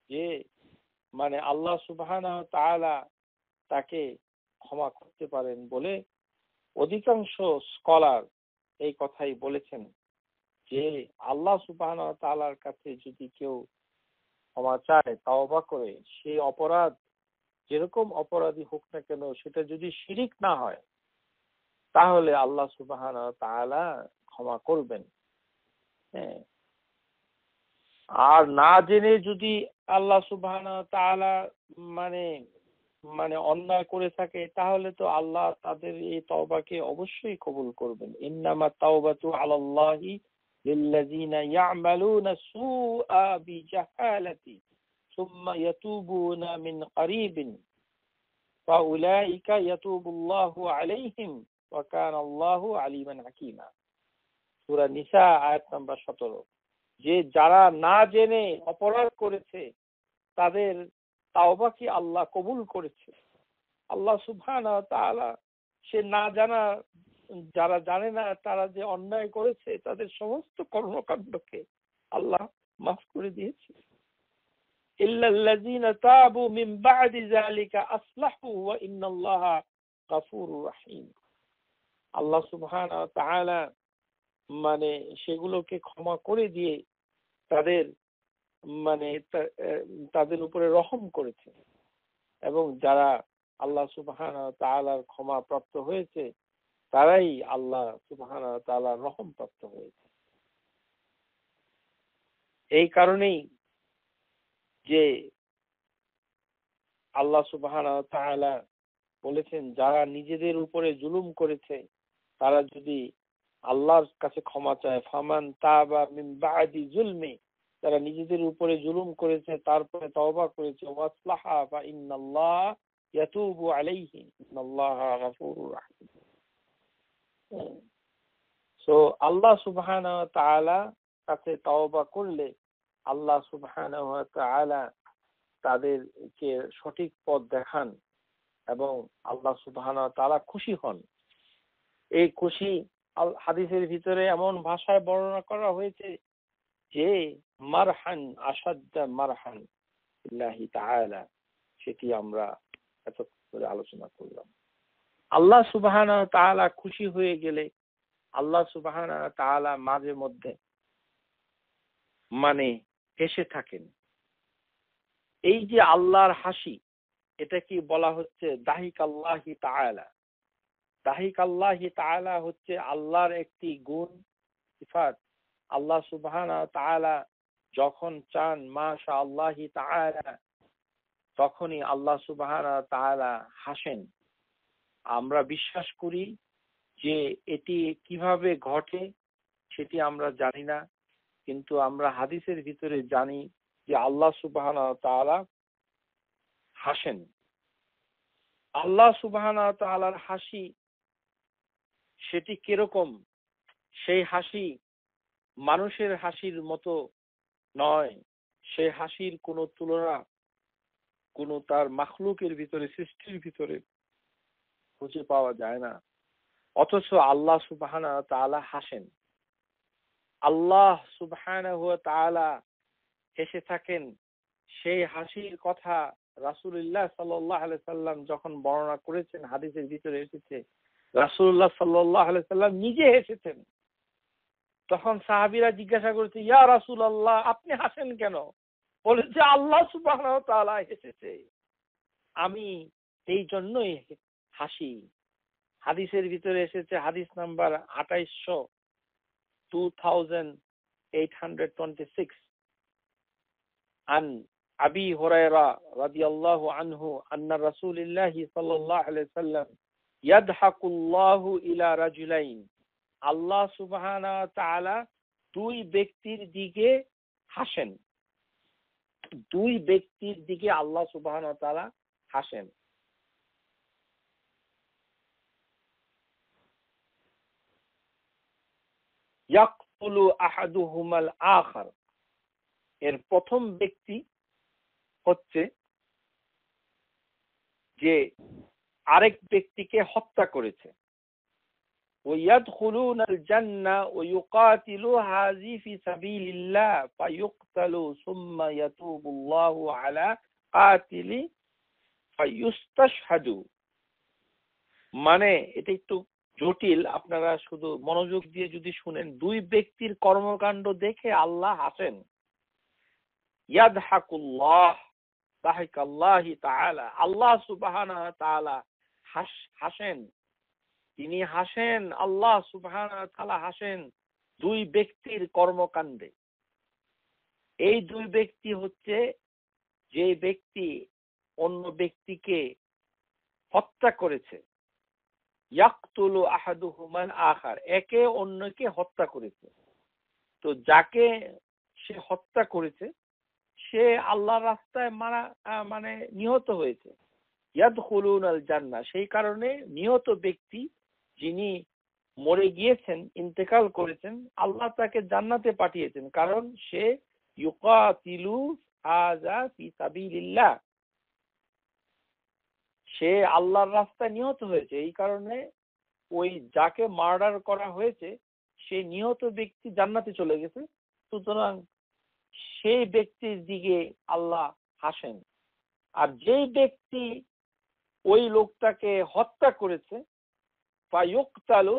S1: যে মানে আল্লাহ সুবহানাহু ওয়া তাআলা তাকে ক্ষমা করতে পারেন বলে অধিকাংশ স্কলার এই কথাই বলেছেন যে আল্লাহ সুবহানাহু ওয়া তাআলার কাছে যদি কেউ ক্ষমা চায়, তাওবা করে, সেই অপরাধ যেরকম অপরাধী হোক না কেন সেটা যদি শিরিক না হয় তাহলে আল্লাহ সুবহানাহু ওয়া তাআলা ক্ষমা করবেন। হ্যাঁ, আর না জেনে যদি আল্লাহ সুবহানাহু ওয়া তাআলা মানে মানে অন্যায় করে থাকে তাহলে তো আল্লাহ তাদের এই তওবাকে অবশ্যই কবুল করবেন। ইন্নামা তাওবাতু আলাল্লাহি লিল্লাযিনা ইয়া'মালুনা সুআ বিজাহালাতি সুম্মা ইয়াতুবুনা মিন করিবিন ফাউলাইকা ইয়াতুবুল্লাহু আলাইহিম ওয়া কানাল্লাহু আলিমান হাকীমা। সূরা নিসা আয়াত নাম্বার 17। যে যারা না জেনে অপরাধ করেছে তাদের তাওবাকে আল্লাহ কবুল করেছে। আল্লাহ সুবহানাহু ওয়া তাআলা সে না জানা যারা জানে না তারা যে অন্যায় করেছে তাদের সমস্ত কর্মকাণ্ডকে আল্লাহ মাফ করে দিয়েছে। ইল্লাল্লাযীনা তাবু মিন বা'দি যালিকা আসলাহু ওয়া ইন্নাল্লাহা গফুরুর রাহিম। আল্লাহ সুবহানাহু ওয়া তাআলা মানে সেগুলোকে ক্ষমা করে দিয়ে তাদের মানে তাদের উপরে রহম করেছে এবং যারা আল্লাহ সুবহানাহু ওয়া তাআলার ক্ষমা প্রাপ্ত হয়েছে তারাই আল্লাহ সুবহানাহু ওয়া তাআলার রহম প্রাপ্ত হয়েছে। এই কারণেই যে আল্লাহ সুবহানাহু ওয়া তাআলা বলেছেন যারা নিজেদের উপরে জুলুম করেছে তারা যদি আল্লাহর কাছে ক্ষমা চায়, ফামান তাবা মিন বা'দি যুলমি, তারা নিজেদের উপরে জুলুম করেছে তারপরে তওবা করেছে, ওয়াসলাহা ফা ইন্নাল্লাহ ইয়াতুবু আলাইহি ইন্নাল্লাহা গফুরুর রাহিম। সো আল্লাহ সুবহানাহু ওয়া তাআলা কাছে তওবা করলে আল্লাহ সুবহানাহু ওয়া তাআলা তাদেরকে সঠিক পথ দেখান এবং আল্লাহ সুবহানাহু ওয়া তাআলা খুশি হন। এই খুশি হাদিসের ভিতরে এমন ভাষায় বর্ণনা করা হয়েছে যে মারহান আসাদ্দা মারহান বিল্লাহি তাআলা, সেটি আমরা এতক্ষণ ধরে আলোচনা করলাম। আল্লাহ সুবহানাহু ওয়া তাআলা খুশি হয়ে গেলে আল্লাহ সুবহানাহু ওয়া তাআলা মাঝে মধ্যে মানে হেসে থাকেন। এই যে আল্লাহর হাসি, এটা কি বলা হচ্ছে দাহিক আল্লাহি তাআলা। দাহিক আল্লাহি তাআলা হচ্ছে আল্লাহর একটি গুণ, সিফাত। আল্লাহ সুবহানাহু ওয়া তাআলা যখন চান মাশাআল্লাহি তাআলা তখনই আল্লাহ সুবহানাহু ওয়া তাআলা হাসেন। আমরা বিশ্বাস করি যে এটি কিভাবে ঘটে সেটি আমরা জানি না, কিন্তু আমরা হাদিসের ভিতরে জানি যে আল্লাহ সুবহানাহু ওয়া তাআলা হাসেন। আল্লাহ সুবহানাহু ওয়া তাআলার হাসি সেটি কিরকম? সেই হাসি মানুষের হাসির মতো নয়। সেই হাসির কোনো তুলনা কোনো তার মাখলুকের ভিতরে, সৃষ্টির ভিতরে খুঁজে পাওয়া যায় না। অথচ আল্লাহ সুবহানাহু ওয়া তাআলা হাসেন। আল্লাহ সুবহানাহু ওয়া তাআলা হেসে থাকেন। সেই হাসির কথা রাসূলুল্লাহ সাল্লাল্লাহু আলাইহি সাল্লাম যখন বর্ণনা করেছেন, হাদিসের ভিতরে এসেছে রাসূলুল্লাহ সাল্লাল্লাহু আলাইহি সাল্লাম নিজে হেসেছেন। তখন সাহাবীরা জিজ্ঞাসা করেছে, ইয়া রাসূলুল্লাহ আপনি হাসেন কেন? বলেছে আল্লাহ সুবহানাহু ওয়া তাআলা হেসেছে, আমি এই জন্যই হাসি। হাদিসের ভিতরে এসেছে, হাদিস নাম্বার 2826 عن আবি হুরায়রা রাদিয়াল্লাহু আনহু আন্না রাসূলুল্লাহি সাল্লাল্লাহু আলাইহি ওয়াসাল্লাম ইয়াদহাকুল্লাহু ইলা রাজুলাইন, আল্লাহ সুবহানাহু ওয়া তাআলা দুই ব্যক্তির দিকে হাসেন। দুই ব্যক্তির দিকে আল্লাহ সুবহানাহু ওয়া তাআলা হাসেন। ইয়াকতুলু আহাদুহুমাল আখার, এর প্রথম ব্যক্তি হচ্ছে যে আরেক ব্যক্তিকে হত্যা করেছে। ওয়ায়াদখুলুনাল জান্নাহ ওয়া ইউকাতিলু হাযি ফি সাবিলিল্লাহ ফায়ুকতালু সুম্মা ইয়াতুবুল্লাহু আলা কাতিলি ফায়ুস্তাশহাদু। মানে এটা একটু জটিল, আপনারা শুধু মনোযোগ দিয়ে যদি শুনেন। দুই ব্যক্তির কর্মকাণ্ড দেখে আল্লাহ হাসেন। ইয়াদহাকুল্লাহ দাহিকাল্লাহি তাআলা, আল্লাহ সুবহানাহু ওয়া তাআলা হাসেন। তিনি হাসেন, আল্লাহ সুবহানাহু ওয়া তাআলা হাসেন দুই ব্যক্তির কর্মকাণ্ডে। এই দুই ব্যক্তি হচ্ছে যে ব্যক্তি অন্য ব্যক্তিকে হত্যা করেছে। ইয়াকতুলু আহাদুহুমাল আখার, একে অন্যকে হত্যা করেছে। তো যাকে সে হত্যা করেছে সে আল্লাহর রাস্তায় মানে নিহত হয়েছে। ইয়াদখুলুনাল জান্নাহ, সেই কারণে নিহত ব্যক্তি যিনি মরে গিয়েছেন, ইন্তেকাল করেছেন, আল্লাহ তাকে জান্নাতে পাঠিয়েছেন, কারণ সে ইউকাতিলু হাযা ফি সাবিলিল্লাহ, সে আল্লাহর রাস্তায় নিহত হয়েছে। এই কারণে ওই যাকে মার্ডার করা হয়েছে সেই নিহত ব্যক্তি জান্নাতে চলে গেছে। সুতরাং সেই ব্যক্তির দিকে আল্লাহ হাসেন। আর যেই ব্যক্তি ওই লোকটাকে হত্যা করেছে ফায়ুকতালু,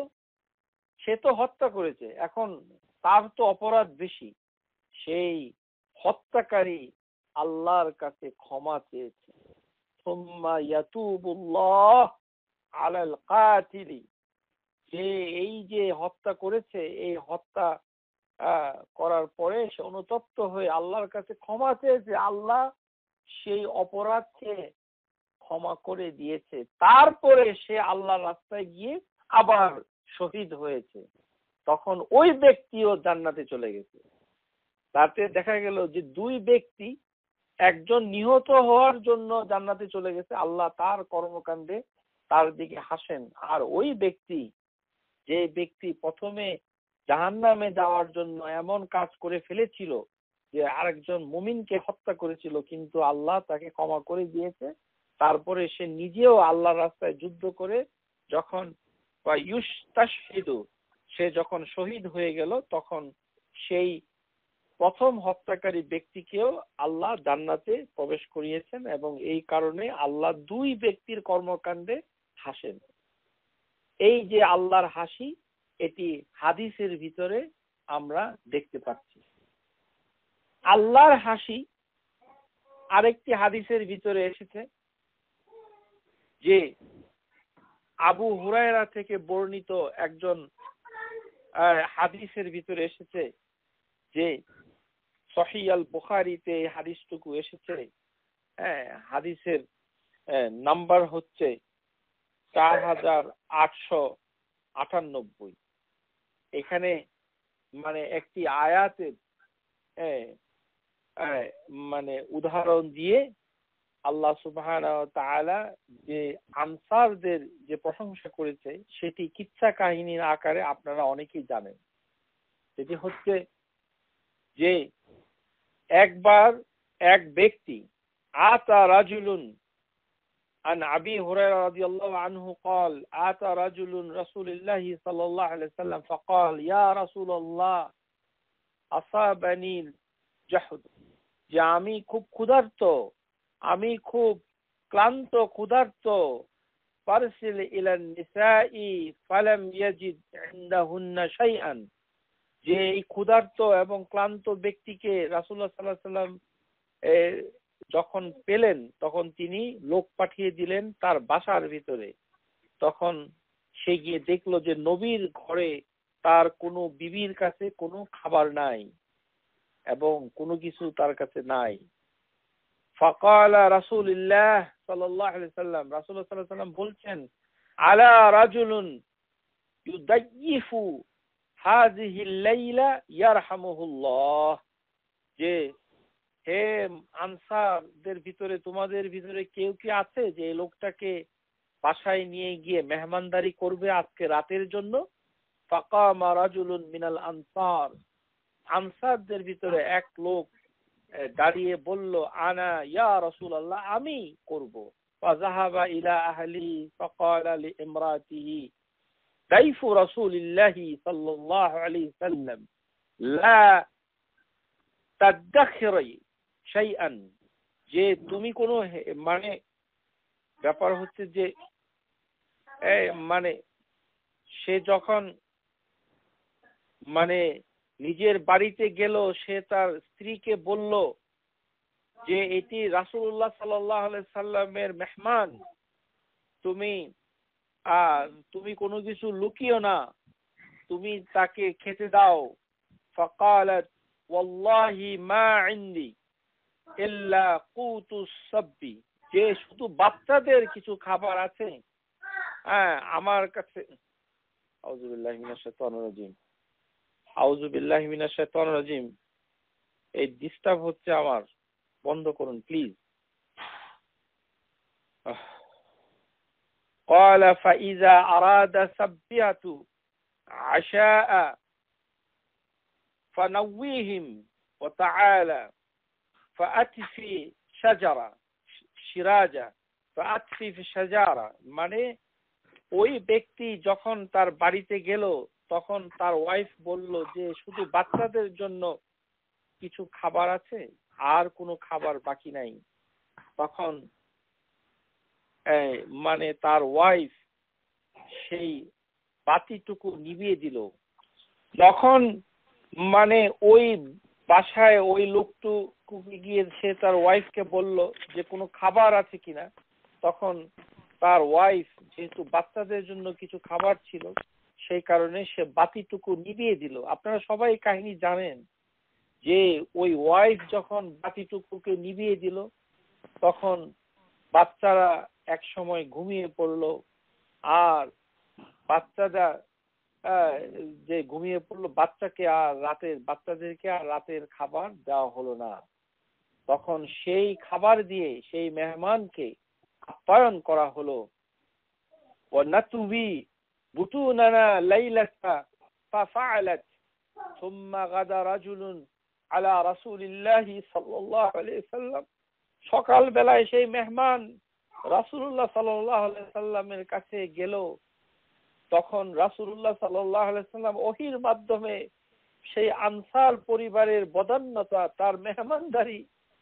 S1: সে তো হত্যা করেছে, এখন তার তো অপরাধ বেশি, সেই হত্যাকারী আল্লাহর কাছে ক্ষমা চেয়েছে। সুম্মা ইয়াতুবুল্লাহ আলাল কাতিলি, যে এই যে হত্যা করেছে, এই হত্যা করার পরে সে অনুতপ্ত হয়ে আল্লাহর কাছে ক্ষমা চেয়েছে, আল্লাহ সেই অপরাধকে ক্ষমা করে দিয়েছে। তারপরে সে আল্লাহর রাস্তায় গিয়ে আবার শহীদ হয়েছে, তখন ওই ব্যক্তিও জান্নাতে চলে গেছে। তাতে দেখা গেল যে দুই ব্যক্তি, একজন নিহত হওয়ার জন্য জান্নাতে চলে গেছে, আল্লাহ তার কর্মকাণ্ডে তার দিকে হাসেন। আর ওই ব্যক্তি, যে ব্যক্তি প্রথমে জাহান্নামে যাওয়ার জন্য এমন কাজ করে ফেলেছিল যে আরেকজন মুমিনকে হত্যা করেছিল, কিন্তু আল্লাহ তাকে ক্ষমা করে দিয়েছে। তারপরে সে নিজেও আল্লাহর রাস্তায় যুদ্ধ করে যখন সে যখন শহীদ হয়ে গেল, তখন সেই প্রথম হত্যাকারী ব্যক্তিকেও আল্লাহ জান্নাতে প্রবেশ করিয়েছেন। এবং এই কারণে আল্লাহ দুই ব্যক্তির কর্মকাণ্ডে হাসেন। এই যে আল্লাহর হাসি, এটি হাদিসের ভিতরে আমরা দেখতে পাচ্ছি। আল্লাহর হাসি আরেকটি হাদিসের ভিতরে এসেছে, যে আবু হুরায়রা থেকে বর্ণিত একজন হাদিসের ভিতরে এসেছে, যে সহিহ আল বুখারীতে এই হাদিসটুকু এসেছে। হাদিসের নাম্বার হচ্ছে 4898। এখানে মানে একটি আয়াতের মানে উদাহরণ দিয়ে আল্লাহ সুবহানাহু ওয়া তাআলা যে আনসারদের যে প্রশংসা করেছে, সেটি কিচ্ছা কাহিনীর আকারে আপনারা অনেকেই জানেন। সেটি হচ্ছে যে একবার এক ব্যক্তি, আতা রাজুলুন عن أبي هريرة رضي الله عنه قال آتى رجل رسول الله صلى الله عليه وسلم فقال يا رسول الله أصابني الجحد, যে আমি খুব ক্ষুধার্ত, আমি খুব ক্লান্ত ক্ষুধার্ত, ফারসিল ইলান নিসাই ফালাম ইয়াজিদ ইনদাহুন্না শাইআন, যে এই ক্ষুধার্ত এবং ক্লান্ত ব্যক্তিকে রাসূলুল্লাহ সাল্লাল্লাহু আলাইহি ওয়াসাল্লাম যখন পেলেন, তখন তিনি লোক পাঠিয়ে দিলেন তার বাসার ভিতরে। তখন সে গিয়ে দেখলো যে নবীর ঘরে তার কোনো বিবির কাছে কোনো খাবার নাই এবং কোনো কিছু তার কাছে নাই। فقال رسول الله صلى الله عليه وسلم রাসূলুল্লাহ সাল্লাল্লাহু আলাইহি ওয়াসাল্লাম বলছেন আলা রাজুলুন ইউদাইফু হাযিহি আল-লাইলা ইয়ারহামুহুল্লাহ, যে হে আনসারদের ভিতরে তোমাদের ভিতরে কেউ কি আছে যে এই লোকটাকে বাসায় নিয়ে গিয়ে মেহমানদারি করবে আজকে রাতের জন্য? ফাকামা রাজুলুন মিনাল আনসার, আনসারদের ভিতরে এক লোক দাঁড়িয়ে বলল আনা ইয়া রাসূলুল্লাহ, আমি করব। ফাযাহাবা ইলা আহলি ফাকালা লিইমরাতিহি দাইফু রাসূলিল্লাহি সাল্লাল্লাহু আলাইহি সাল্লাম লা তাদাখিরি শাইআন, যে তুমি কোনো মানে ব্যাপার হচ্ছে যে মানে সে যখন মানে নিজের বাড়িতে গেল, সে তার স্ত্রীকে বলল যে এটি রাসূলুল্লাহ সাল্লাল্লাহু আলাইহি সাল্লামের মেহমান, তুমি কোনো কিছু লুকিও না, তুমি তাকে খেতে দাও। ফাকালাত ওয়াল্লাহি মা ইনদি ইল্লা কুতুস সাব্বি, যে শুধু বাচ্চাদের কিছু খাবার আছে আমার কাছে। আউযু বিল্লাহি মিনাশ শাইতানির রাজিম, আউযু বিল্লাহি মিনাশ শাইতানির রাজিম। এই ডিস্টার্ব হচ্ছে আমার, বন্ধ করুন প্লিজ। قال فإذا أراد سبية عشاء فنويهم وتعالى فأتفي شجرة সিরাজা فأتفي في الشجرة, মানে ওই ব্যক্তি যখন তার বাড়িতে গেল তখন তার ওয়াইফ বলল যে শুধু বাচ্চাদের জন্য কিছু খাবার আছে, আর কোনো খাবার বাকি নাই। তখন মানে তার ওয়াইফ সেই বাতিটুকু নিভিয়ে দিল। যখন মানে ওই বাসায় ওই লোকটুকু গিয়ে সে তার ওয়াইফকে বলল যে কোনো খাবার আছে কিনা, তখন তার ওয়াইফ যেহেতু বাচ্চাদের জন্য কিছু খাবার ছিল সেই কারণে সে বাতিটুকু নিভিয়ে দিল। আপনারা সবাই কাহিনী জানেন যে ওই ওয়াইফ যখন বাতিটুকুকে নিভিয়ে দিল তখন বাচ্চারা এক সময় ঘুমিয়ে পড়লো, আর বাচ্চারা যে ঘুমিয়ে পড়লো বাচ্চাদেরকে আর রাতের খাবার দেওয়া হলো না। তখন সেই খাবার দিয়ে সেই মেহমানকে আপ্যায়ন করা হলো। ওয়ানাতুবি বুতুনানা লাইলাতা ফাফআলাত সুম্মা গাদা রাজুলুন আলা রাসূলিল্লাহি সাল্লাল্লাহু আলাইহি সাল্লাম, সকাল বেলায় সেই মেহমান রাসূলুল্লাহ সাল্লাল্লাহু আলাইহি সাল্লামের কাছে গেল। তখন রাসূলুল্লাহ সাল্লাল্লাহু আলাইহি সাল্লাম ওহীর মাধ্যমে সেই আনসার পরিবারের বদান্যতা, তার মেহমানদারি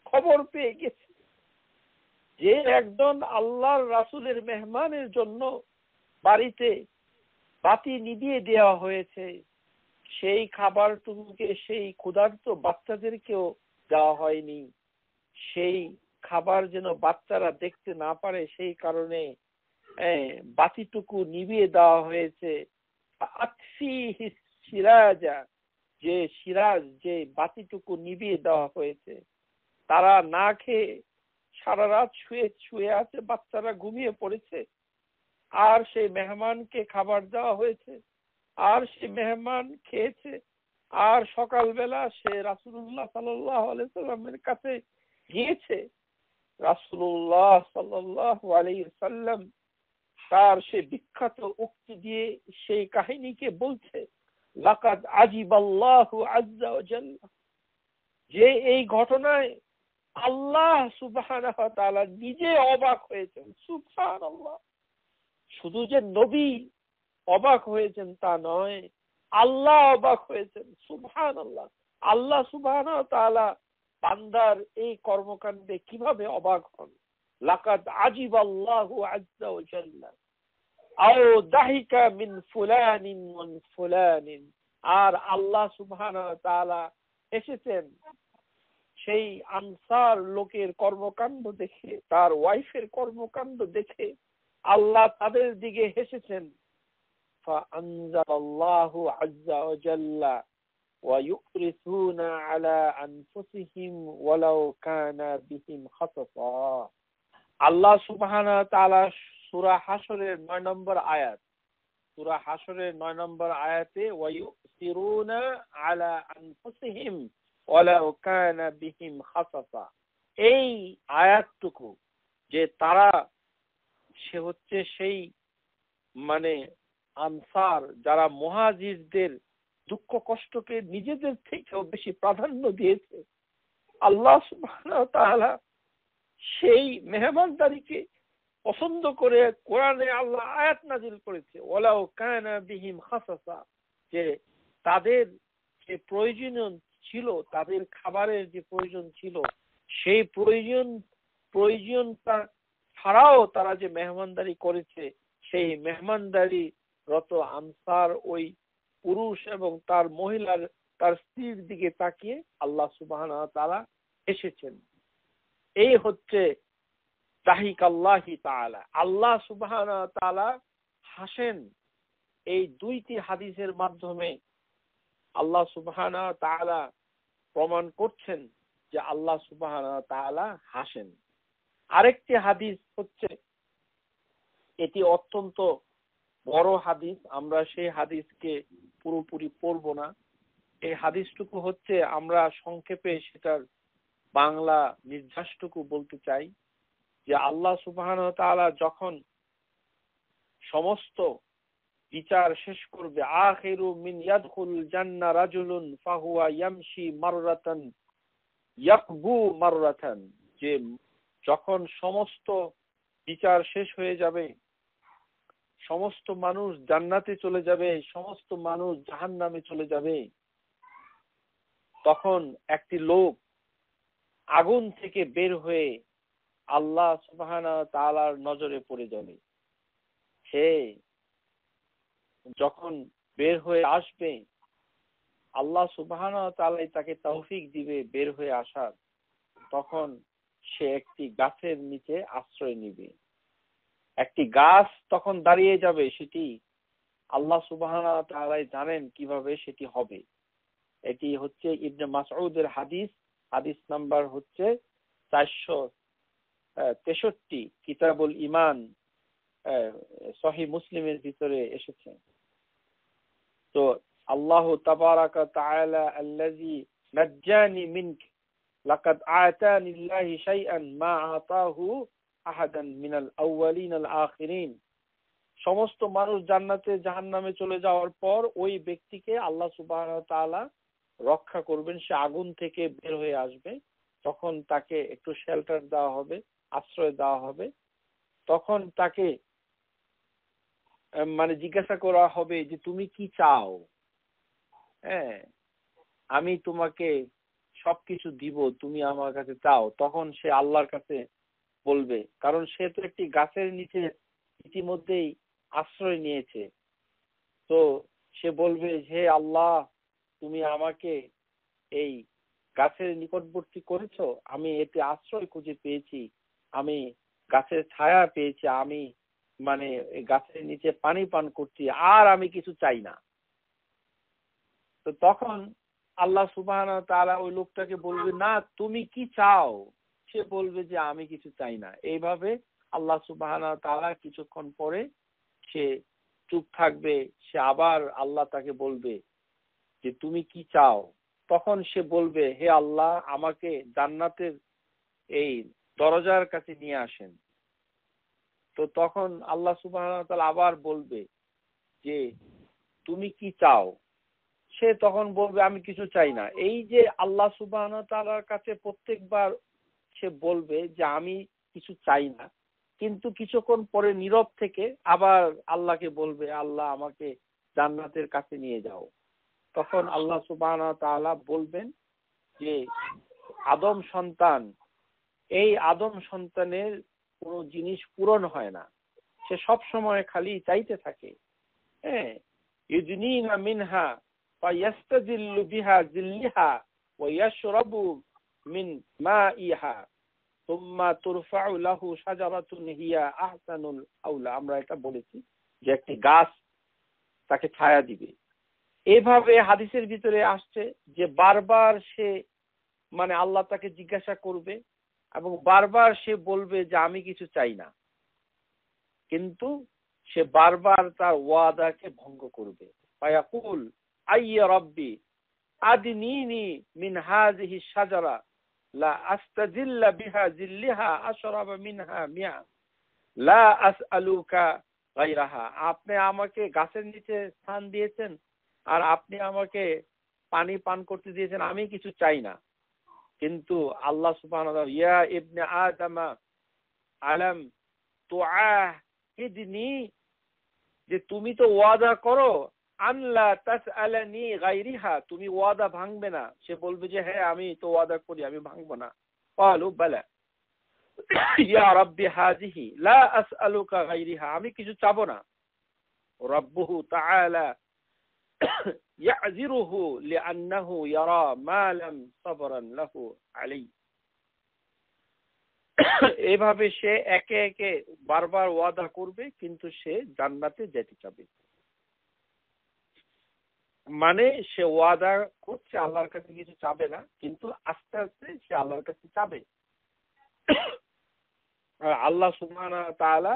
S1: খবর পেয়ে গেছে যে একজন আল্লাহর রাসূলের মেহমানের জন্য বাড়িতে বাতি নিভিয়ে দেওয়া হয়েছে, সেই খাবারটুকুকে সেই ক্ষুধার্ত বাচ্চাদেরকেও দেওয়া হয়নি। সেই খাবার যেন বাচ্চারা দেখতে না পারে সেই কারণে বাতিটুকু নিভিয়ে দেওয়া হয়েছে। সিরাজা, যে সিরাজ, যে বাতিটুকু নিভিয়ে দেওয়া হয়েছে, তারা না খেয়ে সারা রাত শুয়ে আছে, বাচ্চারা ঘুমিয়ে পড়েছে, আর সেই মেহমানকে খাবার দেওয়া হয়েছে, আর সেই মেহমান খেয়েছে, আর সকালবেলা সে রাসূলুল্লাহ সাল্লাল্লাহু আলাইহি সাল্লামের কাছে গিয়েছে। রাসূলুল্লাহ সাল্লাল্লাহু আলাইহি সাল্লাম তার সে বিখ্যাত উক্তি দিয়ে সেই কাহিনীকে বলছে, লাকাদ আজিবাল্লাহু আযজা ওয়া জাল্লা, যে এই ঘটনায় আল্লাহ সুবহানাহু ওয়া তাআলা নিজে অবাক হয়েছেন। সুবহানাল্লাহ, শুধু যে নবী অবাক হয়েছেন তা নয়, আল্লাহ অবাক হয়েছেন। সুবহানাল্লাহ, আল্লাহ সুবহানাহু ওয়া তাআলা বান্দার এই কর্মকাণ্ডে কিভাবে অবাক হন। লাকাদ আজিবাল্লাহু আযজা ওয়া জাল্লা আও দাহিকা মিন ফুলানিন ওয়া ফুলানিন, আর আল্লাহ সুবহানাহু ওয়া তাআলা এসেছেন সেই আনসার লোকের কর্মকাণ্ড দেখে, তার ওয়াইফের কর্মকাণ্ড দেখে আল্লাহ তাদের দিকে হেসেছেন। فأنزل الله عز وجل ويؤرثون على أنفسهم ولو كان بهم خصاصة। আল্লাহ সুবহানাহু ওয়া তাআলা সূরা হাশরের 9 নম্বর আয়াত, সূরা হাশরের 9 নম্বর আয়াতে ওয়ায়ুসিরুনা আলা আনফুসিহিম ওয়ালাউ কানা বিহিম খাসাসা, এই আয়াতটুকু যে তারা, সে হচ্ছে সেই মানে আনসার যারা মুহাজিরদের দুঃখ কষ্টকে নিজেদের থেকেও বেশি প্রাধান্য দিয়েছে, আল্লাহ সুবহানাহু ওয়া তাআলা সেই মেহমানদারিকে পছন্দ করে কোরআনে আল্লাহ আয়াত নাযিল করেছে, ওয়ালাউ কানা বিহিম খাসাসা, যে তাদের যে প্রয়োজন ছিল, তাদের খাবারের যে প্রয়োজন ছিল, সেই প্রয়োজনটা ছাড়াও তারা যে মেহমানদারি করেছে, সেই মেহমানদারি রত আনসার ওই পুরুষ এবং তার মহিলার, তার স্ত্রীর দিকে তাকিয়ে আল্লাহ সুবহানাহু ওয়া তাআলা এসেছেন। এই হচ্ছে তাহিক আল্লাহি তাআলা, আল্লাহ সুবহানাহু ওয়া তাআলা হাসেন। এই দুইটি হাদিসের মাধ্যমে আল্লাহ সুবহানাহু ওয়া তাআলা প্রমাণ করছেন যে আল্লাহ সুবহানাহু ওয়া তাআলা হাসেন। আরেকটি হাদিস হচ্ছে, এটি অত্যন্ত বড় হাদিস, আমরা সেই হাদিসকে পুরোপুরি পড়ব না। এই হাদিসটুকু হচ্ছে, আমরা সংক্ষেপে সেটার বাংলা নির্যাসটুকু বলতে চাই, যে আল্লাহ সুবহানাহু ওয়া তাআলা যখন সমস্ত বিচার শেষ করবে, আখিরু মিন ইয়াদখুল জান্নাহ রাজুলুন ফাহুয়া ইয়ামশি মাররাতান ইয়াকবু মাররাতান, যে যখন সমস্ত বিচার শেষ হয়ে যাবে, সমস্ত মানুষ জান্নাতে চলে যাবে, সমস্ত মানুষ জাহান্নামে চলে যাবে, তখন একটি লোক আগুন থেকে বের হয়ে আল্লাহ সুবহানাহু ওয়া তাআলার নজরে পড়ে যাবে। সে যখন বের হয়ে আসবে, আল্লাহ সুবহানাহু ওয়া তাআলা তাকে তৌফিক দিবে বের হয়ে আসার, তখন সে একটি গাছের নিচে আশ্রয় নিবে। একটি গাছ তখন দাঁড়িয়ে যাবে, সেটি আল্লাহ সুবহানাহু ওয়া তাআলা জানেন কিভাবে সেটি হবে। এটি হচ্ছে ইবনে মাসউদের হাদিস, হাদিস নাম্বার হচ্ছে 463, কিতাবুল ঈমান, সহিহ মুসলিমের ভিতরে এসেছে। তো আল্লাহ তাবারাকা তাআলা আল্লাযী নাজ্জানি মিনক লাকাদ আতানি আল্লাহু শাইআন মা আতাহু আহাদান মিনাল আউয়ালিন আল আখিরিন, সমস্ত মানুষ জান্নাতে জাহান্নামে চলে যাওয়ার পর ওই ব্যক্তিকে আল্লাহ সুবহানাহু ওয়া তাআলা রক্ষা করবেন, সে আগুন থেকে বের হয়ে আসবে, তখন তাকে একটু শেল্টার দেওয়া হবে, আশ্রয় দেওয়া হবে, তখন তাকে মানে জিজ্ঞাসা করা হবে যে তুমি কি চাও, হ্যাঁ আমি তোমাকে সবকিছু দিব, তুমি আমার কাছে চাও। তখন সে আল্লাহর কাছে বলবে, কারণ সে তো একটি গাছের নিচে ইতিমধ্যেই আশ্রয় নিয়েছে, তো সে বলবে, হে আল্লাহ তুমি আমাকে এই গাছের নিকটবর্তী করেছো, আমি এতে আশ্রয় খুঁজে পেয়েছি, আমি গাছের ছায়া পেয়েছি, আমি মানে গাছের নিচে পানি পান করছি, আর আমি কিছু চাই না। তো তখন আল্লাহ সুবহানাহু ওয়া তাআলা ওই লোকটাকে বলবে, না তুমি কি চাও? সে বলবে যে আমি কিছু চাই না। এইভাবে আল্লাহ সুবহানাহু ওয়া তাআলা কিছুক্ষণ পরে সে চুপ থাকবে, সে আবার আল্লাহ তাকে বলবে যে তুমি কি চাও? তখন সে বলবে, হে আল্লাহ আমাকে জান্নাতের এই দরজার কাছে নিয়ে আসেন। তো তখন আল্লাহ সুবহানাহু ওয়া তাআলা আবার বলবে যে তুমি কি চাও? সে তখন বলবে আমি কিছু চাই না। এই যে আল্লাহ সুবহানাহু ওয়া তাআলার কাছে প্রত্যেকবার সে বলবে যে আমি কিছু চাই না, কিন্তু কিছুক্ষণ পরে নীরব থেকে আবার আল্লাহকে বলবে, আল্লাহ আমাকে জান্নাতের কাছে নিয়ে যাও। তখন আল্লাহ সুবহানাহু ওয়া তাআলা বলবেন যে আদম সন্তান, এই আদম সন্তানের কোনো জিনিস পূরণ হয় না, সে সব সময় খালি চাইতে থাকে। হ্যাঁ, ইউদনিনা মিনহা ফায়াস্তাজিল্লু বিহা জিল্লিহা ওয়া ইয়াশরাবু মিন মাইহা সুম্মা তুরফাউ লাহু শাজারাতুন হিয়া আহসানুল আউলা। আমরা এটা বলেছি যে একটি গাছ তাকে ছায়া দিবে, এভাবে হাদিসের ভিতরে আসছে যে বারবার সে মানে আল্লাহ তাকে জিজ্ঞাসা করবে এবং বারবার সে বলবে যে আমি কিছু চাই না, কিন্তু সে বারবার তার ওয়াদাকে ভঙ্গ করবে। ফায়াকুল আইয়া রাব্বি আদনিনি মিন হাযিহি শাজারা লা আস্তাজিল্লা বিহা জিল্লিহা আশরাবা মিনহা মিয়া লা আসআলুকা গায়রাহা। আপনি আমাকে গাছের নিচে স্থান দিয়েছেন আর আপনি আমাকে পানি পান করতে দিয়েছেন, আমি কিছু চাই না। কিন্তু আল্লাহ সুবহানাহু ওয়া তাআলা ইয়া ইবনে আদমা আলাম তুআহিদনি, যে তুমি তো ওয়াদা করো আল্লাহ তাসআলানি গায়রিহা, তুমি ওয়াদা ভাঙবে না। সে বলবে যে হ্যাঁ আমি তো ওয়াদা করি, আমি ভাঙবো না। ক্বালু বালা ইয়া রাব্বি হাযিহি লা আসআলুকা গায়রিহা, আমি কিছু চাবো না। রাব্বুহু তাআলা ইয়াযিরুহু লিআন্নাহু ইয়ারা মা লাম সাবরান লাহু আলাইহি। এভাবে সে একে একে বারবার ওয়াদা করবে, কিন্তু সে জান্নাতে যেতে চাবে। মানে সে ওয়াদা করছে আল্লাহর কাছে কিছু চাবে না, কিন্তু আস্তে আস্তে সে আল্লাহর কাছে চাবে। আর আল্লাহ সুবহানাহু ওয়া তাআলা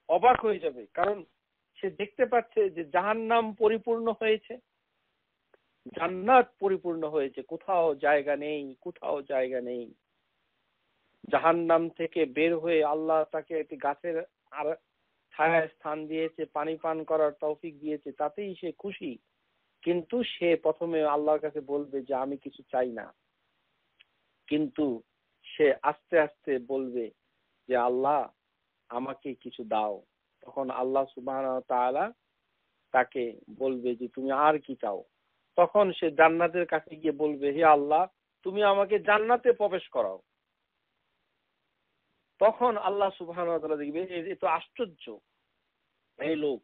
S1: অবাক হয়ে যাবে, কারণ সে দেখতে পাচ্ছে যে জাহান্নাম পরিপূর্ণ হয়েছে, জান্নাত পরিপূর্ণ হয়েছে, কোথাও জায়গা নেই, কোথাও জায়গা নেই। জাহান্নাম থেকে বের হয়ে আল্লাহ তাকে একটি গাছের আর ছায়ায় স্থান দিয়েছে, পানি পান করার তৌফিক দিয়েছে, তাতেই সে খুশি। কিন্তু সে প্রথমে আল্লাহর কাছে বলবে যে আমি কিছু চাই না, কিন্তু সে আস্তে আস্তে বলবে যে আল্লাহ আমাকে কিছু দাও। তখন আল্লাহ সুবহানাহু ওয়া তাআলা তাকে বলবে যে তুমি আর কি চাও। তখন সে জান্নাতের কাছে গিয়ে বলবে হে আল্লাহ তুমি আমাকে জান্নাতে প্রবেশ করাও। তখন আল্লাহ সুবহানাহু ওয়া তাআলা দেখবে এ তো আশ্চর্য, এই লোক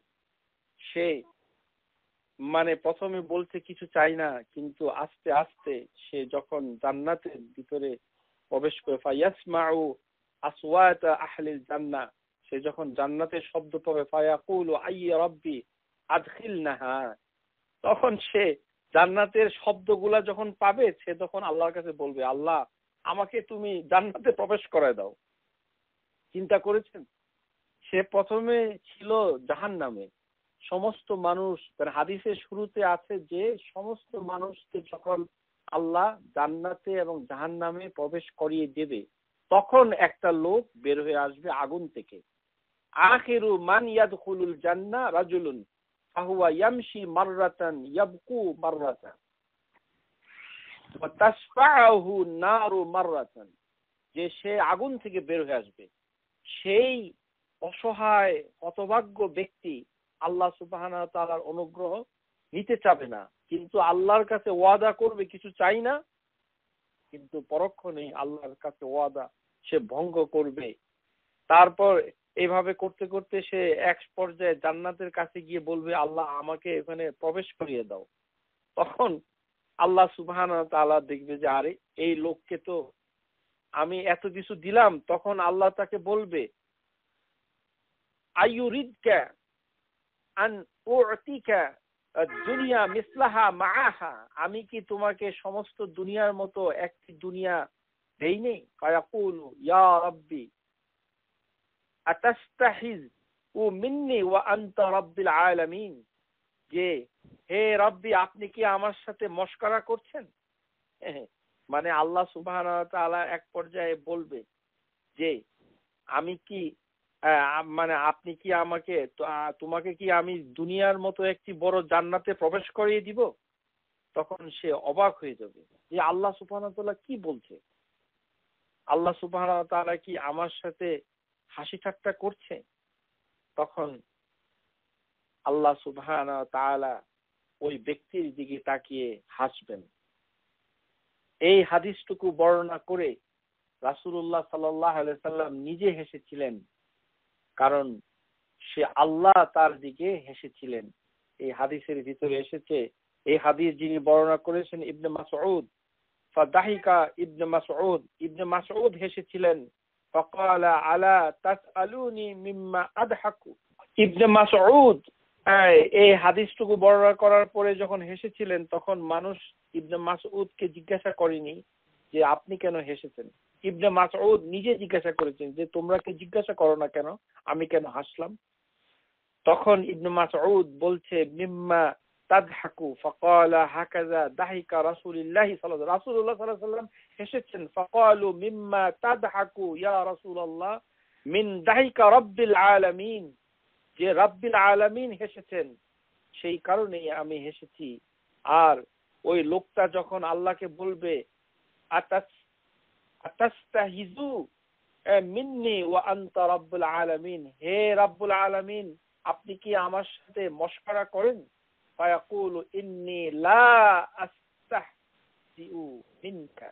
S1: সে মানে প্রথমে বলছে কিছু চাই না, কিন্তু আস্তে আস্তে সে যখন জান্নাতের ভিতরে প্রবেশ করে ফায়াসমাউ আসওয়াতা আহলিল জান্নাহ, সে যখন জান্নাতের শব্দ পাবে ফায়াকুলু আইয়া রাব্বি আদখিলনাহা, তখন সে জান্নাতের শব্দগুলা যখন পাবে সে তখন আল্লাহর কাছে বলবে আল্লাহ আমাকে তুমি জান্নাতে প্রবেশ করায় দাও। চিন্তা করেছেন, সে প্রথমে ছিল জাহান্নামে। সমস্ত মানুষ, হাদিসের শুরুতে আছে যে সমস্ত মানুষকে যখন আল্লাহ জান্নাতে এবং জাহান্নামে প্রবেশ করিয়ে দেবে, তখন একটা লোক বের হয়ে আসবে আগুন থেকে। আখিরু মান ইয়াদখুলুল জান্নাহ রাজুলুন ফাহুয়া ইয়ামশি মাররাতান ইয়াবকু মাররাতান ওয়া তাসফাহু নারু মাররাতান, যে সে আগুন থেকে বের হয়ে আসবে। সেই অসহায় হতভাগ্য ব্যক্তি আল্লাহ সুবহানাহু ওয়া তাআলার অনুগ্রহ নিতে চাবে না, কিন্তু আল্লাহর কাছে ওয়াদা করবে কিছু চাই না, কিন্তু পরক্ষণে আল্লাহর কাছে ওয়াদা সে ভঙ্গ করবে। তারপর এইভাবে করতে করতে সে এক পর্যায়ে জান্নাতের কাছে গিয়ে বলবে আল্লাহ আমাকে এখানে প্রবেশ করিয়ে দাও। তখন আল্লাহ সুবহানাহু ওয়া তাআলা দেখবে যে আরে এই লোককে তো আমি এত কিছু দিলাম। তখন আল্লাহ তাকে বলবে আইয়ুরিদকা আন উ'তিকা দুনিয়া মিসলাহা মাআহা, আমি কি তোমাকে সমস্ত দুনিয়ার মতো একটি দুনিয়া দেইনি? ফায়াকুলু ইয়া রাব্বি আতাস্তাহিজ ও মিন্নি ওয়া আনতা রাব্বিল আলামিন, যে হে রব্বি আপনি কি আমার সাথে মশকরা করছেন? মানে আল্লাহ সুবহানাহু ওয়া তাআলা এক পর্যায়ে বলবে যে আমি কি মানে আপনি কি আমাকে তোমাকে কি আমি দুনিয়ার মতো একটি বড় জান্নাতে প্রবেশ করিয়ে দিব? তখন সে অবাক হয়ে যাবে যে আল্লাহ সুবহানাহু ওয়া তাআলা কি বলছে, আল্লাহ সুবহানাহু ওয়া তাআলা কি আমার সাথে হাসি ঠাট্টা করছে? তখন আল্লাহ সুবহানাহু ওয়া তাআলা ওই ব্যক্তির দিকে তাকিয়ে হাসবেন। এই হাদিসটুকু বর্ণনা করে রাসূলুল্লাহ সাল্লাল্লাহু আলাইহি সাল্লাম নিজে হেসেছিলেন, কারণ সে আল্লাহ তার দিকে হেসেছিলেন। এই হাদিসের ভিতরে এসেছে, এই হাদিস যিনি বর্ণনা করেছেন ইবনে মাসউদ, ফাদাহিকা ইবনে মাসউদ, ইবনে মাসউদ হেসেছিলেন। ফাকালা আলা তাসআলুনি মিম্মা আদহাকু, ইবনে মাসউদ এই হাদিসটুকু বর্ণনা করার পরে যখন হেসেছিলেন তখন মানুষ ইবনে মাসউদকে জিজ্ঞাসা করেনি যে আপনি কেন হেসেছেন। ইবনে মাসউদ নিজে জিজ্ঞাসা করেছেন যে তোমরা কি জিজ্ঞাসা করো না কেন আমি কেন হাসলাম। তখন ইবনে মাসউদ বলছে মিম্মা তাদহাকু ফাকালা হাকাযা দাহিকা রাসূলুল্লাহ সাল্লাল্লাহু রাসূলুল্লাহ সাল্লাল্লাহু আলাইহি ওয়াসাল্লাম হেসেছেন। ফাকালু মিম্মা তাদহাকু ইয়া রাসূলুল্লাহ মিন দাহিকা রাব্বিল আলামিন, যে রাব্বিল আলামিন হেসেছেন সেই কারণেই আমি হেসেছি। আর ওই লোকটা যখন আল্লাহকে বলবে আতাস্তাহিজু মিন্নি ওয়া আনতা রাব্বুল আলামিন, হে রাব্বুল আলামিন আপনি কি আমার সাথে মশকরা করেন। ফায়াকুলু ইন্নী লা আস্তাহজিউ মিনকা,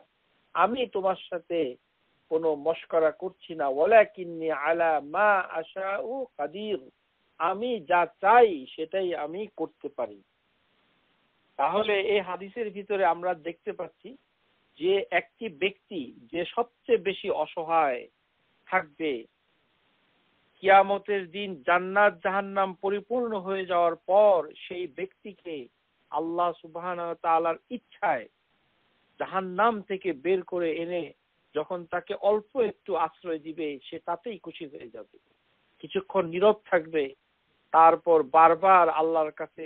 S1: আমি তোমার সাথে কোনো মশকরা করছি না। ওয়ালাকিন্নী আলা মা আশাউ কাদির, আমি যা চাই সেটাই আমি করতে পারি। তাহলে এই হাদিসের ভিতরে আমরা দেখতে পাচ্ছি যে একটি ব্যক্তি যে সবচেয়ে বেশি অসহায় থাকবে, কিয়ামতের দিন জান্নাত জাহান্নাম পরিপূর্ণ হয়ে যাওয়ার পর সেই ব্যক্তিকে আল্লাহ সুবহানাহু ওয়া তাআলার ইচ্ছায় জাহান্নাম থেকে বের করে এনে যখন তাকে অল্প একটু আশ্রয় দিবে সে তাতেই খুশি হয়ে যাবে। কিছুক্ষণ নীরব থাকবে, তারপর বারবার আল্লাহর কাছে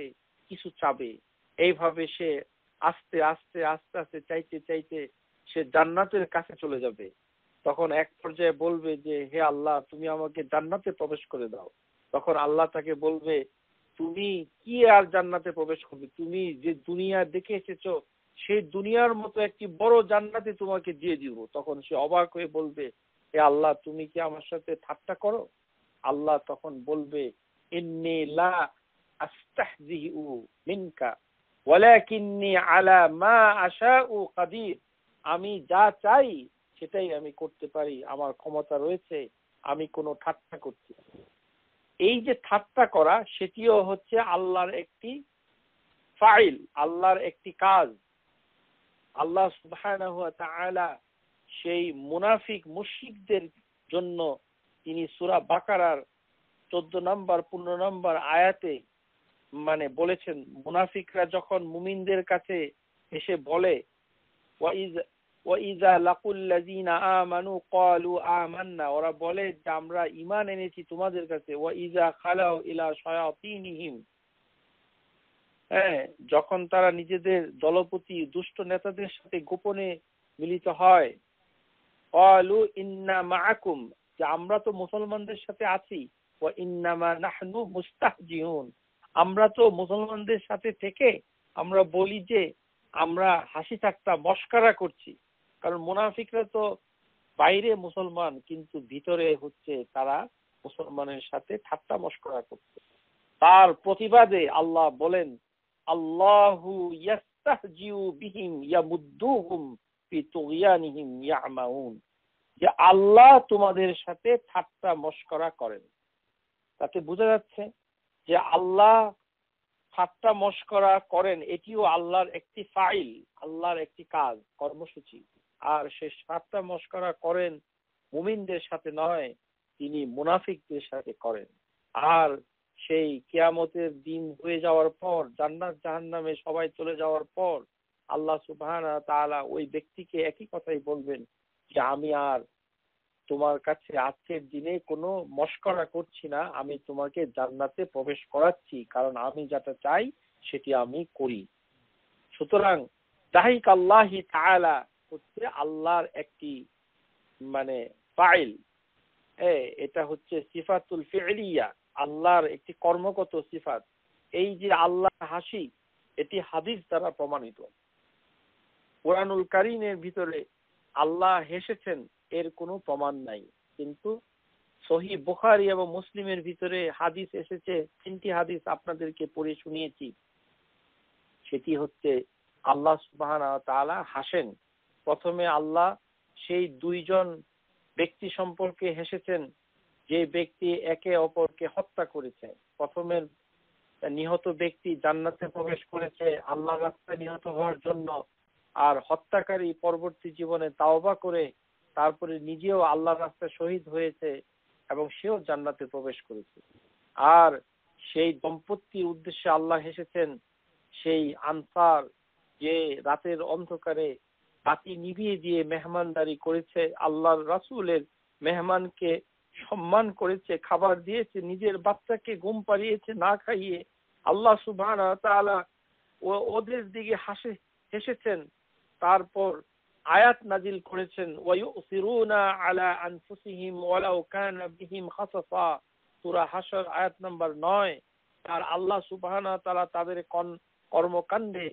S1: কিছু চাবে। এইভাবে সে আস্তে আস্তে আস্তে আস্তে চাইতে চাইতে সে জান্নাতের কাছে চলে যাবে। তখন এক পর্যায়ে বলবে যে হে আল্লাহ তুমি আমাকে জান্নাতে প্রবেশ করে দাও। তখন আল্লাহ তাকে বলবে তুমি কি আর জান্নাতে প্রবেশ করবে, তুমি যে দুনিয়া দেখে এসেছো সেই দুনিয়ার মতো একটি বড় জান্নাতে তোমাকে দিয়ে দিব। তখন সে অবাক হয়ে বলবে হে আল্লাহ তুমি কি আমার সাথে ঠাট্টা করো। আল্লাহ তখন বলবে ইন্নী লা আস্তাহজিউ মিনকা ওয়ালাকিন্নী আলা মা আশাউ কাদির, আমি যা চাই সেটাই আমি করতে পারি, আমার ক্ষমতা রয়েছে, আমি কোনো ঠাট্টা করছি না। এই যে ঠাট্টা করা সেটিও হচ্ছে আল্লাহর একটি ফাইল, আল্লাহর একটি কাজ। আল্লাহ সুবহানাহু ওয়া তাআলা সেই মুনাফিক মুশরিকদের জন্য তিনি সূরা বাকারার 14 নম্বর 15 নম্বর আয়াতে বলেছেন, মুনাফিকরা যখন মুমিনদের কাছে এসে বলে ওয়াইযা লাকুল্লাযিনা আমানু ক্বালু আমান্না, ওরা বলে যে আমরা ঈমান এনেছি তোমাদের কাছে। ওয়াইযা খালাউ ইলা শায়াতিনহিম, যখন তারা নিজেদের দলপতি দুষ্ট নেতাদের সাথে গোপনে মিলিত হয়, ক্বালু ইন্না মাআকুম, যে আমরা তো মুসলমানদের সাথে আছি। ওয়া ইন্নামা নাহনু মুস্তাহজিউন, আমরা তো মুসলমানদের সাথে থেকে আমরা বলি যে আমরা হাসি ঠাট্টা মশকরা করছি। কারণ মুনাফিকরা তো বাইরে মুসলমান কিন্তু ভিতরে হচ্ছে তারা মুসলমানের সাথে ঠাট্টা মশকরা করছে। তার প্রতিবাদে আল্লাহ বলেন আল্লাহু ইয়াস্তাহজিউ বিহিম ইয়ামুদ্দুহুম ফি তুগয়ানিহিম ইয়ামাউন, যে আল্লাহ তোমাদের সাথে ঠাট্টা মশকরা করেন। তাতে বোঝা যাচ্ছে যে আল্লাহ ঠাট্টা মশকরা করেন, এটিও আল্লাহর একটি ফাইল, আল্লাহর একটি কাজ কর্মসূচি। আর সে ঠাট্টা মশকরা করেন মুমিনদের সাথে নয়, তিনি মুনাফিকদের সাথে করেন। আর সেই কিয়ামতের দিন হয়ে যাওয়ার পর, জান্নাত জাহান্নামে সবাই চলে যাওয়ার পর আল্লাহ সুবহানাহু ওয়া তাআলা ওই ব্যক্তিকে একই কথাই বলবেন যে আমি আর তোমার কাছে আজকের দিনে কোনো মশকরা করছি না, আমি তোমাকে জান্নাতে প্রবেশ করাচ্ছি, কারণ আমি যেটা চাই সেটি আমি করি। সুতরাং দাহিক আল্লাহি তাআলা হচ্ছে আল্লাহর একটি ফাইল, এটা হচ্ছে সিফাতুল ফি'লিয়া, আল্লাহর একটি কর্মগত সিফাত। এই যে আল্লাহ হাসি, এটি হাদিস দ্বারা প্রমাণিত। কুরআনুল কারীমের ভিতরে আল্লাহ হেসেছেন এর কোনো প্রমাণ নাই, কিন্তু সহিহ বুখারী এবং মুসলিমের ভিতরে হাদিস এসেছে, 3টি হাদিস আপনাদেরকে পড়ে শুনিয়েছি। সেটি হচ্ছে আল্লাহ সুবহানাহু ওয়া তাআলা হাসেন। প্রথমে আল্লাহ সেই দুইজন ব্যক্তি সম্পর্কে হেসেছেন যে ব্যক্তি একে অপরকে হত্যা করেছে। প্রথমের নিহত ব্যক্তি জান্নাতে প্রবেশ করেছে আল্লাহর রাস্তায় নিহত হওয়ার জন্য, আর হত্যাকারী পরবর্তী জীবনে তাওবা করে তারপরে নিজেও আল্লাহর রাস্তায় শহীদ হয়েছে এবং সেও জান্নাতে প্রবেশ করেছে। আর সেই দম্পতির উদ্দেশ্যে আল্লাহ এসেছেন, সেই আনসার যে রাতের অন্ধকারে বাতি নিভিয়ে দিয়ে মেহমানদারি করেছে, আল্লাহর রাসূলের মেহমানকে সম্মান করেছে, খাবার দিয়েছে, নিজের বাচ্চাকে ঘুম পাড়িয়েছে না খাইয়ে। আল্লাহ সুবহানাহু ওয়া তাআলা ওদের দিকে হেসেছেন। তারপর আয়াত নাজিল করেছেন, ওয়ায়ুসিরুনা আলা আনফুসিহিম ওয়ালাউ কানা বিহিম খাসাসা, সূরা হাশর আয়াত নাম্বার 9। আর আল্লাহ সুবহানাহু ওয়া তাআলা তাদের কর্মকাণ্ডে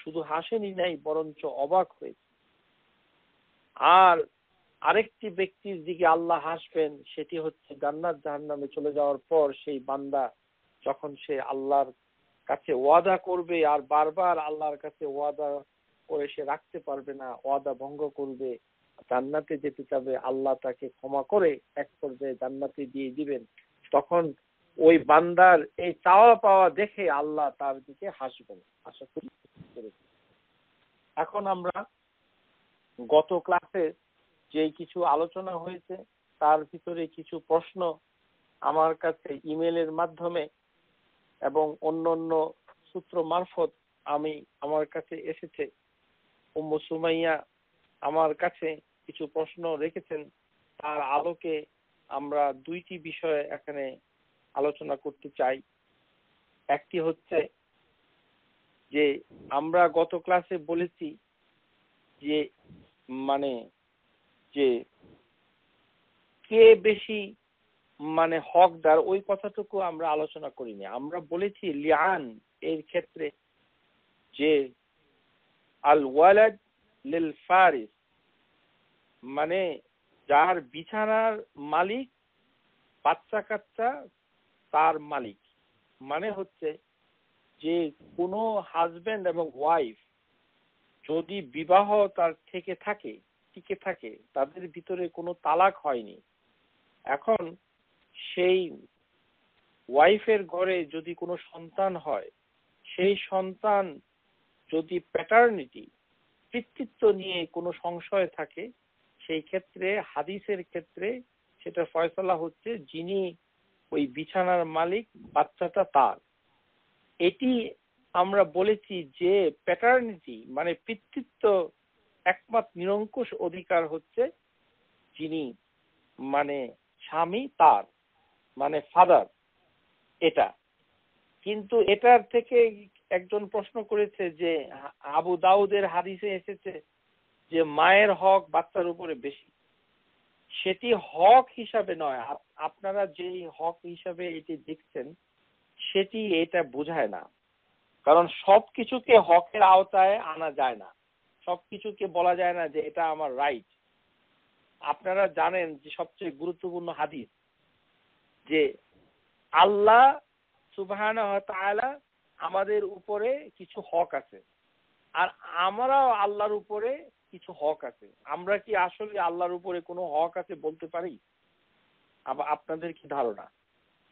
S1: শুধু হাসেনি নাই, বরঞ্চ অবাক হয়েছে। আর আরেকটি ব্যক্তির দিকে আল্লাহ হাসবেন, সেটি হচ্ছে জান্নাত জাহান্নামে চলে যাওয়ার পর সেই বান্দা যখন সে আল্লাহর কাছে ওয়াদা করবে আর বারবার আল্লাহর কাছে ওয়াদা করে সে রাখতে পারবে না, ওয়াদা ভঙ্গ করবে, জান্নাতে যেতে চাবে, আল্লাহ তাকে ক্ষমা করে এক পর্যায়ে জান্নাতে দিয়ে দিবেন। তখন ওই বান্দার এই চাওয়া পাওয়া দেখে আল্লাহ তার দিকে হাসবেন। আশা করি। এখন আমরা গত ক্লাসে যে কিছু আলোচনা হয়েছে তার ভিতরে কিছু প্রশ্ন আমার কাছে ইমেলের মাধ্যমে এবং অন্যান্য সূত্র মারফত আমার কাছে এসেছে। উম্মু সুমাইয়া আমার কাছে কিছু প্রশ্ন রেখেছেন, তার আলোকে আমরা দুইটি বিষয়ে এখানে আলোচনা করতে চাই। একটি হচ্ছে যে আমরা গত ক্লাসে বলেছি যে যে কে বেশি হকদার, ওই কথাটুকু আমরা আলোচনা করিনি। আমরা বলেছি লিআন এর ক্ষেত্রে যে আল ওয়ালাদ লিল ফারিস, যার বিছানার মালিক বাচ্চা কাচ্চা তার মালিক। হচ্ছে যে কোনো হাজবেন্ড এবং ওয়াইফ যদি বিবাহ তার টিকে থাকে, তাদের ভিতরে কোনো তালাক হয়নি, এখন সেই ওয়াইফের ঘরে যদি কোনো সন্তান হয়, সেই সন্তান যদি প্যাটার্নিটি পিতৃত্ব নিয়ে কোনো সংশয় থাকে, সেই ক্ষেত্রে হাদিসের ক্ষেত্রে সেটা ফয়সালা হচ্ছে যিনি ওই বিছানার মালিক বাচ্চাটা তার। এটি আমরা বলেছি যে প্যাটার্নিটি পিতৃত্ব একমাত্র নিরঙ্কুশ অধিকার হচ্ছে যিনি স্বামী তার, ফাদার। এটা কিন্তু এটার থেকে একজন প্রশ্ন করেছে যে আবু দাউদের হাদিসে এসেছে যে মায়ের হক বাচ্চার উপরে বেশি। সেটি হক হিসাবে নয়, আপনারা যেই হক হিসাবে এটি দেখছেন সেটি এটা বোঝায় না। কারণ সবকিছুকে হকের আওতায় আনা যায় না, সবকিছুকে বলা যায় না যে এটা আমার রাইট। আপনারা জানেন যে সবচেয়ে গুরুত্বপূর্ণ হাদিস যে আল্লাহ সুবহানাহু ওয়া তাআলা আমাদের উপরে কিছু হক আছে, আর আমরাও আল্লাহর উপরে কিছু হক আছে। আমরা কি আসলে আল্লাহর উপরে কোনো হক আছে বলতে পারি? আপনাদের কি ধারণা?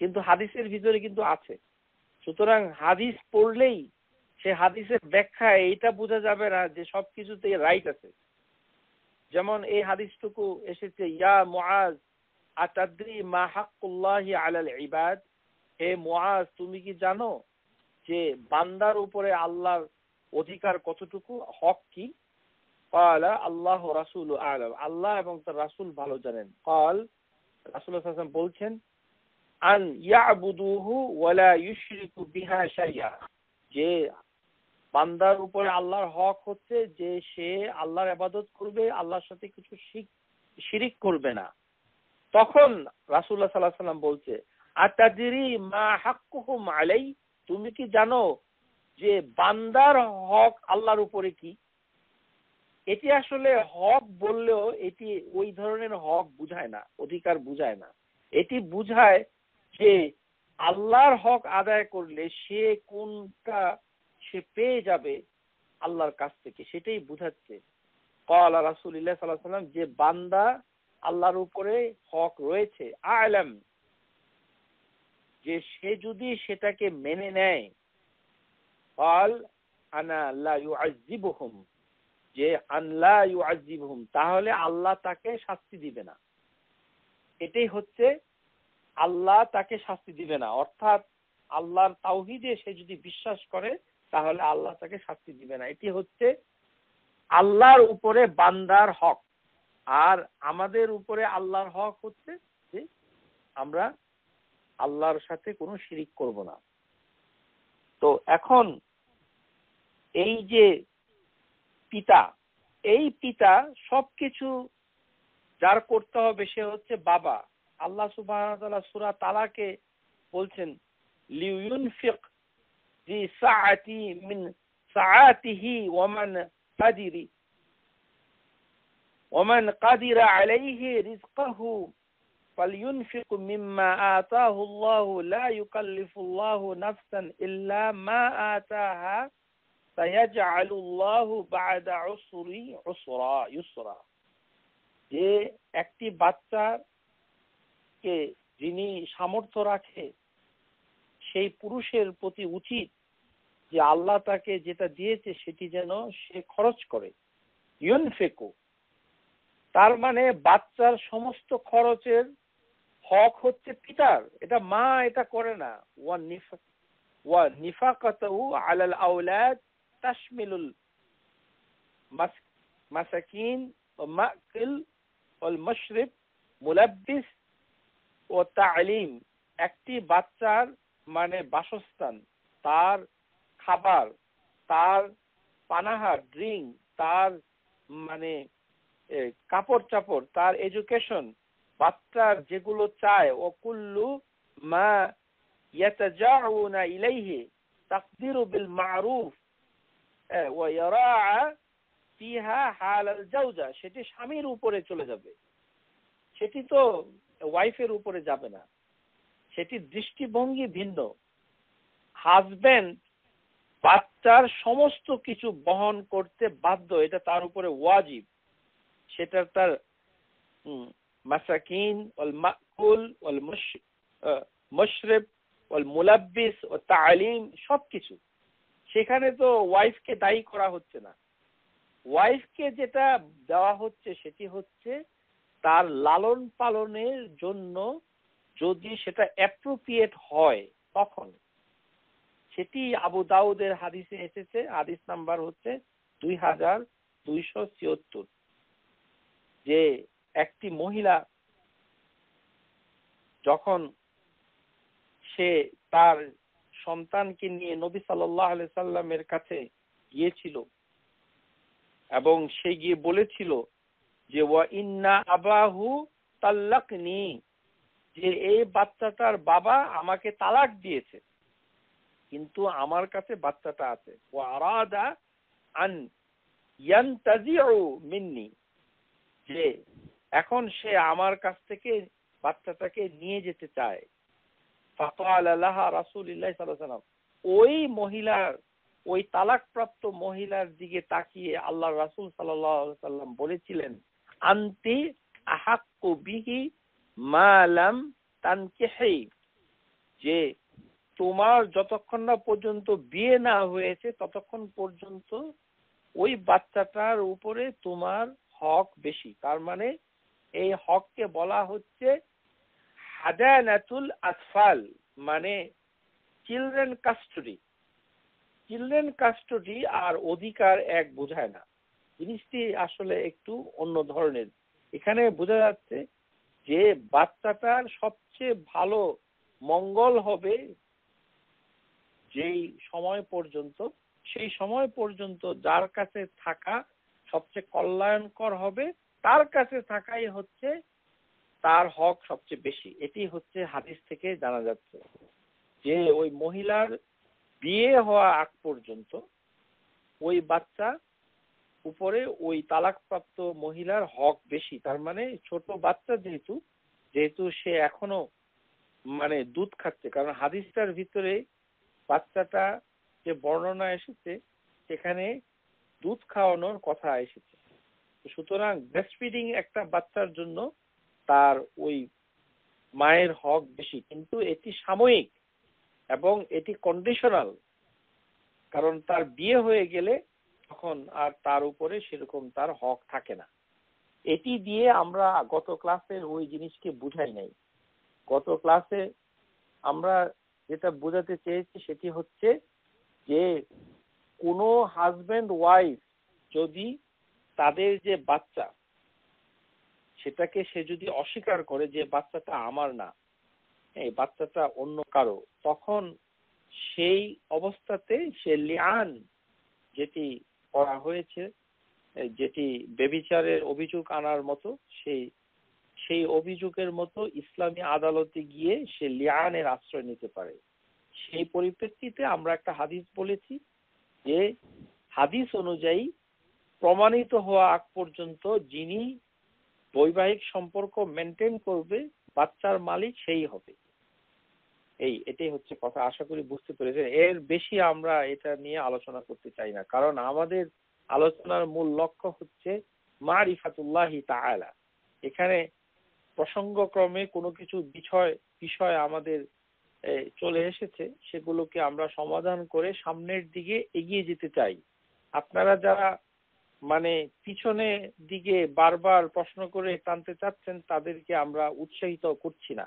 S1: কিন্তু হাদিসের ভিতরে কিন্তু আছে। সুতরাং হাদিস পড়লেই সে হাদিসের ব্যাখ্যা এইটা বোঝা যাবে না যে সবকিছুতেই রাইট আছে। যেমন এই হাদিসটুকু এসেছে, ইয়া মুআজ আতাদরি মা হাক্কুল্লাহি আলাল ইবাদ, হে মুআজ তুমি কি জানো যে বান্দার উপরে আল্লাহর অধিকার কতটুকু, হক কি? ক্বালা আল্লাহু রাসূলু আ'লাম, আল্লাহ এবং তার রাসূল ভালো জানেন। ক্বাল, রাসূলুল্লাহ সাল্লাল্লাহু আলাইহি ওয়াসাল্লাম বলছেন, আন ইয়াবুদুহু ওয়া লা ইউশরিকু বিহা শাইআ, যে বান্দার উপরে আল্লাহর হক হচ্ছে যে সে আল্লাহর ইবাদত করবে, আল্লাহর সাথে কিছু শিরিক করবে না। তখন রাসূলুল্লাহ সাল্লাল্লাহু আলাইহি ওয়াসাল্লাম বলছে, আতাদরি মা হাক্কুহুম আলাই, তুমি কি জানো যে বান্দার হক আল্লাহর উপরে কি? এটি আসলে হক বললেও এটি ওই ধরনের হক বুঝায় না, অধিকার বুঝায় না। এটি বুঝায় যে আল্লাহর হক আদায় করলে সে কোনটা সে পেয়ে যাবে আল্লাহর কাছ থেকে, সেটাই বুঝাচ্ছে। ক্বালা রাসূলুল্লাহ সাল্লাল্লাহু আলাইহি ওয়াসাল্লাম, যে বান্দা আল্লাহর উপরে হক রয়েছে, আ'লাম, যে সে যদি সেটাকে মেনে নেয়, ক্বাল আনা লা ইউআযিবুহুম, যে আন লা ইউআযিবুহুম, তাহলে আল্লাহ তাকে শাস্তি দিবে না। এটাই হচ্ছে আল্লাহ তাকে শাস্তি দিবে না। অর্থাৎ আল্লাহর তাওহীদে সে যদি বিশ্বাস করে তাহলে আল্লাহ তাকে শাস্তি দিবে না। এটি হচ্ছে আল্লাহর উপরে বান্দার হক। আর আমাদের উপরে আল্লাহর হক হচ্ছে যে আমরা আল্লাহর সাথে কোনো শিরিক করব না। তো এখন এই যে পিতা, এই পিতা সবকিছু যার করতে হবে সে হচ্ছে বাবা। আল্লাহ সুবহানাহু ওয়া তাআলা সূরা তালাকে বলছেন লিইউনফিক জি সাআতি মিন সাআতিহি ওয়ামান কাদিরা আলাইহি রিজকাহু ফালইউনফিক মিম্মা আতাহু আল্লাহু লা ইউকাল্লিফুল্লাহু নাফসান ইল্লা মা আতাহা সায়াজআলুল্লাহু বা'দা ইউসরা। যে একটি বাচ্চাকে যিনি সামর্থ্য রাখে সেই পুরুষের প্রতি উচিত যে আল্লাহ তাকে যেটা দিয়েছে সেটি যেন সে খরচ করে। ইউনফিকু তার মানে বাচ্চার সমস্ত খরচের হক হচ্ছে পিতার, এটা মা এটা করে না। ওয়া নিফাকাতু আলাল আওলাদ তাশমিলুল মাসাকিন ওয়া মাকিল ওয়াল মাশরিব মুলাব্বিস ও তালিম। একটি বাচ্চার মানে বাসস্থান, তার খাবার, তার পানাহার ড্রিঙ্ক, তার মানে কাপড় চাপড়, তার এডুকেশন, বাচ্চার যেগুলো চায় ও কুল্লু মা ইয়াতাজাউনা ইলাইহি তাকদিরু বিল মারুফ ওয়া ইয়ারাআ ফিহা হালাল জাওজা, সেটি স্বামীর উপরে চলে যাবে, সেটি তো ওয়াইফের উপরে যাবে না, সেটির দৃষ্টিভঙ্গি ভিন্ন। হাজবেন্ড বাচ্চার সমস্ত কিছু বহন করতে বাধ্য, এটা তার উপরে ওয়াজিব। সেটা তার মাসাকিন ওয়াল মাকুল ওয়াল মাশরিব ওয়াল মুলাব্বিস ও তালিম সবকিছু। সেখানে তো ওয়াইফকে দায়ী করা হচ্ছে না। ওয়াইফকে যেটা দেওয়া হচ্ছে সেটি হচ্ছে তার লালন পালনের জন্য যদি সেটা অ্যাপ্রোপ্রিয়েট হয় তখন। সেটি আবু দাউদের হাদিসে এসেছে, হাদিস নাম্বার হচ্ছে 2276, যে একটি মহিলা যখন সে তার সন্তানকে নিয়ে নবী সাল্লাল্লাহু আলাইহি সাল্লামের কাছে গিয়েছিল এবং সে গিয়ে বলেছিল যে ওয়া ইন্না আবাহু তাল্লাকনি, যে এই বাচ্চাটার বাবা আমাকে তালাক দিয়েছে কিন্তু আমার কাছে বাচ্চাটা আছে। ওয়া আরাদা আন ইয়ানতাজিউ মিন্নি, যে এখন সে আমার কাছ থেকে বাচ্চাটাকে নিয়ে যেতে চায়। ফাকালা লাহা রাসূলুল্লাহ সাল্লাল্লাহু আলাইহি ওয়াসাল্লাম, ওই মহিলার, ওই তালাকপ্রাপ্ত মহিলার দিকে তাকিয়ে আল্লাহর রাসূল সাল্লাল্লাহু আলাইহি ওয়াসাল্লাম বলেছিলেন আনতি আহাক্কু বিহি মা লাম তানকিহি, যে তোমার যতক্ষণ না পর্যন্ত বিয়ে না হয়েছে ততক্ষণ পর্যন্ত ওই বাচ্চাটার উপরে তোমার হক বেশি। তার মানে এই হককে বলা হচ্ছে হাদানাতুল আতফাল, মানে চিলড্রেন কাস্টডি। চিলড্রেন কাস্টডি আর অধিকার এক বোঝায় না, জিনিসটি আসলে একটু অন্য ধরনের। এখানে বোঝা যাচ্ছে যে বাচ্চাটার সবচেয়ে ভালো মঙ্গল হবে যেই সময় পর্যন্ত, সেই সময় পর্যন্ত যার কাছে থাকা সবচেয়ে কল্যাণকর হবে তার কাছে থাকাই হচ্ছে তার হক সবচেয়ে বেশি। এটি হচ্ছে হাদিস থেকে জানা যাচ্ছে যে ওই মহিলার বিয়ে হওয়া আগ পর্যন্ত ওই বাচ্চা উপরে ওই তালাকপ্রাপ্ত মহিলার হক বেশি। তার মানে ছোট বাচ্চা যেহেতু সে এখনো মানে দুধ খাচ্ছে, কারণ হাদিসটার ভিতরে বাচ্চাটা যে বর্ণনা এসেছে সেখানে দুধ খাওয়ানোর কথা এসেছে। সুতরাং ব্রেস্ট ফিডিং একটা বাচ্চার জন্য তার ওই মায়ের হক বেশি, কিন্তু এটি সাময়িক এবং এটি কন্ডিশনাল, কারণ তার বিয়ে হয়ে গেলে তখন আর তার উপরে সেরকম তার হক থাকে না। এটি দিয়ে আমরা গত ক্লাসের ওই জিনিসকে বুঝাই নাই। গত ক্লাসে আমরা যেটা বোঝাতে চেয়েছি সেটি হচ্ছে যে কোনো হাজবেন্ড ওয়াইফ যদি তাদের যে বাচ্চা সেটাকে সে যদি অস্বীকার করে যে বাচ্চাটা আমার না, এই বাচ্চাটা অন্য কারো, তখন সেই অবস্থাতে সে লিআন যেটি করা হয়েছে, যেটি ব্যভিচারের অভিযোগ আনার মতো, সেই অভিযোগের মতো ইসলামী আদালতে গিয়ে সে লিআনের আশ্রয় নিতে পারে। সেই পরিপ্রেক্ষিতে আমরা একটা হাদিস বলেছি যে হাদিস অনুযায়ী প্রমাণিত হওয়া আগ পর্যন্ত যিনি বৈবাহিক সম্পর্ক মেনটেন করবে বাচ্চার মালিক সেই হবে। এটাই হচ্ছে কথা। আশা করি বুঝতে পেরেছেন। এর বেশি আমরা এটা নিয়ে আলোচনা করতে চাই না, কারণ আমাদের আলোচনার মূল লক্ষ্য হচ্ছে মারিফাতুল্লাহি তাআলা। এখানে প্রসঙ্গক্রমে কোনো কিছু বিষয় আমাদের চলে এসেছে, সেগুলোকে আমরা সমাধান করে সামনের দিকে এগিয়ে যেতে চাই। আপনারা যারা মানে পিছনে দিকে বারবার প্রশ্ন করে টানতে চাচ্ছেন তাদেরকে আমরা উৎসাহিত করছি না।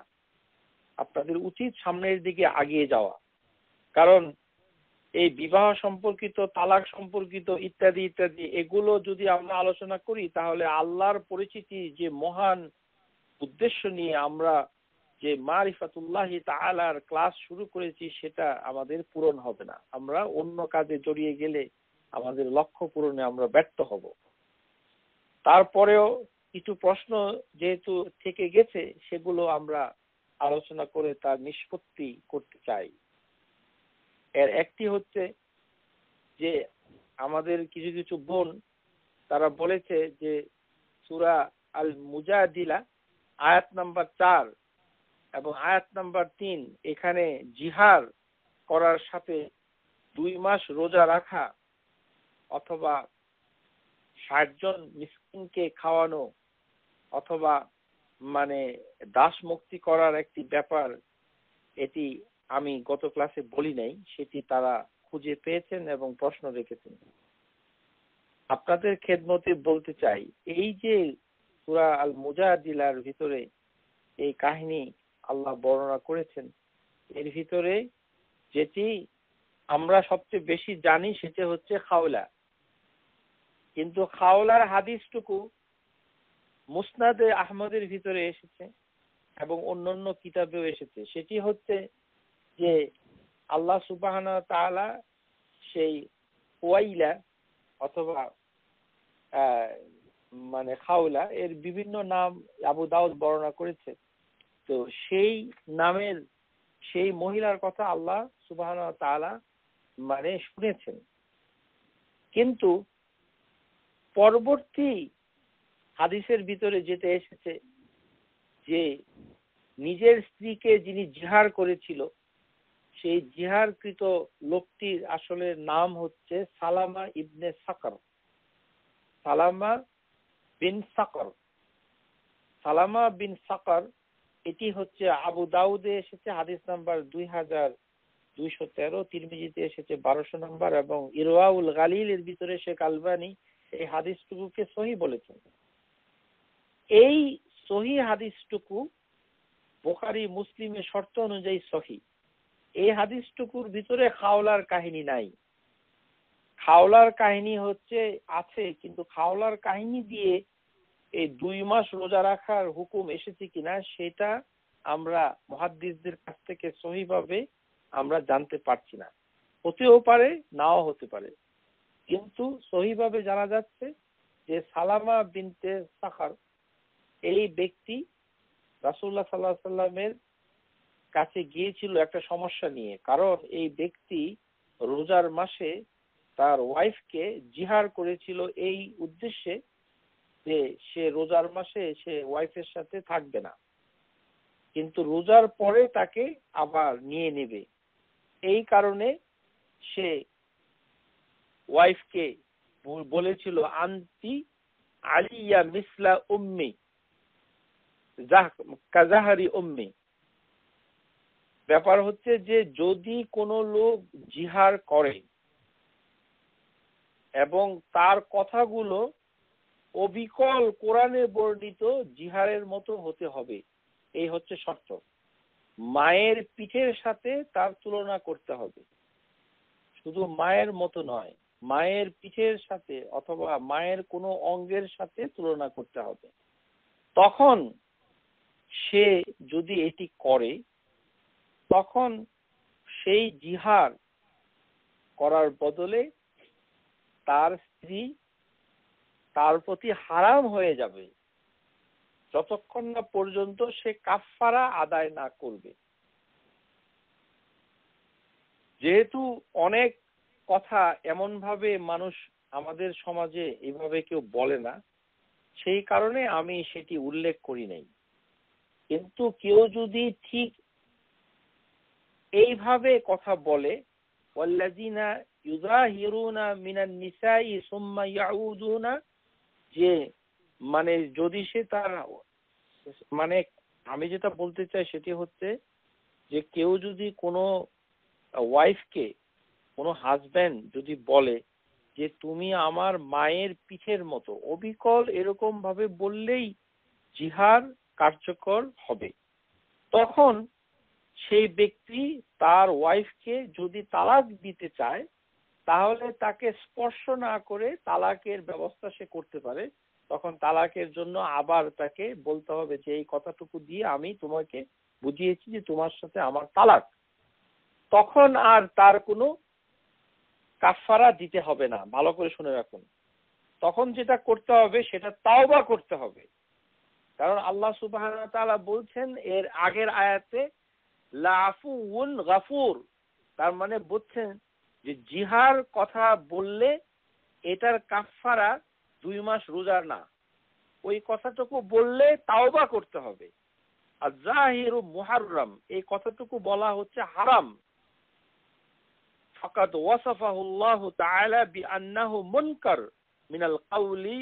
S1: আপনাদের উচিত সামনের দিকে আগিয়ে যাওয়া, কারণ এই বিবাহ সম্পর্কিত, তালাক সম্পর্কিত ইত্যাদি ইত্যাদি এগুলো যদি আমরা আলোচনা করি তাহলে আল্লাহর পরিচিতি যে মহান উদ্দেশ্য নিয়ে আমরা যে মারিফাতুল্লাহি তাআলার ক্লাস শুরু করেছি সেটা আমাদের পূরণ হবে না। আমরা অন্য কাজে জড়িয়ে গেলে আমাদের লক্ষ্য পূরণে আমরা ব্যর্থ হব। তারপরেও কিছু প্রশ্ন যেহেতু থেকে গেছে সেগুলো আমরা আলোচনা করে তার নিষ্পত্তি করতে চাই। এর একটি হচ্ছে যে আমাদের কিছু কিছু বোন তারা বলেছে যে সূরা আল মুজাদিলা আয়াত নাম্বার 4 এবং আয়াত নাম্বার 3 এখানে জিহার করার সাথে 2 মাস রোজা রাখা অথবা 60 জন মিসকিনকে খাওয়ানো অথবা মানে দাস মুক্তি করার একটি ব্যাপার, এটি আমি গত ক্লাসে বলি নাই, সেটি তারা খুঁজে পেয়েছেন এবং প্রশ্ন রেখেছেন। আপনাদের খেদমতে বলতে চাই, এই যে সূরা আল মুজাদিলার ভিতরে এই কাহিনী আল্লাহ বর্ণনা করেছেন, এর ভিতরে যেটি আমরা সবচেয়ে বেশি জানি সেটা হচ্ছে খাওলা। কিন্তু খাওলার হাদিসটুকু মুসনাদে আহমদের ভিতরে এসেছে এবং অন্যান্য কিতাবেও এসেছে। সেটি হচ্ছে যে আল্লাহ সুবহানাহু ওয়া তাআলা সেই ওয়াইলা অথবা মানে খাওলা এর বিভিন্ন নাম আবু দাউদ বর্ণনা করেছে। তো সেই নামের সেই মহিলার কথা আল্লাহ সুবহানাহু ওয়া তাআলা মানে শুনেছেন, কিন্তু পরবর্তী হাদিসের ভিতরে যেটা এসেছে যে নিজের স্ত্রীকে যিনি জিহার করেছিল সেই জিহারকৃত লোকটির আসলে নাম হচ্ছে সালামা ইবনে সাকর। সালামা বিন সাকর, সালামা বিন সাকর, এটি হচ্ছে আবু দাউদে এসেছে হাদিস নাম্বার 2213, তিরমিজিতে এসেছে 1200 নম্বর এবং ইরওয়াউল গালিলের ভিতরে শেখ আলবানী এই হাদিসটুকুকে সহিহ বলেছেন। এই সহিহ হাদিসটুকু বুখারী মুসলিমের শর্ত অনুযায়ী সহিহ। এই হাদিসটুকুর ভিতরে খাওলার কাহিনী নাই। খাওলার কাহিনী হচ্ছে আছে, কিন্তু খাওলার কাহিনী দিয়ে এই 2 মাস রোজা রাখার হুকুম এসেছে কিনা সেটা আমরা মুহাদ্দিসদের কাছ থেকে সহিভাবে আমরা জানতে পারছি না। হতেও পারে, নাও হতে পারে, কিন্তু সহিভাবে জানা যাচ্ছে যে সালামা বিনতে সাখর এই ব্যক্তি রাসূলুল্লাহ সাল্লাল্লাহু আলাইহি সাল্লামের কাছে গিয়েছিল একটা সমস্যা নিয়ে। কারণ এই ব্যক্তি রোজার মাসে তার ওয়াইফকে জিহার করেছিল এই উদ্দেশ্যে যে সে রোজার মাসে সে ওয়াইফের সাথে থাকবে না, কিন্তু রোজার পরে তাকে আবার নিয়ে নেবে। এই কারণে সে ওয়াইফকে বলেছিল আনতি আলিয়া মিসলা উম্মি কাজাহারি উম্মি। ব্যাপার হচ্ছে যে যদি কোনো লোক জিহার করে এবং তার কথাগুলো অবিকল কোরআনে বর্ণিত জিহারের মতো হতে হবে, এই হচ্ছে শর্ত। মায়ের পিঠের সাথে তার তুলনা করতে হবে, শুধু মায়ের মতো নয়, মায়ের পিঠের সাথে অথবা মায়ের কোনো অঙ্গের সাথে তুলনা করতে হবে। তখন সে যদি এটি করে, তখন সেই জিহার করার বদলে তার স্ত্রী তার প্রতি হারাম হয়ে যাবে, যতক্ষণ না পর্যন্ত সে কাফফারা আদায় না করবে। যেহেতু অনেক কথা এমন ভাবে মানুষ আমাদের সমাজে এভাবে কেউ বলে না, সেই কারণে আমি সেটি উল্লেখ করি নাই। কিন্তু কেউ যদি ঠিক এইভাবে কথা বলে, ওয়াল্লাযিনা ইউযাহিরুনা মিনান নিসাই সুম্মা ইয়াউদুনা, যে মানে যদি সে তার মানে আমি যেটা বলতে চাই সেটি হচ্ছে যে কেউ যদি কোনো ওয়াইফকে, কোনো হাজবেন্ড যদি বলে যে তুমি আমার মায়ের পিঠের মতো, অবিকল এরকম ভাবে বললেই জিহার কার্যকর হবে। তখন সেই ব্যক্তি তার ওয়াইফকে যদি তালাক দিতে চায়, তাহলে তাকে স্পর্শ না করে তালাকের ব্যবস্থা সে করতে পারে। তখন তালাকের জন্য আবার তাকে বলতে হবে যে এই কথাটুকু দিয়ে আমি তোমাকে বুঝিয়েছি যে তোমার সাথে আমার তালাক। তখন আর তার কোনো কাফারা দিতে হবে না। ভালো করে শুনে রাখুন, তখন যেটা করতে হবে সেটা তাওবা করতে হবে। কারণ আল্লাহ সুবহানাহু ওয়া তাআলা বলছেন এর আগের আয়াতে লাফুউন গাফুর, তার মানে বলছেন যে জিহার কথা বললে এটার কাফারা 2 মাস রোজা না, ওই কথাটুকু বললে তাওবা করতে হবে। আর জাহিরু মুহাররাম, এই কথাটুকু বলা হচ্ছে হারাম। ফাকাদ ওয়াসাফাহু আল্লাহু তাআলা বিআন্নাহু মুনকার মিনাল কাওলি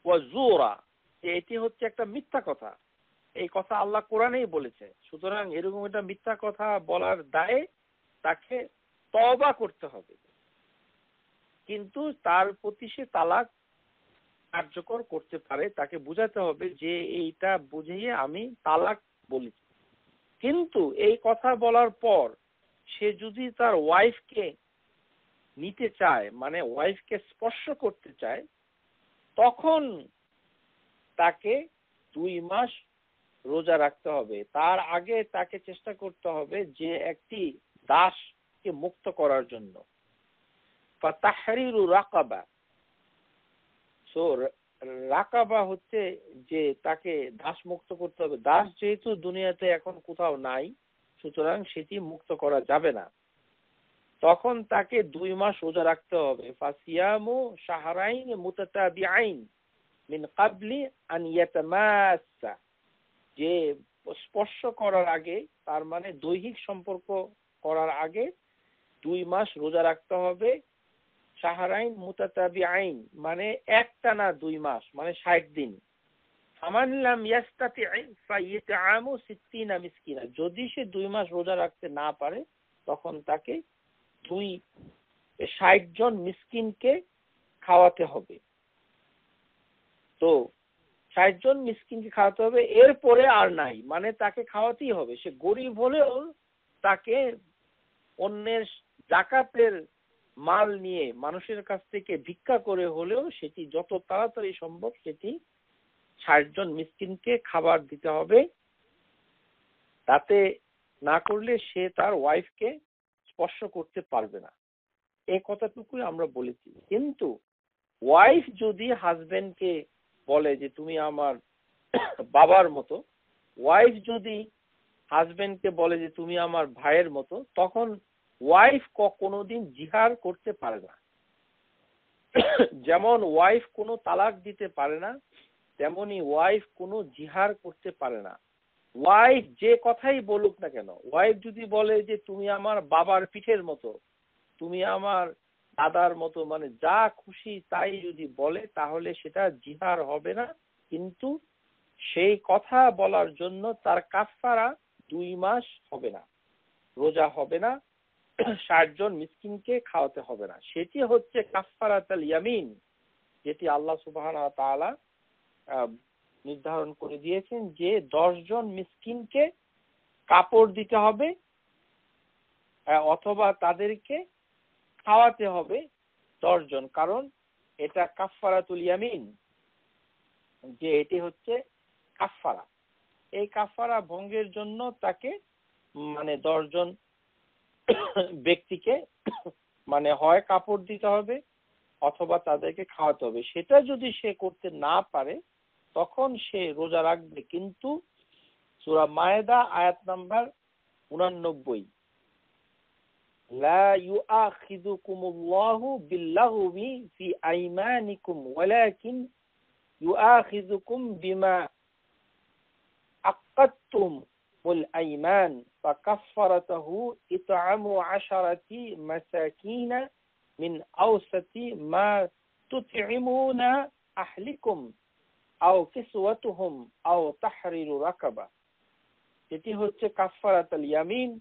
S1: ওয়া যুরা, এটি হচ্ছে একটা মিথ্যা কথা। এই কথা আল্লাহ কোরআনেই বলেছে। সুতরাং এরকম একটা মিথ্যা কথা বলার দায়ে তাকে তওবা করতে হবে, কিন্তু তার প্রতি সে তালাক কার্যকর করতে পারে। তাকে বুঝাতে হবে যে এইটা বুঝিয়ে আমি তালাক বলেছি। কিন্তু এই কথা বলার পর সে যদি তার ওয়াইফকে নিতে চায়, মানে ওয়াইফকে স্পর্শ করতে চায়, তখন তাকে 2 মাস রোজা রাখতে হবে। তার আগে তাকে চেষ্টা করতে হবে যে একটি দাসকে মুক্ত করার জন্য। ফাতাহরিরু রাকাবা, সো রাকাবা হচ্ছে যে তাকে দাস মুক্ত করতে হবে। দাস যেহেতু দুনিয়াতে এখন কোথাও নাই, সুতরাং সেটি মুক্ত করা যাবে না। তখন তাকে 2 মাস রোজা রাখতে হবে। ফাসিয়ামু শাহরাইন মুতাতাবিআইন মিন ক্বাবলি আন ইয়াতামাসসা, যে স্পর্শ করার আগে, তার মানে দৈহিক সম্পর্ক করার আগে 2 মাস রোজা রাখতে হবে। শাহরাইন মুতাতাবিআইন মানে একটানা 2 মাস, মানে 60 দিন। ফামান লাম ইয়াস্তাতি ফাইতআমু 60 মিসকিনা, যদি সে 2 মাস রোজা রাখতে না পারে তখন তাকে 60 জন মিসকিনকে খাওয়াতে হবে। তো 60 জন মিসকিনকে খাওয়াতে হবে, এরপরে আর নাই, মানে তাকে খাওয়াতেই হবে। সে গরিব হলেও তাকে অন্যের যাকাতের মাল নিয়ে মানুষের কাছ থেকে ভিক্ষা করে হলেও সেটি যত তাড়াতাড়ি সম্ভব সেটি 60 জন মিসকিনকে খাবার দিতে হবে। তাতে না করলে সে তার ওয়াইফকে স্পর্শ করতে পারবে না। এই কথাটুকুই আমরা বলেছি। কিন্তু ওয়াইফ যদি হাজবেন্ডকে বলে যে তুমি আমার বাবার মতো, ওয়াইফ যদি হাজবেন্ডকে বলে যে তুমি আমার ভাইয়ের মতো, তখন ওয়াইফ কোনোদিন জিহার করতে পারে না। যেমন ওয়াইফ কোনো তালাক দিতে পারে না, তেমনি ওয়াইফ কোনো জিহার করতে পারে না। ওয়াইফ যে কথাই বলুক না কেন, ওয়াইফ যদি বলে যে তুমি আমার বাবার পিঠের মতো, তুমি আমার দাদার মতো, মানে যা খুশি তাই যদি বলে, তাহলে সেটা জিহার হবে না। কিন্তু সেই কথা বলার জন্য তার কাফারা 2 মাস হবে না, রোজা হবে না, 60 জন মিসকিনকে খাওয়াতে হবে না। সেটি হচ্ছে কাফারাতুল ইয়ামিন, যেটি আল্লাহ সুবহানাহু ওয়া তাআলা নির্ধারণ করে দিয়েছেন যে 10 জন মিসকিনকে কাপড় দিতে হবে অথবা তাদেরকে খাওয়াতে হবে 10 জন, কারণ এটা কাফফারাতুল ইয়ামিন, যে এটি হচ্ছে কাফফারা। এই কাফফারা ভঙ্গের জন্য তাকে 10 জন ব্যক্তিকে হয় কাপড় দিতে হবে অথবা তাদেরকে খাওয়াতে হবে। সেটা যদি সে করতে না পারে তখন সে রোজা রাখবে। কিন্তু সূরা মায়েদা আয়াত নাম্বার 89, লা ইউআখিযুকুমুল্লাহু বিল্লাহবি ফি আইমানিকুম ওয়ালাকিন ইউআখিযুকুম বিমা আক্কাদতুমুল আইমান ফাকাফফারাতুহু ইতআমু 10 মাসাকিনা মিন আওসাতি মা তুতঈমুনা আহলিকুম আও কিসওয়াতুহুম আও তাহরিরু রাকাবা। এটি হচ্ছে কাফফারাতুল ইয়ামিন।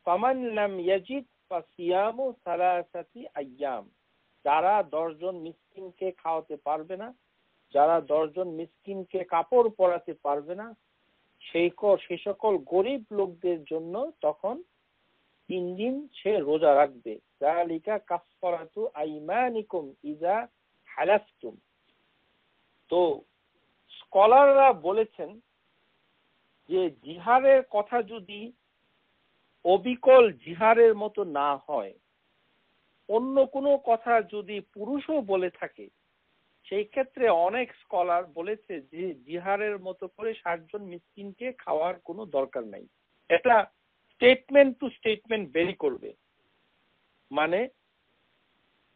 S1: ফামান লাম ইয়াজিদ ফাসিয়ামু সালাসাতি আইয়াম। যারা 10 জন মিসকিনকে খাওয়াতে পারবে না, যারা 10 জন মিসকিনকে কাপড় পরাতে পারবে না, সেই সকল গরিব লোকদের জন্য তখন 3 দিন সে রোজা রাখবে। যালিকা কাফফারাতু আইমানিকুম ইযা হালাফতুম। তো স্কলাররা বলেছেন যে জিহারের কথা যদি অবিকল জিহারের মতো না হয়, অন্য কোনো কথা যদি পুরুষও বলে থাকে, সেই ক্ষেত্রে অনেক স্কলার বলেছে যে জিহারের মতো করে 60 জন মিসকিনকে খাওয়ার কোনো দরকার নাই। এটা স্টেটমেন্ট টু স্টেটমেন্ট ভেরি করবে।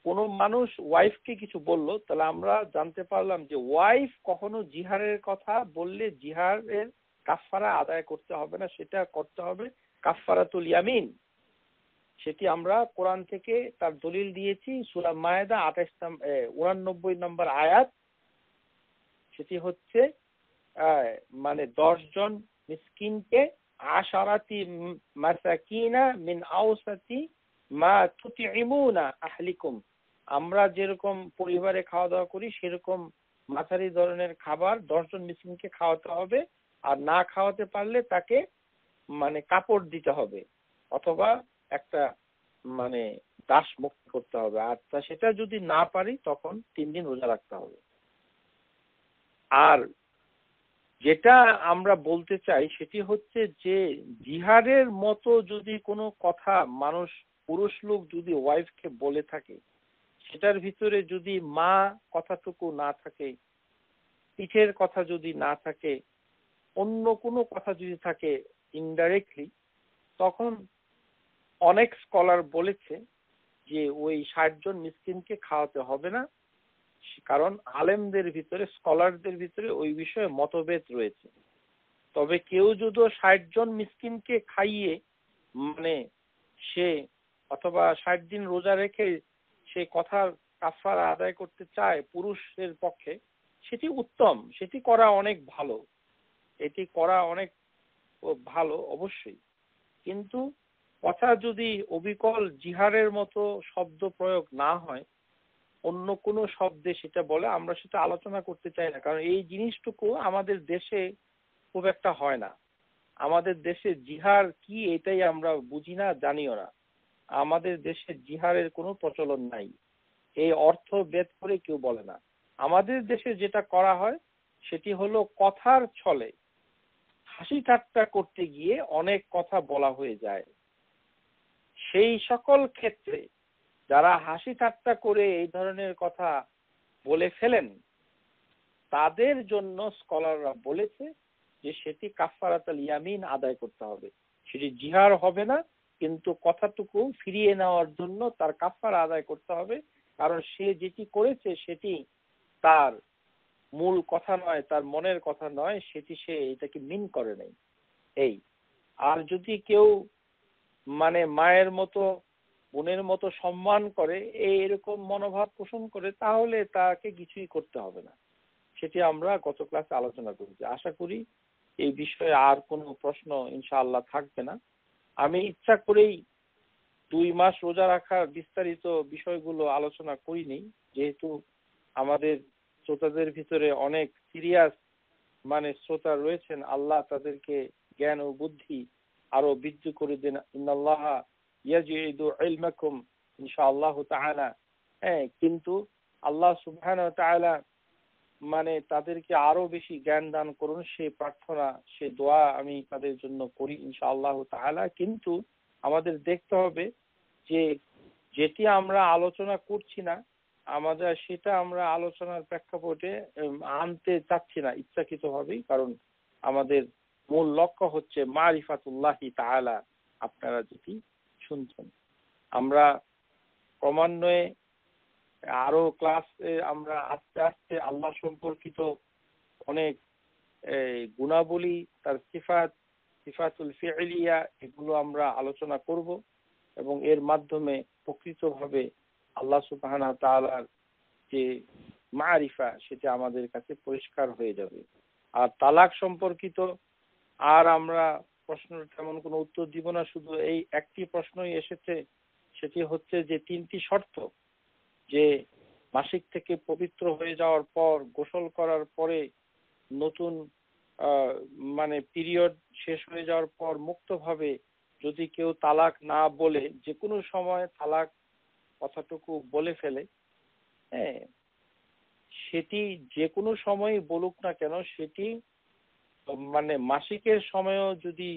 S1: কোনো মানুষ ওয়াইফকে কিছু বললো, তাহলে আমরা জানতে পারলাম যে ওয়াইফ কখনো জিহারের কথা বললে জিহারের কাফফারা আদায় করতে হবে না, সেটা করতে হবে কাফফারাতুল ইয়ামিন। সেটি আমরা কোরআন থেকে তার দলিল দিয়েছি। সূরা মায়েদা 89 নম্বর আয়াত, সেটি হচ্ছে 10 জন মিসকিনকে 10 মাসাকিনা মিন আওসাতি মা তুতঈমুনা আহলিকুম। আমরা যেরকম পরিবারে খাওয়া দাওয়া করি সেরকম মাঝারি ধরনের খাবার 10 জন মিসকিনকে খাওয়াতে হবে। আর না খাওয়াতে পারলে তাকে কাপড় দিতে হবে অথবা একটা দাস মুক্ত করতে হবে। আর সেটা যদি না পারি তখন 3 দিন রোজা রাখতে হবে। আর যেটা আমরা বলতে চাই সেটি হচ্ছে যে জিহারের মতো যদি কোনো কথা পুরুষ লোক যদি ওয়াইফকে বলে থাকে, সেটার ভিতরে যদি মা কথাটুকু না থাকে, পিঠের কথা যদি না থাকে, অন্য কোনো কথা যদি থাকে ইনডাইরেক্টলি, তখন অনেক স্কলার বলেছে যে ওই 60 জন মিসকিনকে খাওয়াতে হবে না। কারণ আলেমদের ভিতরে, স্কলারদের ভিতরে ওই বিষয়ে মতভেদ রয়েছে। তবে কেউ যদি 60 জন মিসকিনকে খাইয়ে সে অথবা 60 দিন রোজা রেখে সে কথার কাফারা আদায় করতে চায় পুরুষের পক্ষে, সেটি উত্তম, সেটি করা অনেক ভালো, এটি করা অনেক ভালো অবশ্যই। কিন্তু কথা যদি অবিকল জিহারের মতো শব্দ প্রয়োগ না হয়, অন্য কোনো শব্দে সেটা বলে, আমরা সেটা আলোচনা করতে চাই না। কারণ এই জিনিসটুকু আমাদের দেশে খুব একটা হয় না। আমাদের দেশে জিহার কি এটাই আমরা বুঝি না, জানিও না। আমাদের দেশে জিহারের কোনো প্রচলন নাই, এই অর্থ বেদ করে কেউ বলে না। আমাদের দেশে যেটা করা হয় সেটি হলো কথার ছলে হাসি ঠাট্টা করতে গিয়ে অনেক কথা বলা হয়ে যায়। সেই সকল ক্ষেত্রে যারা হাসি ঠাট্টা করে এই ধরনের কথা বলে ফেলেন, তাদের জন্য স্কলাররা বলেছে যে সেটি কাফফারাতুল ইয়ামিন আদায় করতে হবে। সেটি জিহার হবে না, কিন্তু কথাটুকু ফিরিয়ে নেওয়ার জন্য তার কাফফারা আদায় করতে হবে। কারণ সে যেটি করেছে সেটি তার মূল কথা নয়, তার মনের কথা নয়, সেটি সে এটাকে মিন করে নাই। এই আর যদি কেউ মায়ের মতো, বোনের মতো সম্মান করে, এরকম মনোভাব পোষণ করে, তাহলে তাকে কিছুই করতে হবে না। সেটি আমরা গত ক্লাসে আলোচনা করেছি। আশা করি এই বিষয়ে আর কোনো প্রশ্ন ইনশাআল্লাহ থাকবে না। আমি ইচ্ছা করেই 2 মাস রোজা রাখার বিস্তারিত বিষয়গুলো আলোচনা করিনি, যেহেতু আমাদের শ্রোতাদের ভিতরে অনেক সিরিয়াস শ্রোতা রয়েছেন। আল্লাহ তাদেরকে জ্ঞান ও বুদ্ধি আরো বৃদ্ধি করে দেন। ইন্নাল্লাহা ইয়াজিদু ইলমাকুম ইনশাআল্লাহু তাআলা। কিন্তু আল্লাহ সুবহানাহু ওয়া তাআলা মানে তাদেরকে আরো বেশি জ্ঞান দান করুন, সে প্রার্থনা, সে দোয়া আমি তাদের জন্য করি ইনশাআল্লাহু তাআলা। কিন্তু আমাদের দেখতে হবে যে যেটি আমরা আলোচনা করছি না, সেটা আমরা আলোচনার প্রেক্ষাপটে আনতে চাচ্ছি না ইচ্ছাকৃতভাবেই, কারণ আমাদের মূল লক্ষ্য হচ্ছে মারিফাতুল্লাহি তাআলা। আপনারা যেটি শুনছেন, আমরা ক্রমান্বয়ে আরো ক্লাসে আমরা আস্তে আস্তে আল্লাহ সম্পর্কিত অনেক গুণাবলী, তার সিফাতুল ফি'লিয়া, এগুলো আমরা আলোচনা করব এবং এর মাধ্যমে প্রকৃতভাবে আল্লাহ সুবহানাহু ওয়া তাআলার যে মারিফা সেটা আমাদের কাছে পরিষ্কার হয়ে যাবে। আর তালাক সম্পর্কিত আর আমরা প্রশ্নের তেমন কোনো উত্তর দিব না, শুধু এই একটি প্রশ্নই এসেছে, সেটি হচ্ছে যে 3টি শর্ত, যে মাসিক থেকে পবিত্র হয়ে যাওয়ার পর, গোসল করার পরে, নতুন মানে পিরিয়ড শেষ হয়ে যাওয়ার পর মুক্তভাবে যদি কেউ তালাক না বলে, যে কোনো সময় তালাক কথাটুকু বলে ফেলে, হ্যাঁ, সেটি যে কোনো সময় বলুক না কেন, সেটি মানে মাসিকের সময়ও যদি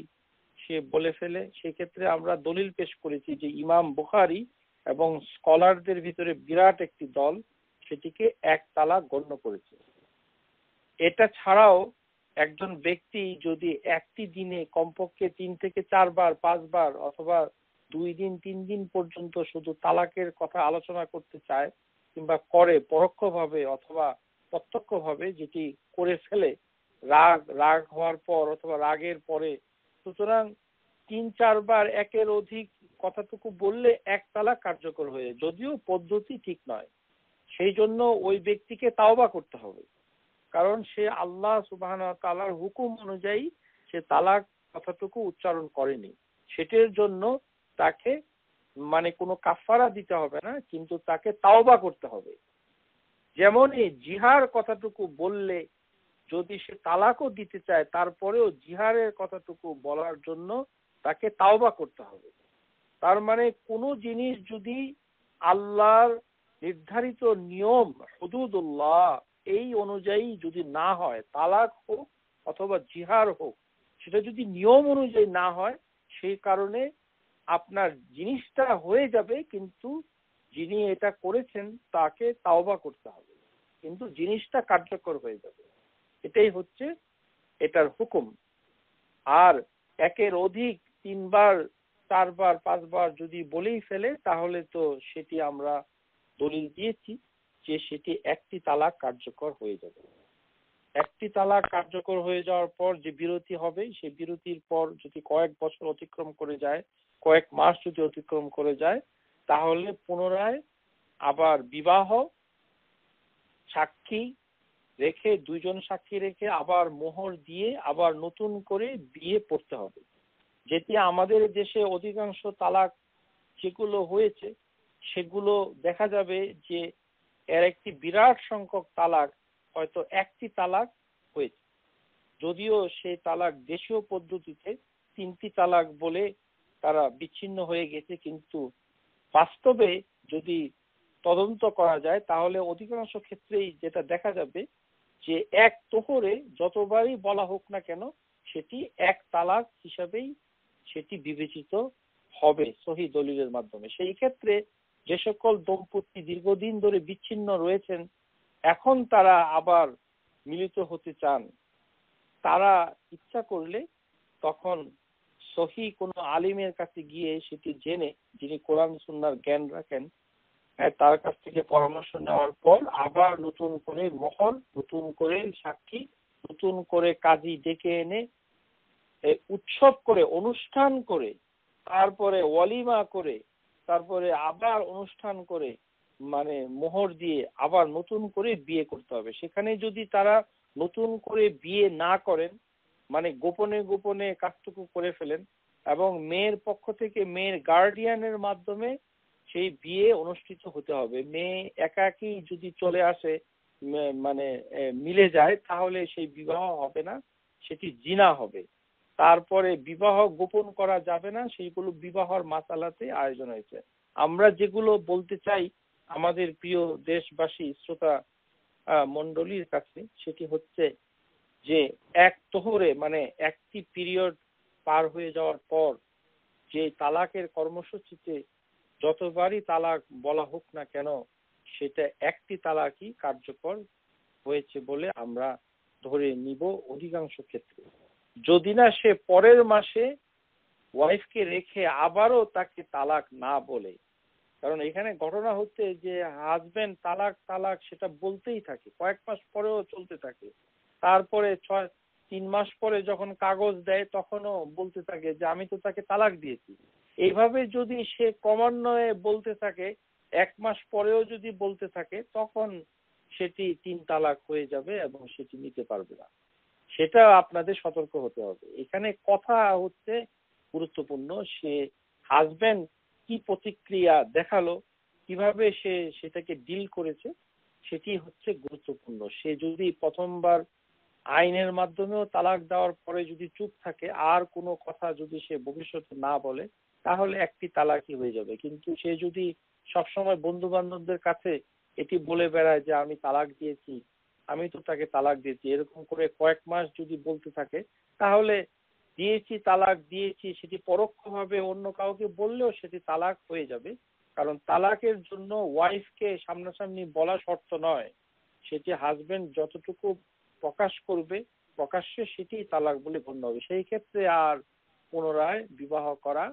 S1: সে বলে ফেলে, সেক্ষেত্রে আমরা দলিল পেশ করেছি যে ইমাম বুখারী এবং স্কলারদের ভিতরে বিরাট একটি দল সেটিকে এক তালাক গণ্য করেছে। এটা ছাড়াও একজন ব্যক্তি যদি একটি দিনে কমপক্ষে 3 থেকে 4 বার, 5 বার অথবা 2 দিন 3 দিন পর্যন্ত শুধু তালাকের কথা আলোচনা করতে চায় কিংবা করে পরোক্ষভাবে অথবা প্রত্যক্ষভাবে, যেটি করে ফেলে রাগ হওয়ার পর অথবা রাগের পরে, সুতরাং 3-4 বার একের অধিক কথাটুকু বললে এক তালাক কার্যকর হয়ে, যদিও পদ্ধতি ঠিক নয়। সেই জন্য ওই ব্যক্তিকে তাওবা করতে হবে, কারণ সে আল্লাহ সুবহানাহু ওয়া তাআলার হুকুম অনুযায়ী সে তালাক কথাটুকু উচ্চারণ করেনি। সেটার জন্য তাকে মানে কোনো কাফারা দিতে হবে না, কিন্তু তাকে তাওবা করতে হবে। যেমন এই জিহার কথাটুকু বললে যদি সে তালাকও দিতে চায়, তারপরেও জিহারের কথাটুকু বলার জন্য তাকে তাওবা করতে হবে। তার মানে কোনো জিনিস যদি আল্লাহর নির্ধারিত নিয়ম হুদুদুল্লাহ এই অনুযায়ী যদি না হয়, তালাক হোক অথবা জিহার হোক, সেটা যদি নিয়ম অনুযায়ী না হয়, সেই কারণে আপনার জিনিসটা হয়ে যাবে, কিন্তু যিনি এটা করেছেন তাকে তাওবা করতে হবে, কিন্তু জিনিসটা কার্যকর হয়ে যাবে। এটাই হচ্ছে এটার হুকুম। আর একের অধিক 3 বার, 4 বার, 5 বার যদি বলেই ফেলে, তাহলে তো সেটি আমরা দলিল দিয়েছি যে সেটি একটি তালাক কার্যকর হয়ে যাবে। একটি তালাক কার্যকর হয়ে যাওয়ার পর যে বিরতি হবে, সেই বিরতির পর যদি কয়েক বছর অতিক্রম করে যায়, কয়েক মাস যদি অতিক্রম করে যায়, তাহলে পুনরায় আবার বিবাহ সাক্ষী রেখে, 2 জন সাক্ষী রেখে আবার মোহর দিয়ে আবার নতুন করে বিয়ে পড়তে হবে। যেটি আমাদের দেশে অধিকাংশ তালাক যেগুলো হয়েছে, সেগুলো দেখা যাবে যে এর একটি বিরাট সংখ্যক তালাক হয়তো একটি তালাক হয়েছে, যদিও সেই তালাক দেশীয় পদ্ধতিতে 3টি তালাক বলে তারা বিচ্ছিন্ন হয়ে গেছে। কিন্তু বাস্তবে যদি তদন্ত করা যায়, তাহলে অধিকাংশ ক্ষেত্রেই যেটা দেখা যাবে যে এক তোহরে যতবারই বলা হোক না কেন, সেটি এক তালাক হিসাবেই সেটি বিবেচিত হবে সহি দলিলের মাধ্যমে। সেই ক্ষেত্রে যে সকল দম্পতি দীর্ঘদিন ধরে বিচ্ছিন্ন রয়েছেন, এখন তারা আবার মিলিত হতে চান, তারা ইচ্ছা করলে তখন সহি কোনো আলিমের কাছে গিয়ে সেটি জেনে, যিনি কোরআন সুন্নাহর জ্ঞান রাখেন, তার কাছ থেকে পরামর্শ নেওয়ার পর আবার নতুন করে মোহর, নতুন করে সাক্ষী, নতুন করে কাজী ডেকে এনে উৎসব করে, অনুষ্ঠান করে, তারপরে ওয়ালিমা করে, তারপরে আবার অনুষ্ঠান করে, মানে মোহর দিয়ে আবার নতুন করে বিয়ে করতে হবে। সেখানে যদি তারা নতুন করে বিয়ে না করেন, মানে গোপনে গোপনে কাজটুকু করে ফেলেন, এবং মেয়ের পক্ষ থেকে মেয়ের গার্ডিয়ানের মাধ্যমে সেই বিয়ে অনুষ্ঠিত হতে হবে। মেয়ে একাকী যদি চলে আসে, মানে মিলে যায়, তাহলে সেই বিবাহ হবে না, সেটি জিনা হবে। তারপরে বিবাহ গোপন করা যাবে না, সেইগুলো বিবাহর মাসালাতে আয়োজন হয়েছে। আমরা যেগুলো বলতে চাই আমাদের প্রিয় দেশবাসী শ্রোতা মণ্ডলীর কাছে, সেটি হচ্ছে যে এক তোহরে মানে একটি পিরিয়ড পার হয়ে যাওয়ার পর যে তালাকের কর্মসূচিতে যতবারই তালাক বলা হোক না কেন, সেটা একটি তালাকই কার্যকর হয়েছে বলে আমরা ধরে নিব অধিকাংশ ক্ষেত্রে। যদি না সে পরের মাসে ওয়াইফকে রেখে আবারও তাকে তালাক না বলে, কারণ এখানে ঘটনা হচ্ছে যে হাজবেন্ড তালাক তালাক সেটা বলতেই থাকে, কয়েক মাস পরেও চলতে থাকে, তারপরে 3 মাস পরে যখন কাগজ দেয় তখনও বলতে থাকে যে আমি তো তাকে তালাক দিয়েছি। এইভাবে যদি সে ক্রমান্বয়ে বলতে থাকে, 1 মাস পরেও যদি বলতে থাকে, তখন সেটি 3 তালাক হয়ে যাবে এবং সেটি নিতে পারবে না। সেটা আপনাদের সতর্ক হতে হবে। এখানে কথা হচ্ছে গুরুত্বপূর্ণ, সে হাজবেন্ড কি প্রতিক্রিয়া দেখালো, কিভাবে সে সেটাকে ডিল করেছে, সেটি হচ্ছে গুরুত্বপূর্ণ। সে যদি প্রথমবার আইনের মাধ্যমেও তালাক দেওয়ার পরে যদি চুপ থাকে, আর কোনো কথা যদি সে ভবিষ্যতে না বলে, তাহলে একটি তালাকই হয়ে যাবে। কিন্তু সে যদি সবসময় বন্ধু বান্ধবদের কাছে এটি বলে বেড়ায় যে আমি তালাক দিয়েছি, আমি তো তাকে তালাক দিয়েছি, এরকম করে কয়েক মাস যদি বলতে থাকে, তাহলে দিয়েছি তালাক দিয়েছি সেটি পরোক্ষভাবে অন্য কাউকে বললেও সেটি তালাক হয়ে যাবে। কারণ তালাকের জন্য ওয়াইফকে সামনাসামনি বলা শর্ত নয়, সেটি হাজবেন্ড যতটুকু প্রকাশ করবে প্রকাশ্যে সেটি তালাক বলে গণ্য হবে। সেই ক্ষেত্রে আর পুনরায় বিবাহ করা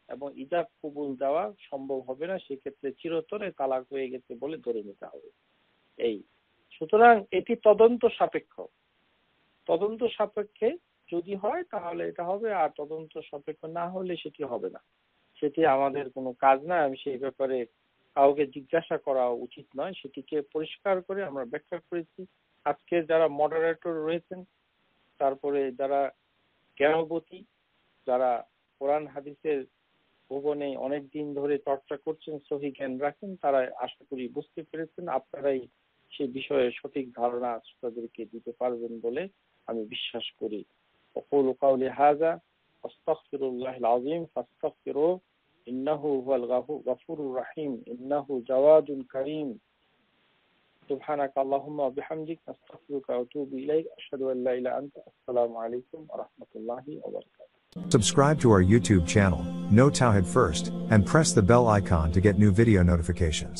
S1: এবং ইজাব কবুল দেওয়া সম্ভব হবে না, সেক্ষেত্রে চিরতরে তালাক হয়ে গেছে বলে ধরে নিতে হবে। এই সুতরাং এটি তদন্ত সাপেক্ষ, তদন্ত সাপেক্ষে যদি হয় তাহলে এটা হবে, আর তদন্ত সাপেক্ষ না হলে সেটি হবে না। সেটি আমাদের কোনো কাজ না, আমি সেই ব্যাপারে কাউকে জিজ্ঞাসা করা উচিত নয়, সেটিকে পরিষ্কার করে আমরা ব্যাখ্যা করেছি। আজকে যারা মডারেটর রয়েছেন, তারপরে যারা জ্ঞানবতী, যারা কোরআন হাদিসের ভুবনে অনেক দিন ধরে চর্চা করছেন, সহি জ্ঞান রাখেন, তারা আশা করি বুঝতে পেরেছেন। আপনারাই সে বিষয়ে সঠিক ধারণা তাদেরকে দিতে পারবেন বলে আমি বিশ্বাস করি। أقول قولي هذا أستغفر الله العظيم فاستغفروه إنه هو الغفور الرحيم إنه جواد كريم سبحانك اللهم وبحمدك أستغفرك وأتوب إليك أشهد أن لا إله إلا أنت السلام عليكم ورحمة الله وبركاته.
S2: Subscribe to our YouTube channel, Know Tawhid First, and press the bell icon to get new video notifications.